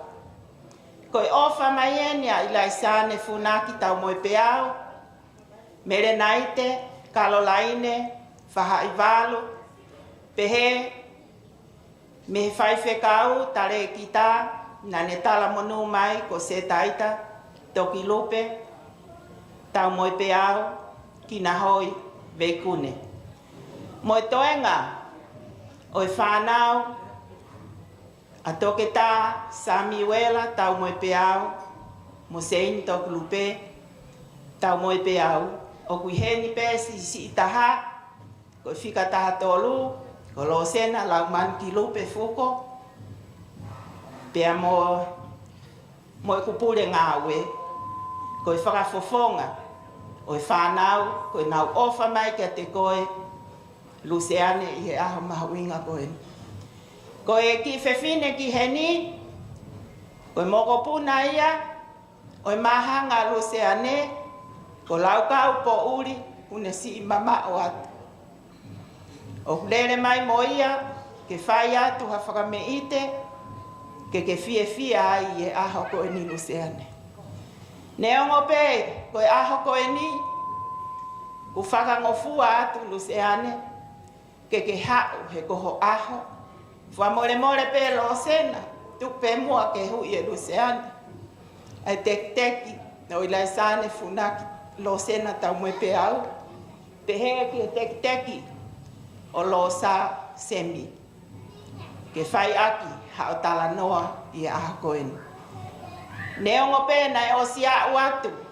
Ko i ofa mai eni a ilai sāne funaki tau moe pe au, mere naite, kalolaine, whaha i walu, pehe, me he whaiwhekau, tare ki tā, na ne tala monu mai ko se taita, toki lupe, tau moe pe au, ki na hoi veikune. Moe toenga, o e whanau, a toke tā, Samuela, tau moe pe au, mo seini toki lupe, tau moe pe au, o kui heni pesi si i taha, ko i whika taha tolu, ko lo sena lau man ki lupe fuko, pea mo e kupure ngā ue, ko i whakafofonga, o i whanau, ko i nau ofa mai kia te koe, Luseane i he aho mahuinga koe. Ko e ki whewhine ki heni, ko i moko puna ia, o i mahanga Luseane, ko laukau po uri, une si i mama o atu. O lere mai mo ia, ke whai atu ha whakameite, ke fie ai e aho koe ni Luseane. Ne ongo pe, ko e aho koe ni, ku whakangofua atu Luseane, ke hau he koho aho, wha more pe lo sena, tu pe mua ke hui e Luseane. ai teki no i Luseane funaki lo sena tau mo pe au pe he ki teki o lo sa semi ke fai aki ha o tala noa i a koen neongo pe na o sia watu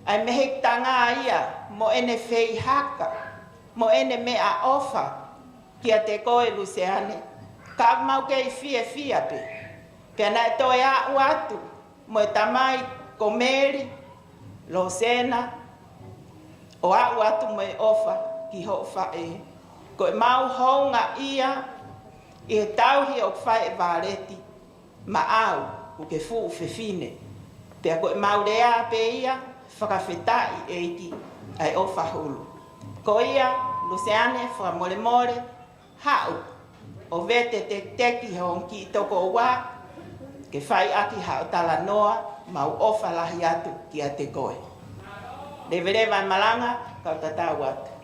ai mehe tanga ia mo ene fei haka mo ene me a ofa kia te koe Luseane ka mau ke fia pe pe na to ya watu mo tamai komeri lo sena o a watu mo ofa ki ho fa e ko mau honga ia e tau hi o fa e vareti ma au o ke fu fefine pe ko mau rea pe ia whakawhetai e iki ai o whahulu. Ko ia, Luseane, whamoremore, hau, o vete te teki hon ki toko o wā, ke whai aki hau tala noa, mau ofa lahi atu ki a te koe. Leverewa malanga, kau tatau atu.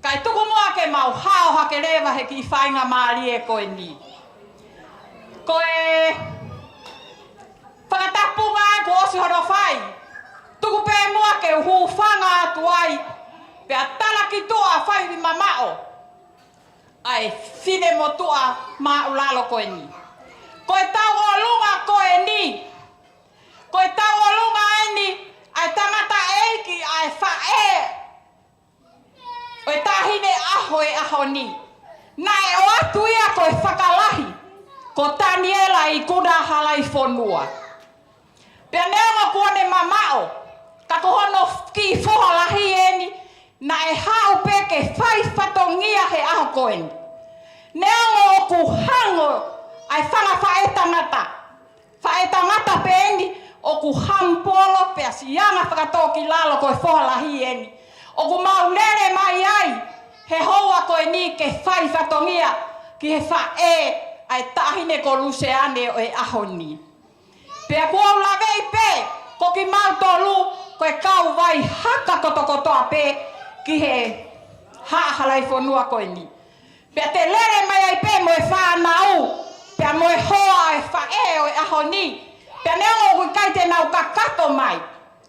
Kai tuku mua ke mau hao hake rewa he ki whainga maari e koe ni. Koe whakatapunga e ko osi horo whai. Tuku pe mua ke hu whanga atu ai. Pea tala ki tua whai ri mamao. Ai whine mo tua maa ulalo koe ni. Koe tau o lunga koe ni. Koe tau o lunga e ni. Ai tangata eiki ai whae. Oe tahine aho e aho ni. Na e o atu ia koe whakalahi. Ko taniela i kuna halai whonua. Pea neonga kuone mamao. Kako hono ki whoha lahi e ni. Na e hao peke whai whatongia he aho koe ni. Neonga o ku hango ai whanga whae tangata. Whae tangata pe ni o ku hampolo pea sianga whakatoki lalo koe whoha lahi e ni. O ku maulere mai ai, he hoa koe ni ke whai whatongia ki he whae ai tahine ko Luseane o e aho ni. Pea kua ulawei pe, ko ki mautolu koe kau vai haka kotokotoa pe ki he haahalai whonua koe ni. Pea te lere mai ai pe mo e whanau, pea mo e hoa e whae o e aho ni. Pea neongo kui kai te nau kakato mai.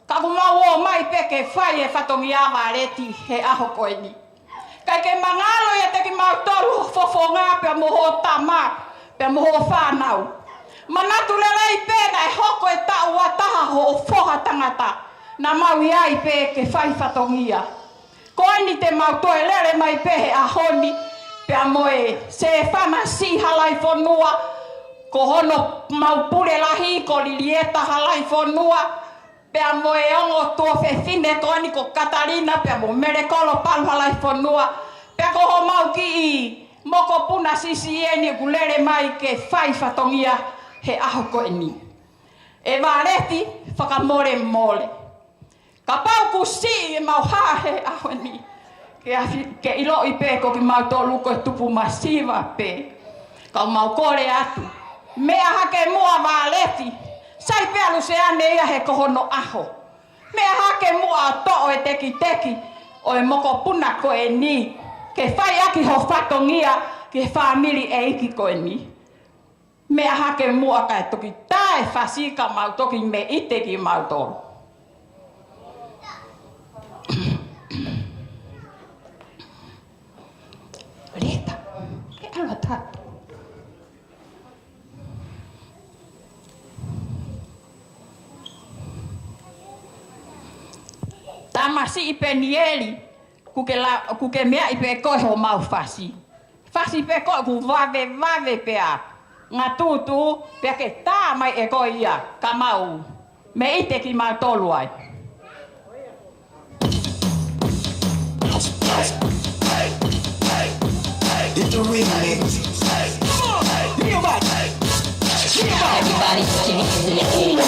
Ka ku mau o mai peke whai e whatongi awa reti he aho koe ni. Kai ke mangalo ia te ki mau tolu fofonga pia moho tama, pia moho whanau. Manatu lelei pēna e hoko e tau ataha ho o whoha tangata na mau iai peke whai whatongia. Koe ni te mau toe lere mai pehe ahoni, pia moe se whama si halai whonua, ko hono mau pure lahi ko lilieta halai whonua, pea mo e ongo tua whewhine koe ni ko Katarina, pea mo mere kolo palhalai whonua, pea ko ho mau ki i moko puna sisi e ni kulere mai ke whai whatongia he aho koe ni. E wāreti whakamore mole. Ka pau ku si e mau hahe aho ni, ke ilo i pe ko ki mau tolu koe tupu masiva pe. Ka mau kore atu. Mea hake mua wāreti, sai pea Luseane ia he kohono aho. Mea hake mua to'o e teki teki o e moko puna koe ni. Ke whai aki ho whatongia ke whamiri e iki koe ni. Mea hake mua kai toki tae whasika mau toki me ite ki mau tolu. Rita, ke ala tatu? Tamasi ipe nieli, kuke mea ipe koe ho mau fasi. Fasi pe koe ku vave pea. Ngā tūtū pea ke tā mai e koe ia, ka mau. Me ite ki mau tolu ai. It's a remix. Everybody sing it.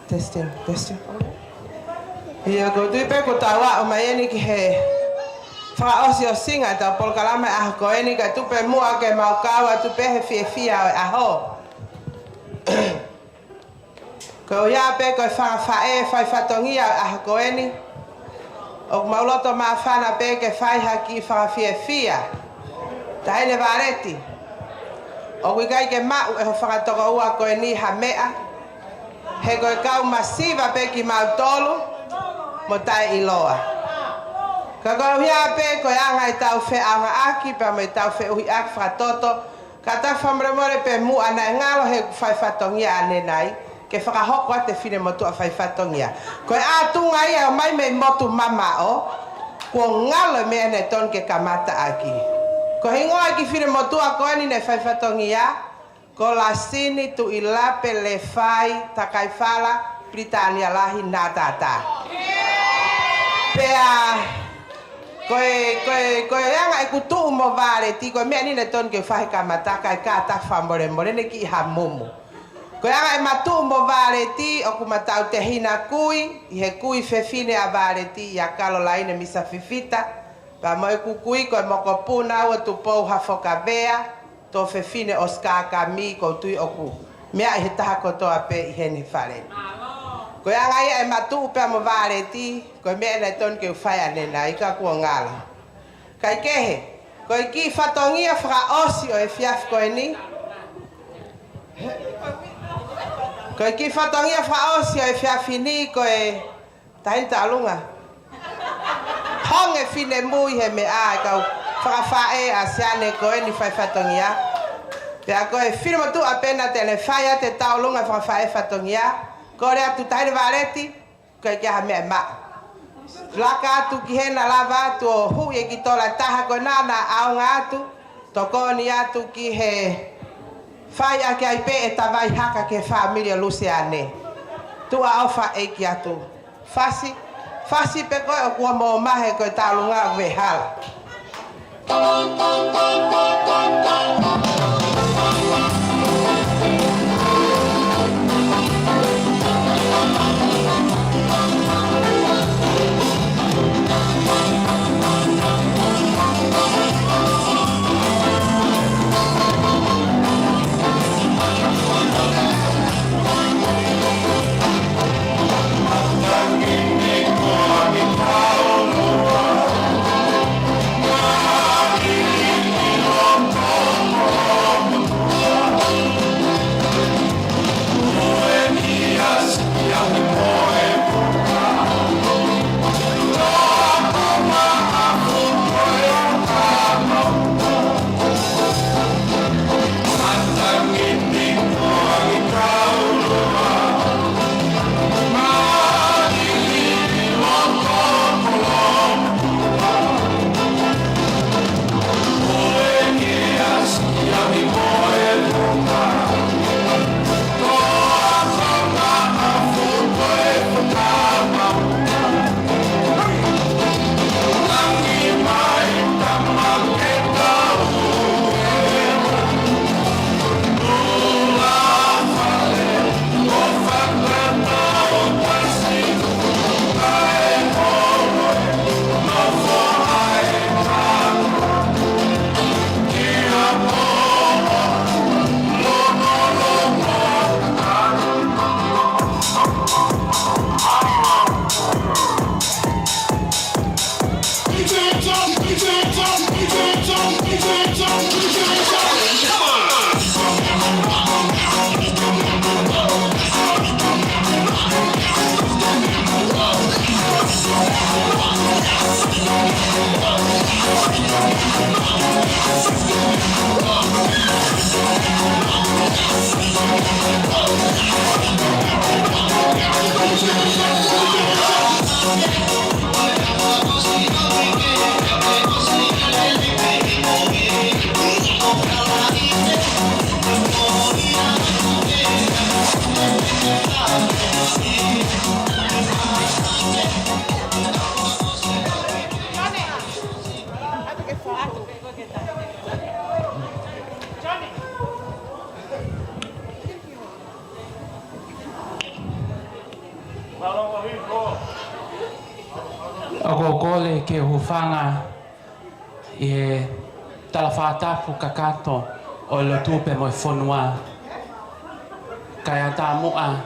Testing. Ia ko tui pe ko tawa o mai ni ki he. Fa osi o singa ta pol kalama a ko ni ka tu pe mua ke mau kawa tu pe he fia a ho. Ko ya pe ko fa tongia a ko ni. O mauloto ma fana pe ke fai haki fa fia. Ta ele vareti. O wikai ke ma e ho fa to ko ko ni ha mea. He ko kau masiva pe ki mau tolu. Mo tai iloa. Ka ko hia pe ko anga I tau fe anga aki pa me tau fe ui ak fra toto. Ka ta famremore pe mu ana ngalo he fai fatongia ane nai. Ke whakahoko te whine motu a whai whatongia. Koe ātunga ia o mai me motu mama o, ko ngalo mea ne ton ke kamata aki. Ko hingoa ki whine motu a koe ni ne whai whatongia, ko la sini tu I lape le whai takai whala Britania lahi nā tātā. Pea, koe anga e kutu mo vare ti, koe mea ni ne ton ke whai kamata kai kāta whamore more ne ki ha mumu. Ko anga e matu mo vareti o ku matau te hina kui, I he kui fefine a vareti I a Carolina misa fifita. Pa mo e kukui ko e moko puna ua tu pou hafoka vea, to fefine o skaka mi ko tui o ku. Mea I he taha kotoa pe I hene whare. Ko anga ia e matu upe mo vareti, ko mea na ton ke uwhai anena I ka kua ngala. Kai kehe, ko I ki whatongia whaka osi o e fiaf ko e ni. Ko ki whatongia whaosia e whiawhini ko e tahinta alunga. Honge whine mui he me a kau whakawhae a siane ko e ni whai whatongia. Pea ko e whine motu a pena te le whaia te taulunga whakawhae whatongia. Ko rea tu tahine vareti ko e kia ha mea ma. Laka atu ki hena lava atu o hui e ki tola taha ko nana aunga atu. Toko ni atu ki he fai ake ai pe e tawai haka ke familia Luseane. Tu a ofa e ki atu. Fasi pe koe o kua mo mahe koe taulunga we hala. Oh kokole ke hufanga e talafatapu kakato o Latu pe mo fonua kaya tamua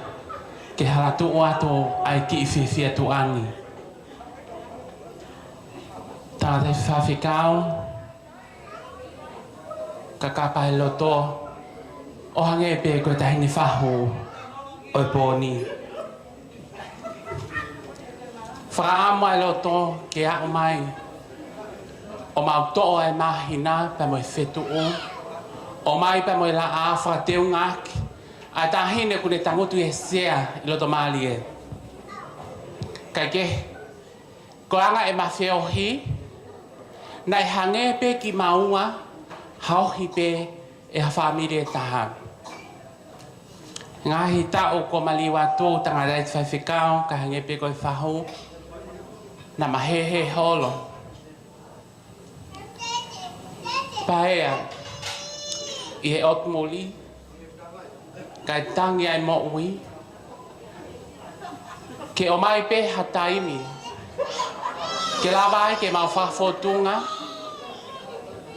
ke halatu ato ai ki fifia tu ani ta te fafikao kakapa loto o hange pe ko tahini fahu o poni fra mai loto ke a mai o mauto ai mahina pe mo fetu o mai pe mo la afra te ngak a tahine ku ne tangotu e sea i loto mali e kage ko anga e mafeo hi nai hange pe ki maua hau hi pe e ha familie taha ngahi ta o ko maliwa to tanga dai fafikao ka hange pe ko fahu na mahehe holo paea i e otmoli kai tangi ai Moimoi ke o mai pe hataimi ke lawai ke mau whafotunga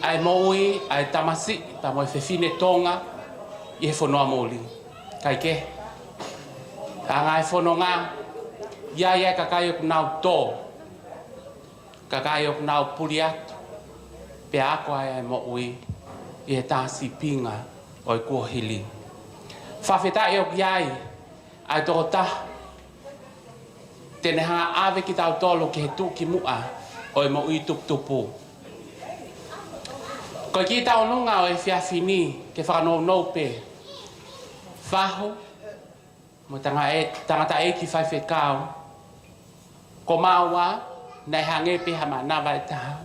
ai Moimoi ai tamasi pa mo fefine tonga i he whanua moli kai ke a ngai whanonga ia kakai o nau tō kakai o nau puri atu pe ako ai Moimoi i he tāsi pinga o i kuahili whawheta e o kiai ai tō ta tene hanga awe ki tau tolo ki he tūki mua o i Moimoi tuputupu ko ki tau nunga o e whiawhini ke whanau pe whaho mo tangata e ki whaiwhekau ko maua nei hange pe hama nawa e taha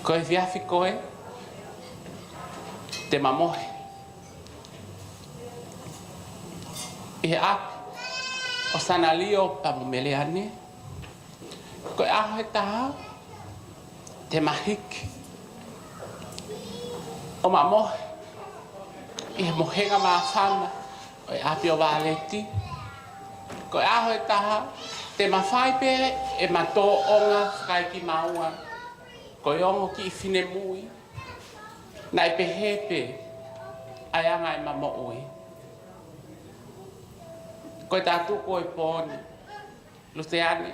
ko e whiawhi koe te mamohe e aku o sana lio pa mo mele ane ko e aho e taha te mahiki o mamohe e mohenga mawhana o e api o waleti ko e aho e taha te mawhai pe e mato onga whakai ki maua ko e ongo ki i whine mui na e pehepe ai anga e Moimoi ko e tātu ko e pōni Luseane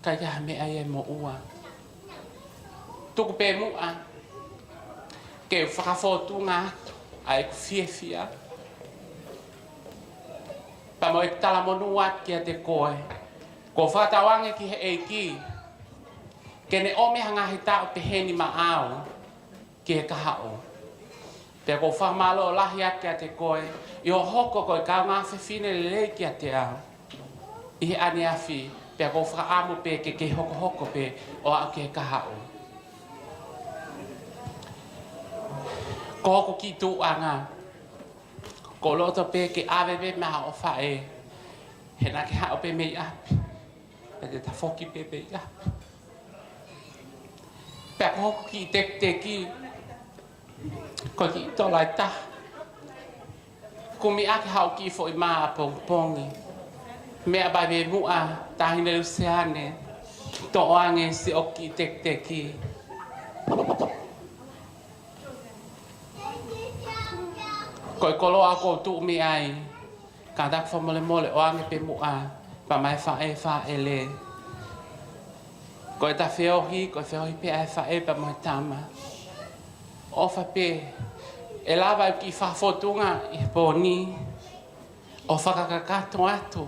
kai ka me ai e Moua tuku pe mua ke whakafotunga ai ku fiefia pa mo e talamonua ki a te koe ko whatawange ki he eiki ke ne ome hanga hita o te heni maao ki he kahao te ko whamalo o lahi ake a te koe i o hoko koe ka ngā whiwhine lelei ki a te ao i he ane awhi pe ko whaamu pe ke hoko pe o a ke kahao ko hoko ki tū anga ko loto pe ke awewe maha o whae he na ke hao pe mei api pe te tafoki pe mei api pe ko hoko ki te ki ko ki to lai ta ko mi ake hao ki fo i maa pongi mea bai me mua tahine Luseane to oange si o ki te ki ko i kolo ako tu mi ai ka tak fo mole oange pe mua pa mai fa e le ko ta feohi pe ai fa e pa mo tama o fa pe e lava ki fa fotunga i poni o fa kakakato atu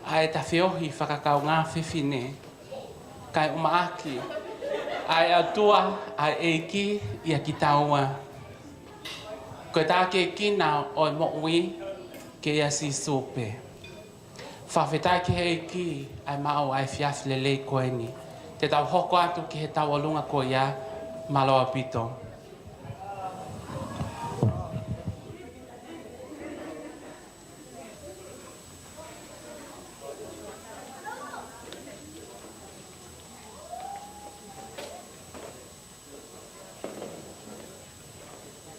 ai ta feohi fa kakaunga fifine kai umaaki ai atua ai eki ia kitaua ko ta ke kina o Moimoi ke ia si sope fa feta ke eki ai mau ai fiaf lele koeni te tau hoko atu ki he tau alunga ko ia malo apito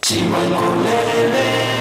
Chimanolele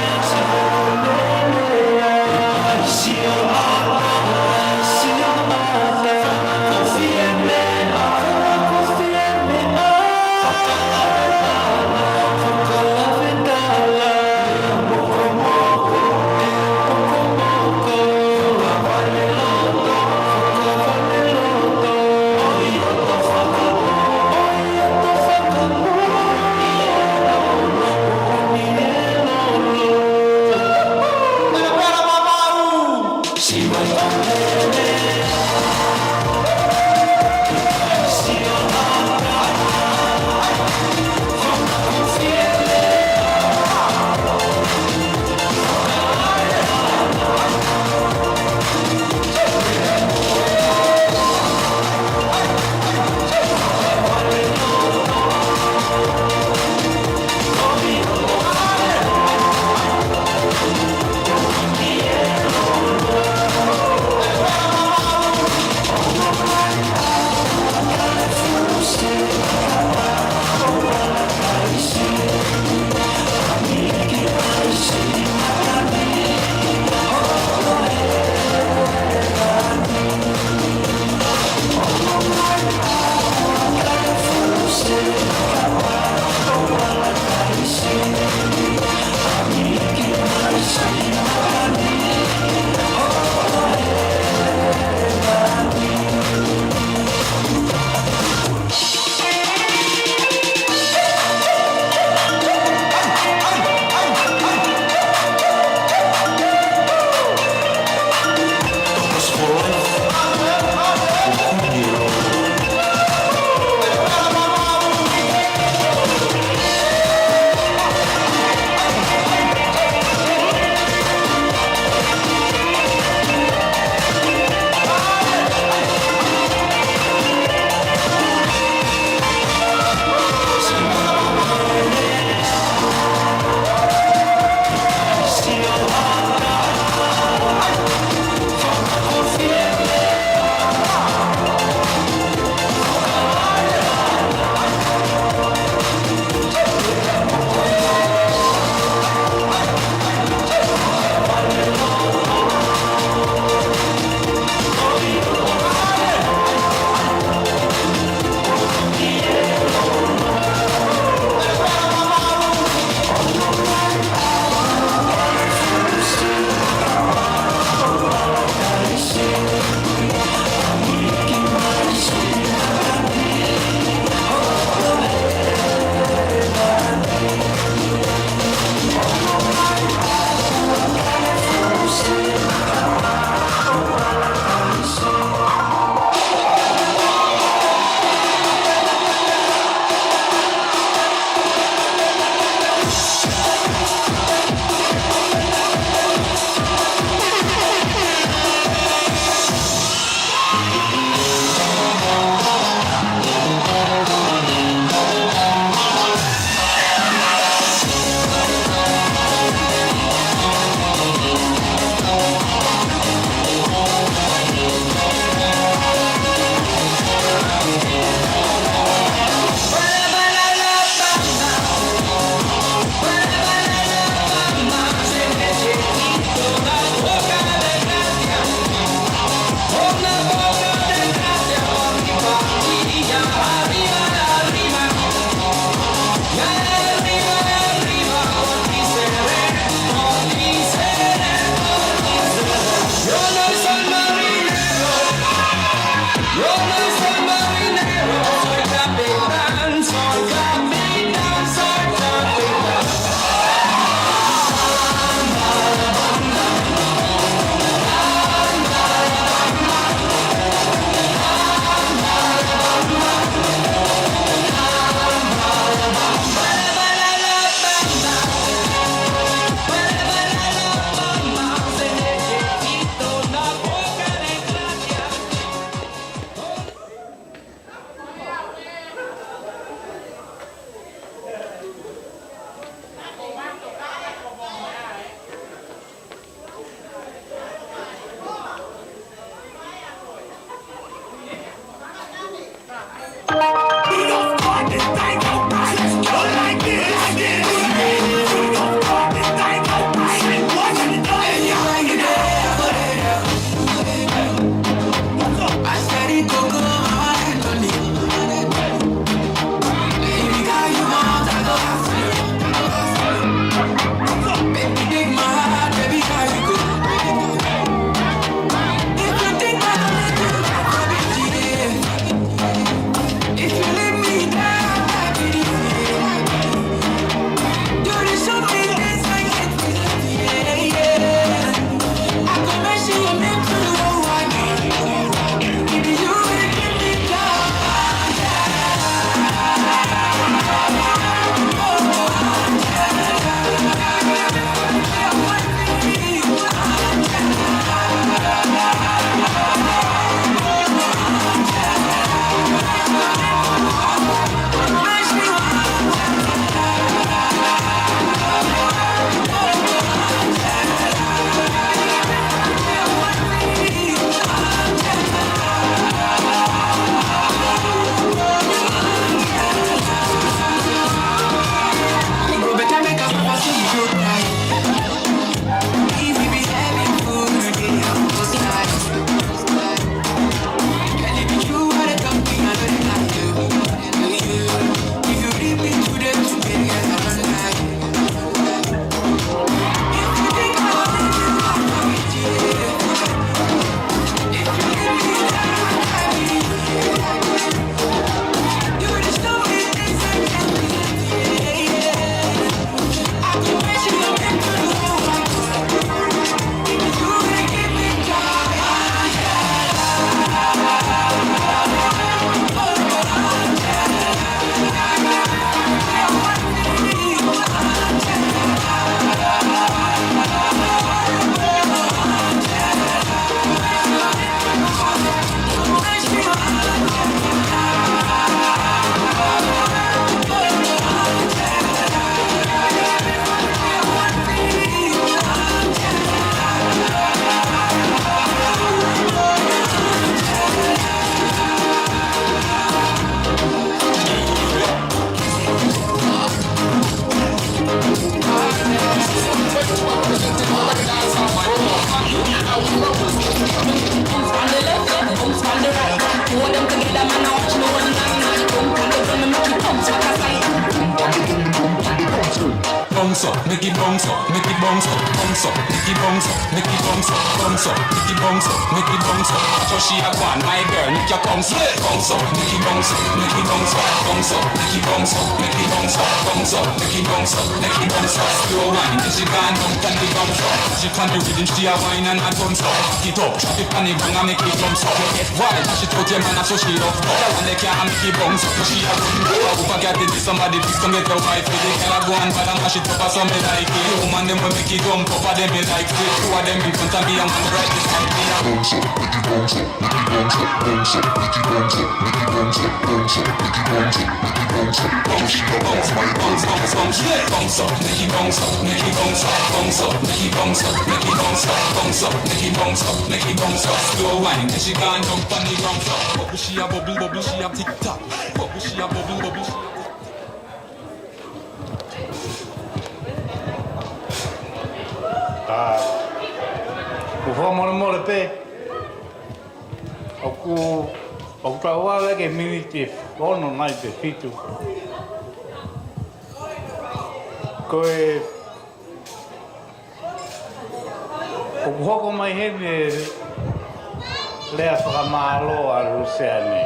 bounce up, make it bounce up, make it bounce up, bounce up, make it bounce up, make it bounce up, bounce up, make it bounce up, make it bounce up. So she a gone, my girl, make your bounce up, bounce up, make it bounce up, make it bounce up, bounce up, make it bounce up, make it bounce up, bounce up, make it bounce up, make it bounce up. Slow wine, then she gone down, can the bounce up. She can't do rhythm, she a wine and a bounce up. Pick it up, drop it on the bang and make it bounce up. You get wild, and she told your man so she love. Girl, and they can't make it bounce up, she a run. If I get it, somebody please come get your wife. They can't go and bad and mash it up, so me like it. Woman, them will make it jump up, and them me like it. Two of them in front of me, and one right beside me. Bounce up, make it bounce up, make it bounce up, bounce up, make it bounce up, make it bounce up, bounce up, make it bounce up, make it bounce up. Bounce, she go bounce, my bounce, bounce, bounce, bounce up, make it bounce up, make it bounce up, bounce up, make it bounce up, make it bounce up, bounce up, make it bounce up, make it bounce up. Slow wine, then she gone jump on the bounce up. Bubble, she a bubble, bubble, she a tick tock. Bubble, she a bubble, bubble, she a. Ufo mole pe. Oku tawa ke minute ono nai pe fitu. Koe oku hoko mai hene lea whakamalo a Luseane.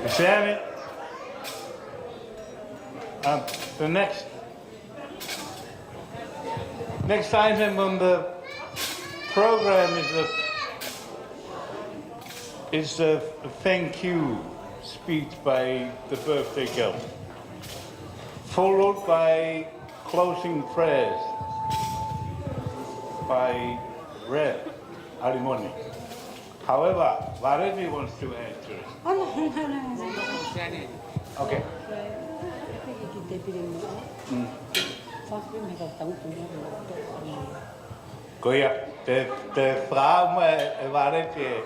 Luseane, the next item on the program is a thank you speech by the birthday girl, followed by closing prayers by Rev Alimoni. However, Varevi wants to answer it. Okay. Koia, te frau me Varevi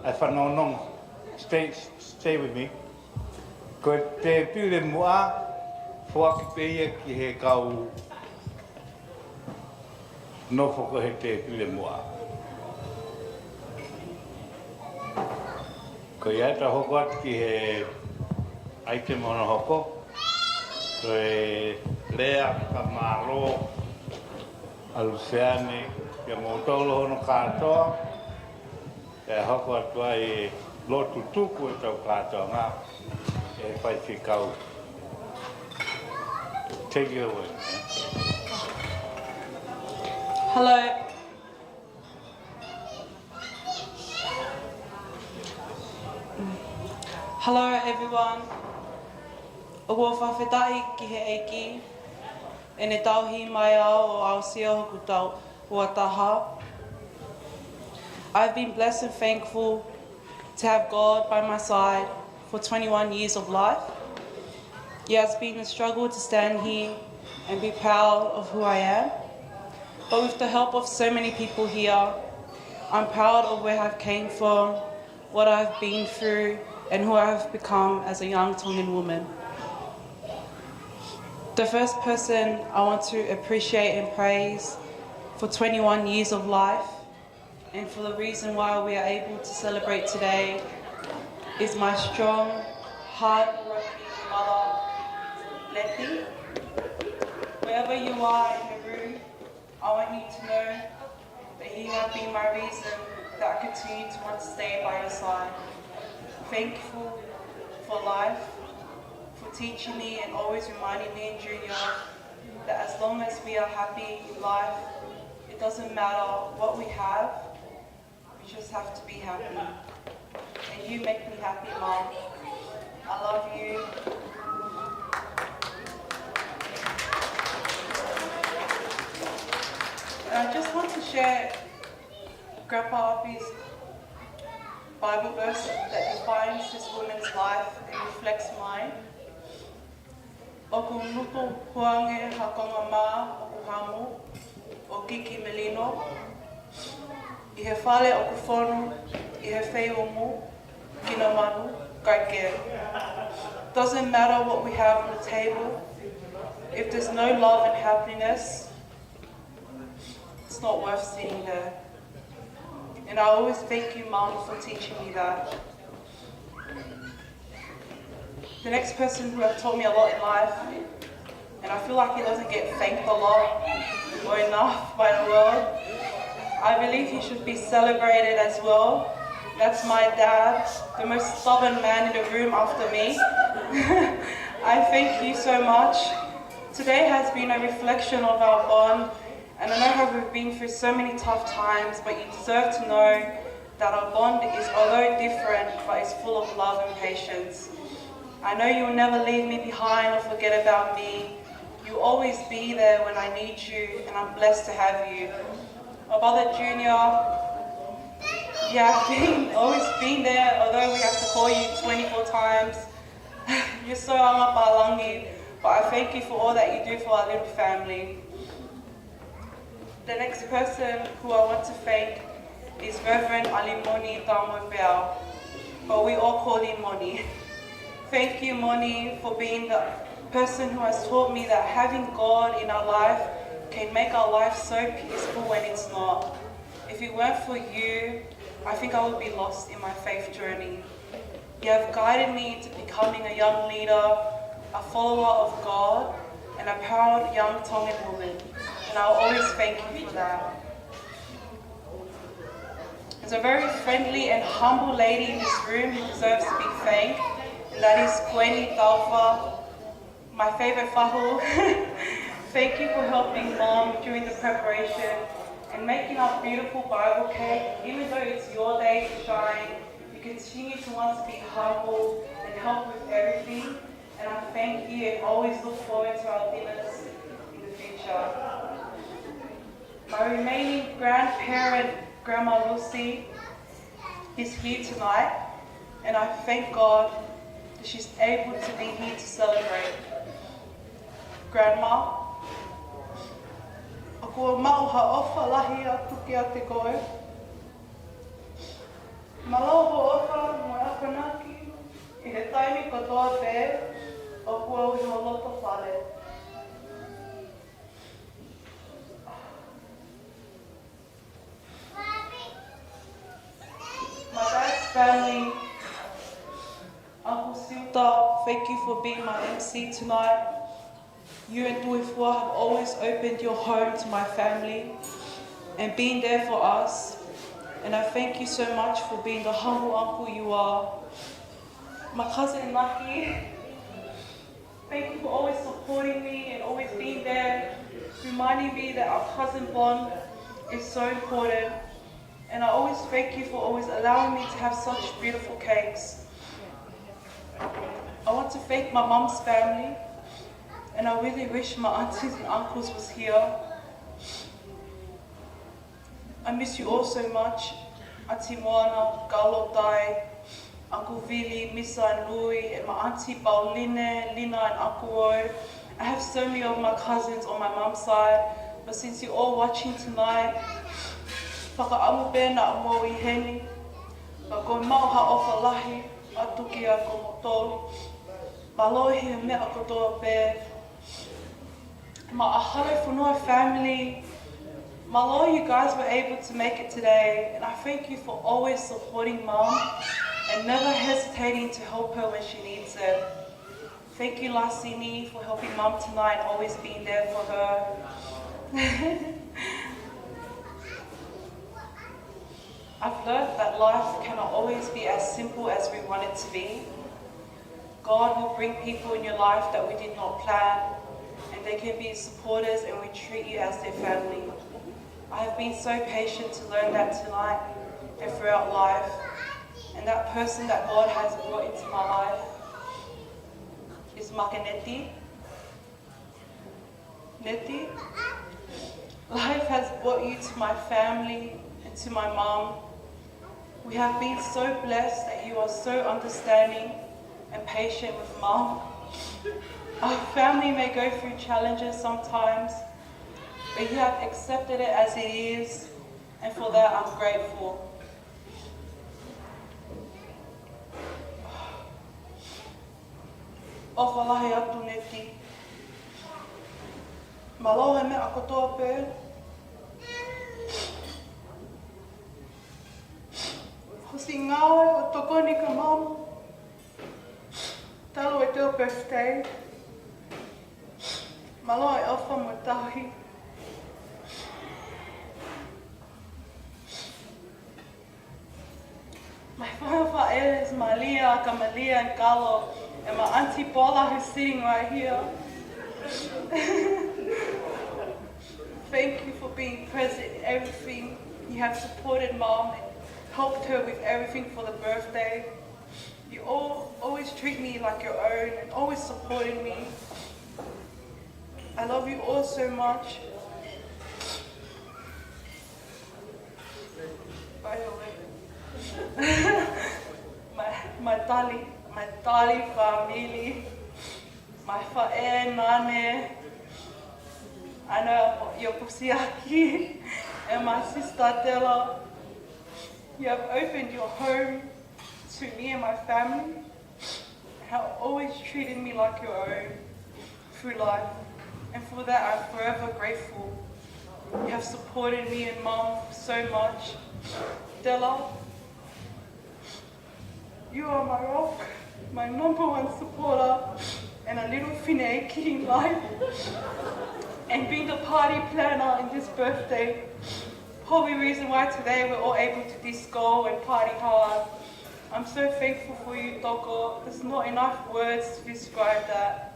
whanonong, stay with me. Ko te pire mua, whakipeia ki he kau no whako he te pire mua. Ko ia ta hoko atu ki he item ona hoko. Ko e lea ka malo a Luseane kia mōtolo hono kātoa. E hoko atu ai lotu tuku e tau kātoa ngā. E whai whikau. Take it away. Hello. Hello everyone. O kua whawhetai ki he eiki. E ne tauhi mai au o Aussia hoku tau ua taha. I've been blessed and thankful to have God by my side for 21 years of life. It has been a struggle to stand here and be proud of who I am. But with the help of so many people here, I'm proud of where I've came from, what I've been through, and who I have become as a young Tongan woman. The first person I want to appreciate and praise for 21 years of life, and for the reason why we are able to celebrate today, is my strong, hard-working mother, Latu. Wherever you are in the room, I want you to know that you have been my reason that I continue to want to stay by your side. Thankful for life, for teaching me and always reminding me in junior that as long as we are happy in life, it doesn't matter what we have, we just have to be happy. And you make me happy, Mom. I love you. And I just want to share Grandpa Api's Bible verse that defines this woman's life and reflects mine. Oku nuku huange hakonga mā oku hamu o kiki melino. I he whale oku whonu, I he whei omu, kina manu, kai kere. Doesn't matter what we have on the table, if there's no love and happiness, it's not worth sitting there. And I always thank you, Mum, for teaching me that. The next person who has taught me a lot in life, and I feel like he doesn't get thanked a lot or enough by the world. I believe he should be celebrated as well. That's my dad, the most stubborn man in the room after me. I thank you so much. Today has been a reflection of our bond, and I know how we've been through so many tough times, but you deserve to know that our bond is, although different, but it's full of love and patience. I know you will never leave me behind or forget about me. You'll always be there when I need you, and I'm blessed to have you. My brother Junior, always been there, although we have to call you 24 times. You're so amapalangi, but I thank you for all that you do for our little family. The next person who I want to thank is Reverend Alimoni Tamoipea, but we all call him Moni. Thank you, Moni, for being the person who has taught me that having God in our life can make our life so peaceful when it's not. If it weren't for you, I think I would be lost in my faith journey. You have guided me into becoming a young leader, a follower of God, and a proud young Tongan woman, and I'll always thank you for that. There's a very friendly and humble lady in this room who deserves to be thanked, and that is Gwenny Taufa, my favorite fahu. Thank you for helping Mom during the preparation and making our beautiful Bible cake. Even though it's your day to shine, you continue to want to be humble and help with everything. And I thank you and always look forward to our dinners in the future. My remaining grandparent, Grandma Lucy, is here tonight, and I thank God that she's able to be here to celebrate. Grandma, ako mau ha'ofa lahi atu ki a te koe. Malau ho'ofa mo akanaki i he taimi katoa pē o kua ui ho loto whale. My dad's family, Uncle Silta, thank you for being my MC tonight. You and Tuifua have always opened your home to my family and been there for us. And I thank you so much for being the humble uncle you are. My cousin Lucky, thank you for always supporting me and always being there, reminding me that our cousin bond is so important. And I always thank you for always allowing me to have such beautiful cakes. I want to thank my mum's family, and I really wish my aunties and uncles was here. I miss you all so much. Auntie Moana, Galo Dai, Uncle Vili, Misa and Louie, and my auntie Pauline, Lina and Uncle Roy. I have so many of my cousins on my mum's side, but since you're all watching tonight, whakaamu pēnā mo I heni, ka koe mau ha'ofa lahi, atu ki a ko motolu. Malohi me a kotoa pē. Ma ahale whanua family, malo you guys were able to make it today, and I thank you for always supporting Mum and never hesitating to help her when she needs it. Thank you Lasini for helping Mum tonight, always being there for her. I've learned that life cannot always be as simple as we want it to be. God will bring people in your life that we did not plan, and they can be supporters and we treat you as their family. I have been so patient to learn that tonight and throughout life, and that person that God has brought into my life is Makaneti. Neti, life has brought you to my family and to my mom. We have been so blessed that you are so understanding and patient with Mom. Our family may go through challenges sometimes, but you have accepted it as it is, and for that I'm grateful. O whalahi atu neti. Maloha me a kotoa pē. Hosi ngāwe o tokoni ka mamu. Talo e forward to a birthday. Malo I ofa mo tahi. My father is Malia, Kamalia, and Carlo, and my auntie Paula who's sitting right here. Thank you for being present in everything. You have supported Mom and helped her with everything for the birthday. You all always treat me like your own and always supported me. I love you all so much. By the way, my tali family, my fa'e nane, Ana Yopusiaki, and my sister Della. You have opened your home to me and my family, and have always treated me like your own through life. And for that, I'm forever grateful. You have supported me and Mom so much. Della, you are my rock, my #1 supporter, and a little finake in life. And being the party planner in this birthday, probably reason why today we're all able to disco and party hard. I'm so thankful for you, Toko. There's not enough words to describe that.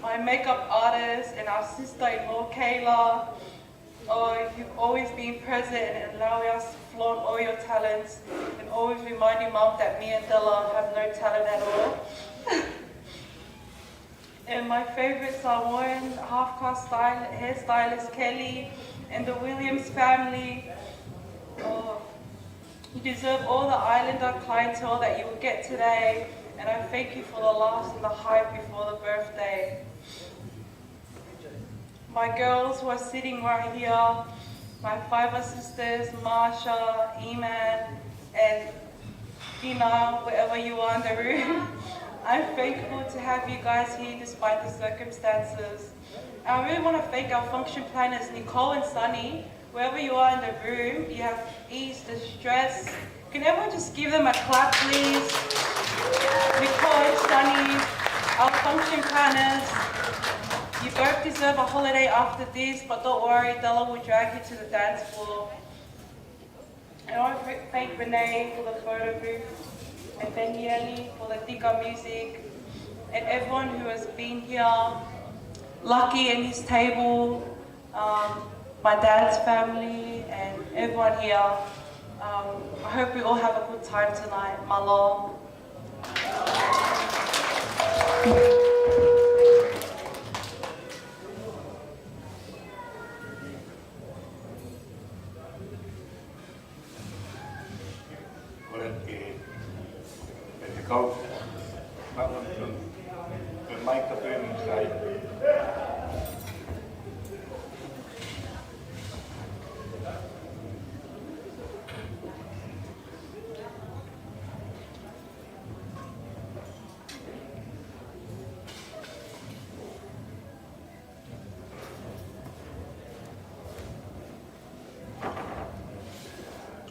My makeup artist and our sister-in-law, Kayla. Oh, you've always been present and allowing us to flaunt all your talents and always reminding Mom that me and Della have no talent at all. And my favorite Samoan half-caste hairstylist, Kelly, and the Williams family. Oh, you deserve all the Islander clientele that you will get today, and I thank you for the laughs and the hype before the birthday. My girls who are sitting right here, my 5 sisters, Marsha, Eman, and Dina, wherever you are in the room. I'm thankful to have you guys here despite the circumstances. And I really want to thank our function planners, Nicole and Sunny. Wherever you are in the room, you have eased the stress. Can everyone just give them a clap, please? Nicole and Sunny, our function planners. You both deserve a holiday after this, but don't worry, Della will drag you to the dance floor. And I want to thank Renee for the photo booth, and Daniele for the Tika music, and everyone who has been here. Lucky and his table, my dad's family, and everyone here. I hope we all have a good time tonight. Malo. Kau bangun ke mai ka pe sai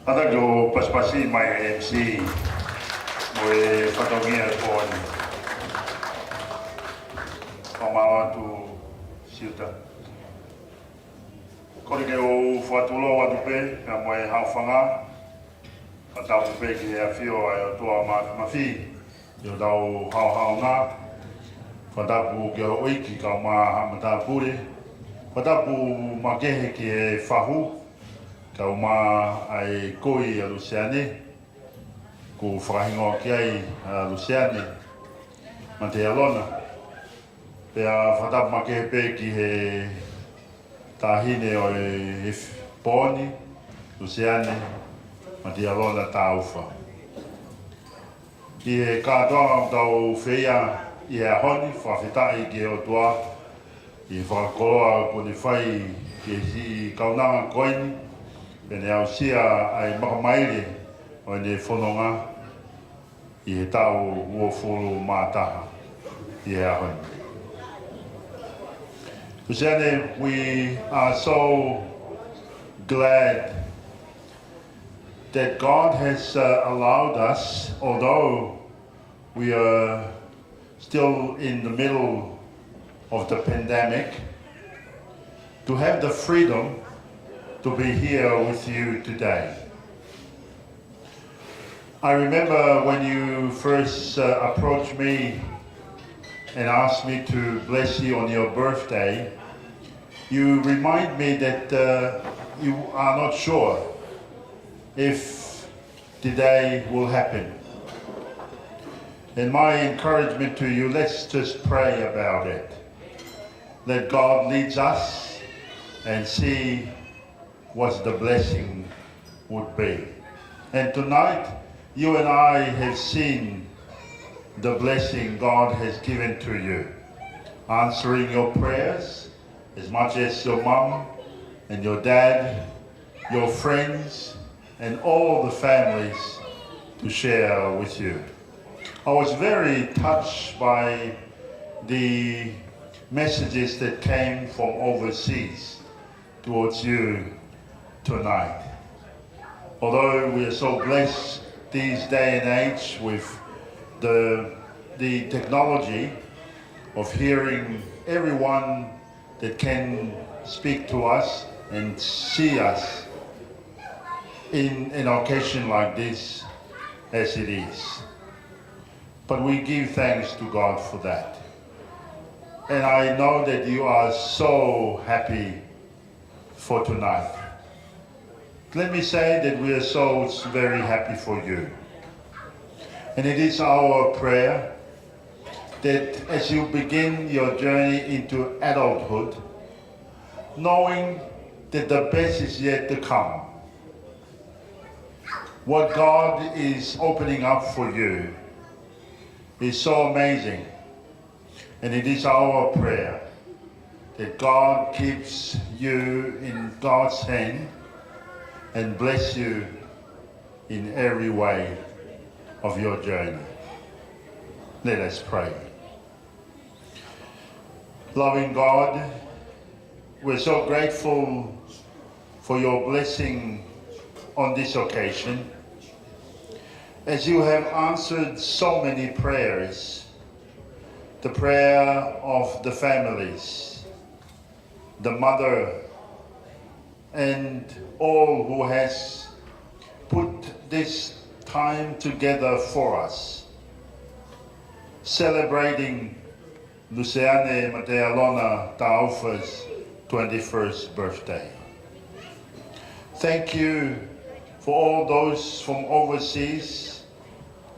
Ada jo pas-pasi mai MC Moe whatongia pōni. Whamau atu siuta. Korike o whatulo atu pe, ka moe hawhanga. Whatau pe ki hea whio ai o toa mawhi. I o tau hau ngā. Whatapu ki o oiki ka mā hamata pure. Whatapu makehe ki e whahu. Ka o mā ai koi a Luseane. Ko whakahingoa ki ai Luseane, Mateialona. Pea whatapu makehe pe ki he tāhine o e pōni, Luseane, Mateialona, Taufa. Ki he kātoa tau whia i he honi, whawhitai ki o toa. I whakakoloa ko ni whai ki si kaunanga koini. Pene au sia ai makamaire o ne whanonga. I he tau uofuru mātaha i he ahoi. Luseane, we are so glad that God has allowed us, although we are still in the middle of the pandemic, to have the freedom to be here with you today. I remember when you first approached me and asked me to bless you on your birthday, you remind me that you are not sure if today will happen. And my encouragement to you, let's just pray about it. Let God lead us and see what the blessing would be. And tonight, you and I have seen the blessing God has given to you, answering your prayers as much as your mom and your dad, your friends, and all the families to share with you. I was very touched by the messages that came from overseas towards you tonight. Although we are so blessed these day and age with the technology of hearing everyone that can speak to us and see us in an occasion like this as it is. But we give thanks to God for that. And I know that you are so happy for tonight. Let me say that we are so very happy for you. And it is our prayer that as you begin your journey into adulthood, knowing that the best is yet to come, what God is opening up for you is so amazing. And it is our prayer that God keeps you in God's hand and bless you in every way of your journey. Let us pray. Loving God, we're so grateful for your blessing on this occasion, as you have answered so many prayers, the prayer of the families, the mother, and all who has put this time together for us, celebrating Luseane Mateialona Taufa's 21st birthday. Thank you for all those from overseas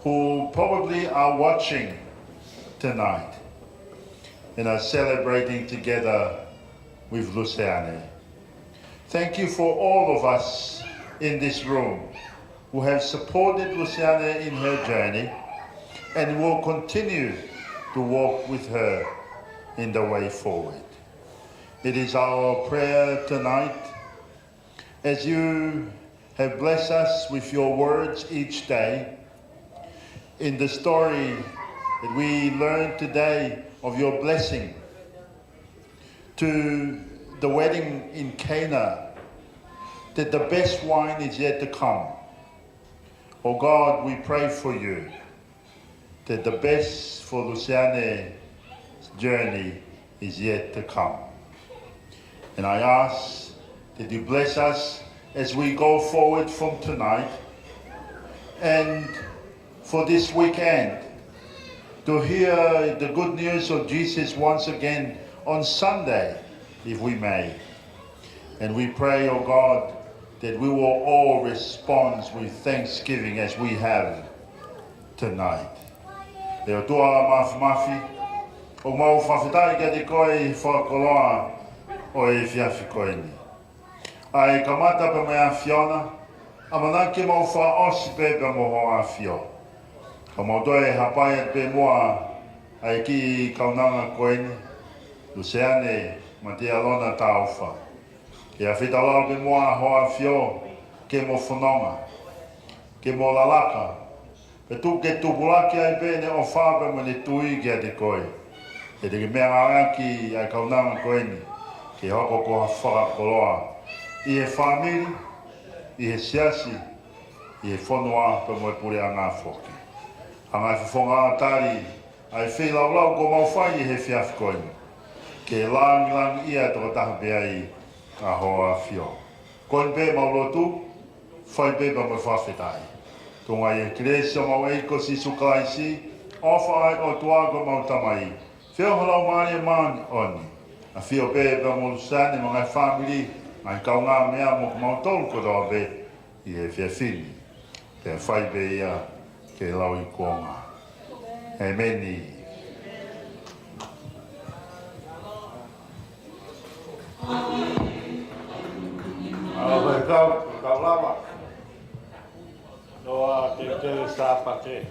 who probably are watching tonight and are celebrating together with Luseane. Thank you for all of us in this room who have supported Luseane in her journey and will continue to walk with her in the way forward. It is our prayer tonight, as you have blessed us with your words each day, in the story that we learned today of your blessing to the wedding in Cana, that the best wine is yet to come. Oh God, we pray for you that the best for Luseane's journey is yet to come. And I ask that you bless us as we go forward from tonight and for this weekend to hear the good news of Jesus once again on Sunday, if we may. And we pray, oh God, that we will all respond with thanksgiving as we have tonight. Leo tua mafi, o mau whawhitai kia te koe whakoloa o e whiawhi koe ni. Ai kamata pa mea whiona, a manake mau wha osi pe pa moho a whio. Ka mau toe hapai at pe moa ai ki kaunanga koe ni, Luseane Mateialona Taufa. Ke a whitalao pe moa hoa whio ke mo whanonga, ke mo lalaka. Pe tu ke tupulaki ai pene o whāpa mo ne tui kia te koe. E te ke mea ngāki ai kaunanga koe ni, ke hoko ko ha whakakoloa. I he whamiri, i he siasi, i he whanua pe mo e pure a ngā whoke. A ngai whonga atari, ai whailau ko mau whai he whiaf koe. Ke lang ia tō taha bea i a hoa whio. Koe pe mau lotu, whai pe pa mai whawhetai. Tonga i kresio mau eiko si sukai si, ofa ai o tuago mau tamai. Whio halau maari maani oni. A whio pe pa mo Luseane mo ngai family, ai kau ngā mea mo mau tolu ko tō be i he whiawhini. Te whai pe ia ke lau i kuonga. Ameni. Kau lama. Noa te sapa ke.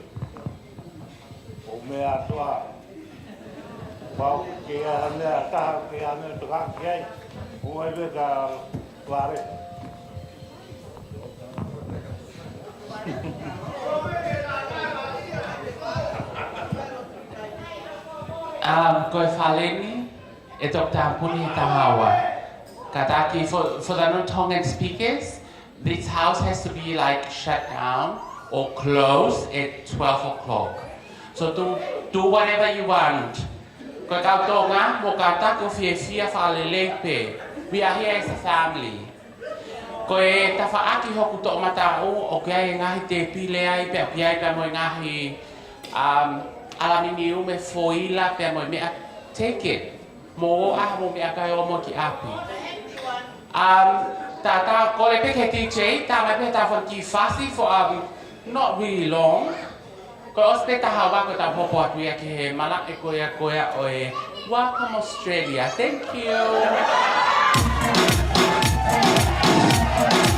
O mea toa. Pau ke ane taha ke ane tuka ke ai. O ai ve ka ware. Koe whaleni, e tok tāpuni e tahawa. Kataki, for the non-Tongan speakers, this house has to be like shut down or closed at 12 o'clock. So do whatever you want. Koe kau tonga, mo kata ko fia whalele pe. We are here as a family. Koe tawhaaki hoku tō matao, o kia e ngahi te pile ai, pe apiai ka mo ngahi alamini ume foila, pe mo mea take it. Mo mo mea kai o mo ki api. Tata kole pe ke DJ, ta mai pe ta for ki fasi for not really long. Ko ospe ta hawa ko ta popo atu ya ke malak e koia oe. Welcome Australia. Thank you. Attain.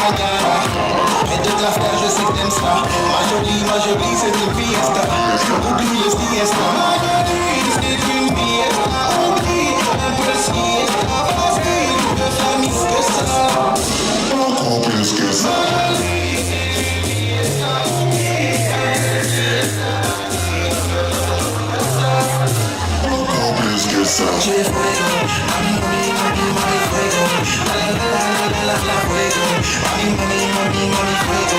Ellos las tardes intensa, mayoría c'est une fiesta. Oublie le siesta, mayoría c'est une fiesta. Oublie un peu le siesta, parce que tu veux faire mieux que ça. Encore plus que ça. Quiere fuego, mami, fuego. La fuego, mami, fuego.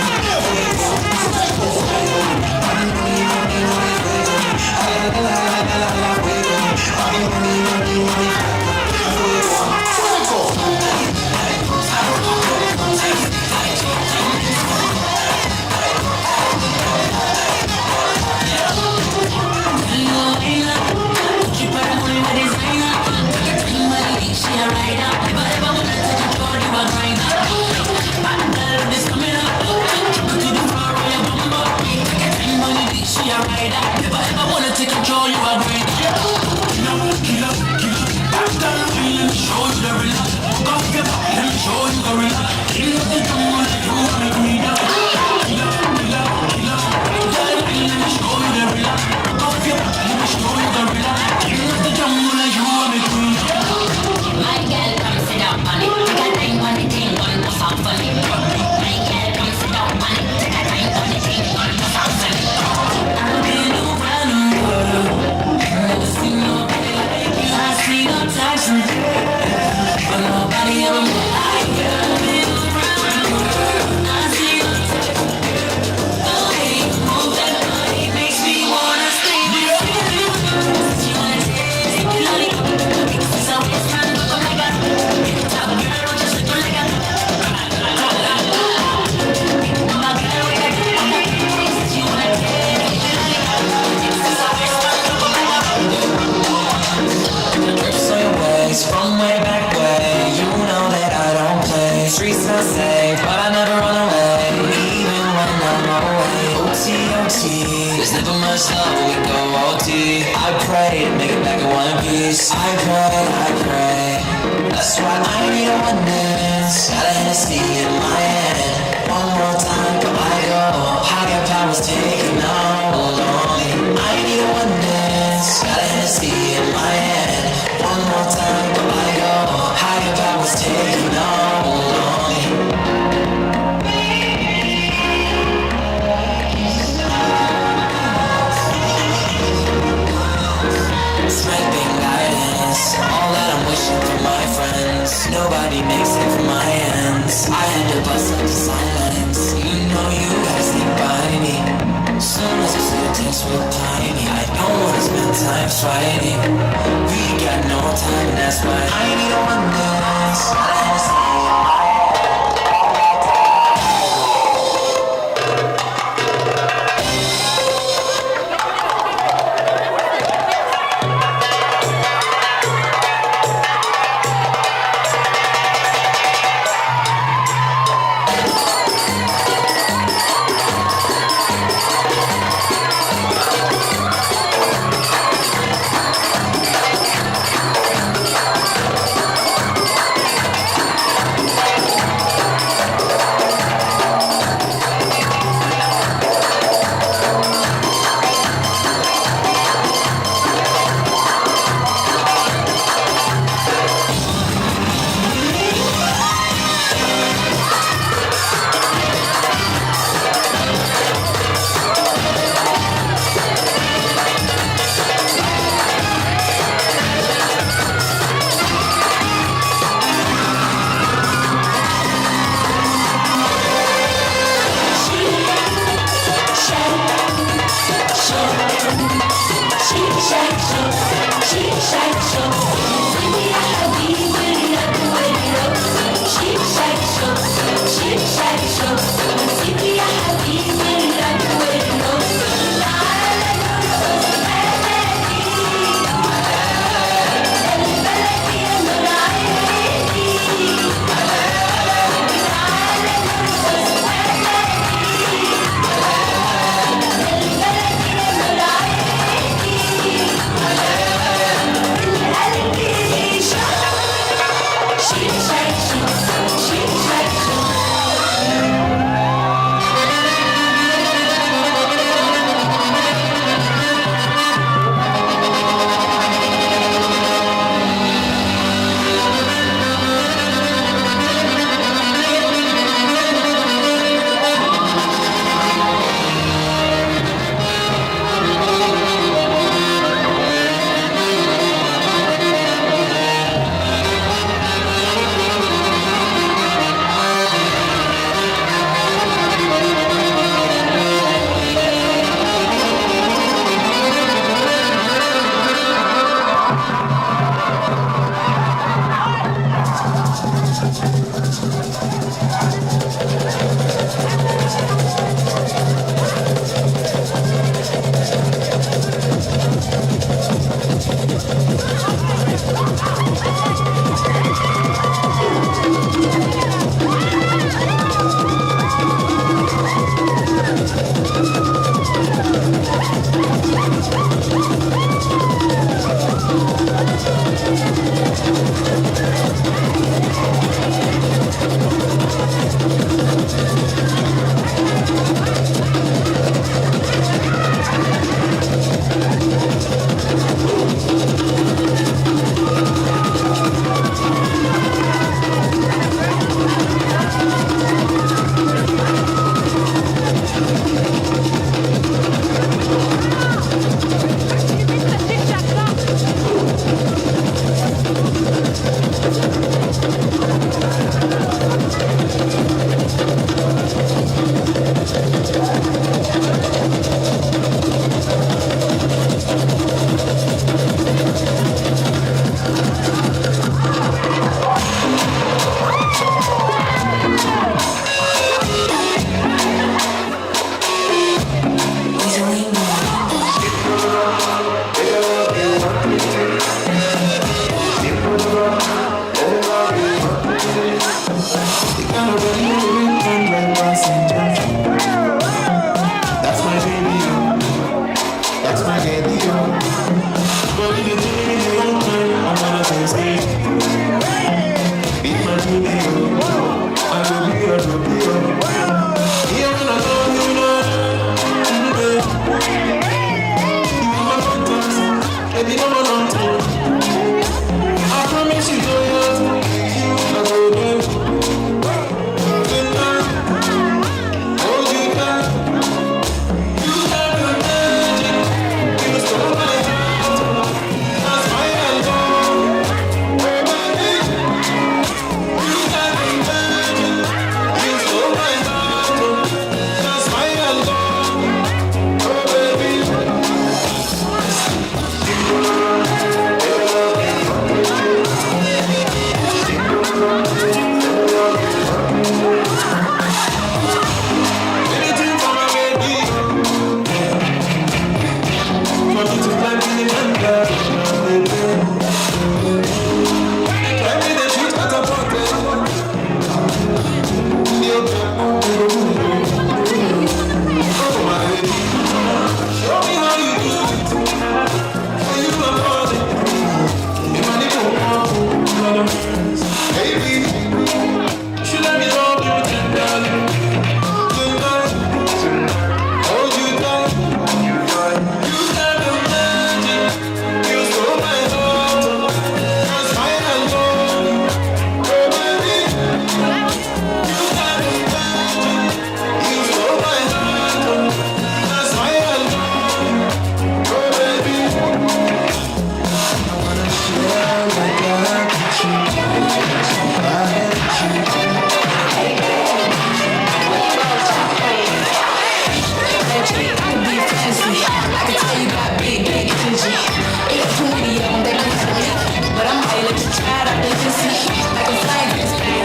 too many of them that can handle me. But I might let you try it out there and see. Like a flame,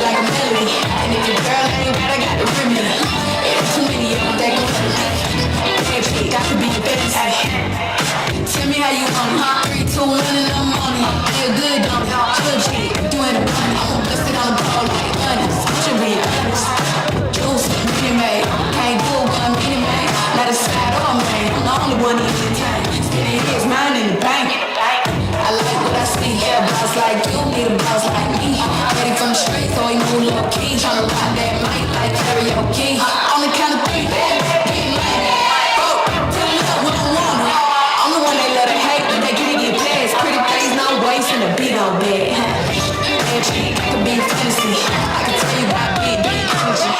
like a melody. And if your girl ain't got, I got the remedy. There's too many of them that can handle me. Baby, that could be the fantasy. Tell me how you want it. 3, 2, 1, and I'm on it. Feel good, don't it? Good shit, doing the money. I'm bust it on the ball like honest. Should be honest. Juice, mini made. Can't do one mini made. Not a side or a man. I'm the only one in the time. Spinning his mind in the bank. I like what I see. Yeah, boss like you need a boss like me. Ready from the street, so he move low key. Tryna ride that mic like karaoke. On the count of 3, get mad. Tell me what I want. I'm the one they let her hate, but they get past. Pretty face, no waist, and a beat on bed. Bad chick, I could be a fantasy. I can tell you about big energy.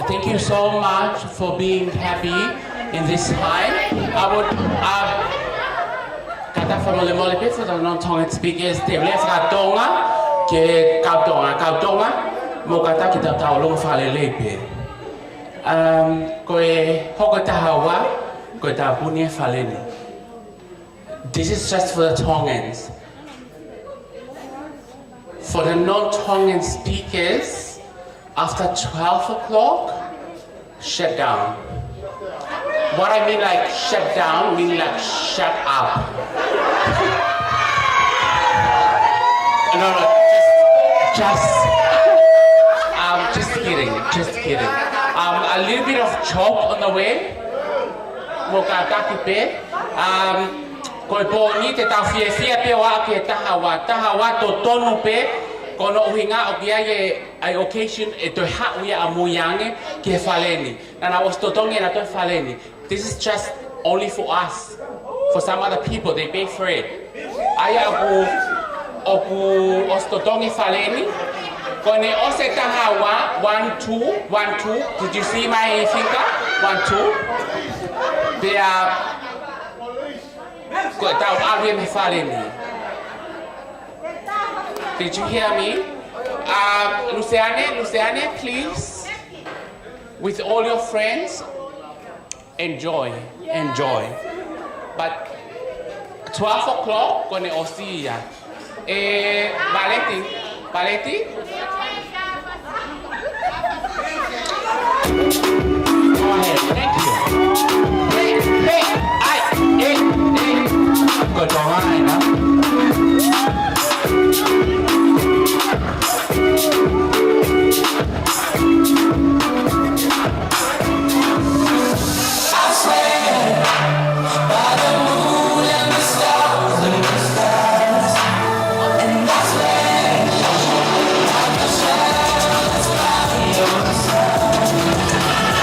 Thank you so much for being happy in this time. I would kata whamole mole pe for the non-tongue speakers te le whakatonga ke kautonga mo kata ki tau longa whale leipe. Koe hoko tahawa, koe ta punie whaleni. This is just for the Tongans. For the non-Tongan speakers, after 12 o'clock, shut down. What I mean like shut down, meaning like shut up. No, just kidding. A little bit of chop on the way. Moka takipe. Koe po ni te tau fia pe wa ke tahawa to tonu pe kono uhinga o kia ai occasion e to ha uia amuyange ke faleni. Nana was to tonge na to faleni. This is just only for us. For some other people, they pay for it. Aya oku ostotongi faleni. Kone ose tahawa 1 2. Did you see my finger? 1 2. They are Did you hear me? Luseane, please, with all your friends, enjoy. But 12 o'clock, kone osia. Baleti? Go ahead, thank you. Good morning, I swear by the moon and the stars and that's when like a shadow that's by your side.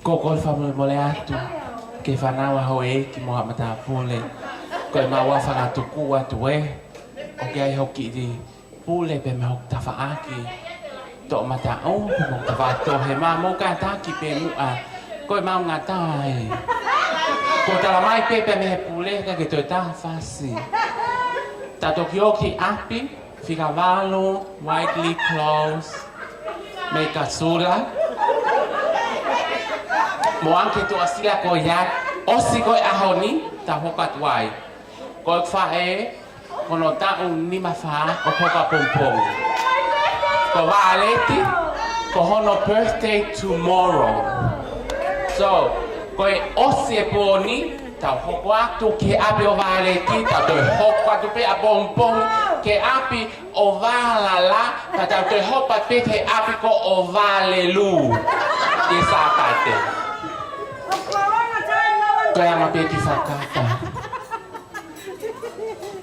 Koko whamole atu, ke whanawa ho e ki moha mata pule. Koe maua whangatu ku atu e, o ke ai hoki di pule pe me hok tawa aki. Tō mata o, pe mo tawa tohe ma mo ka taki pe mua. Koe mau ngā tai. Ko tala mai pe me he pule ka ke toi taha whasi. Tato ki o ki api, whikawalo, widely closed, me ka sula. Mo anke tu asila ko yak, osi ko ahoni, ta hoka tuai. Ko whae, kono ta ni mawha, o hoka pompong. Ko waaleti, ko hono birthday tomorrow. So, ko osi e poni, ta hoko atu ke api o waaleti, ta toi hoko atu pe a pompong, ke api o waalala, ta toi hopa pe ke api ko o waalelu. Di sa tate. Koe ama pe ki whakata.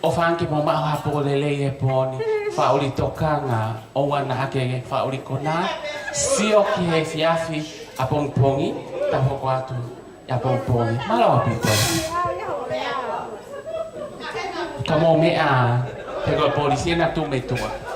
O whanki mo maho hapo lele e pōni. Whauri tokanga o wana ake e whauri kona. Sio ki he fiafi a pongpongi. Ta hoko atu a pongpongi. Malawa pito. Ka mo mea. Te koe polisi e na tu me tua.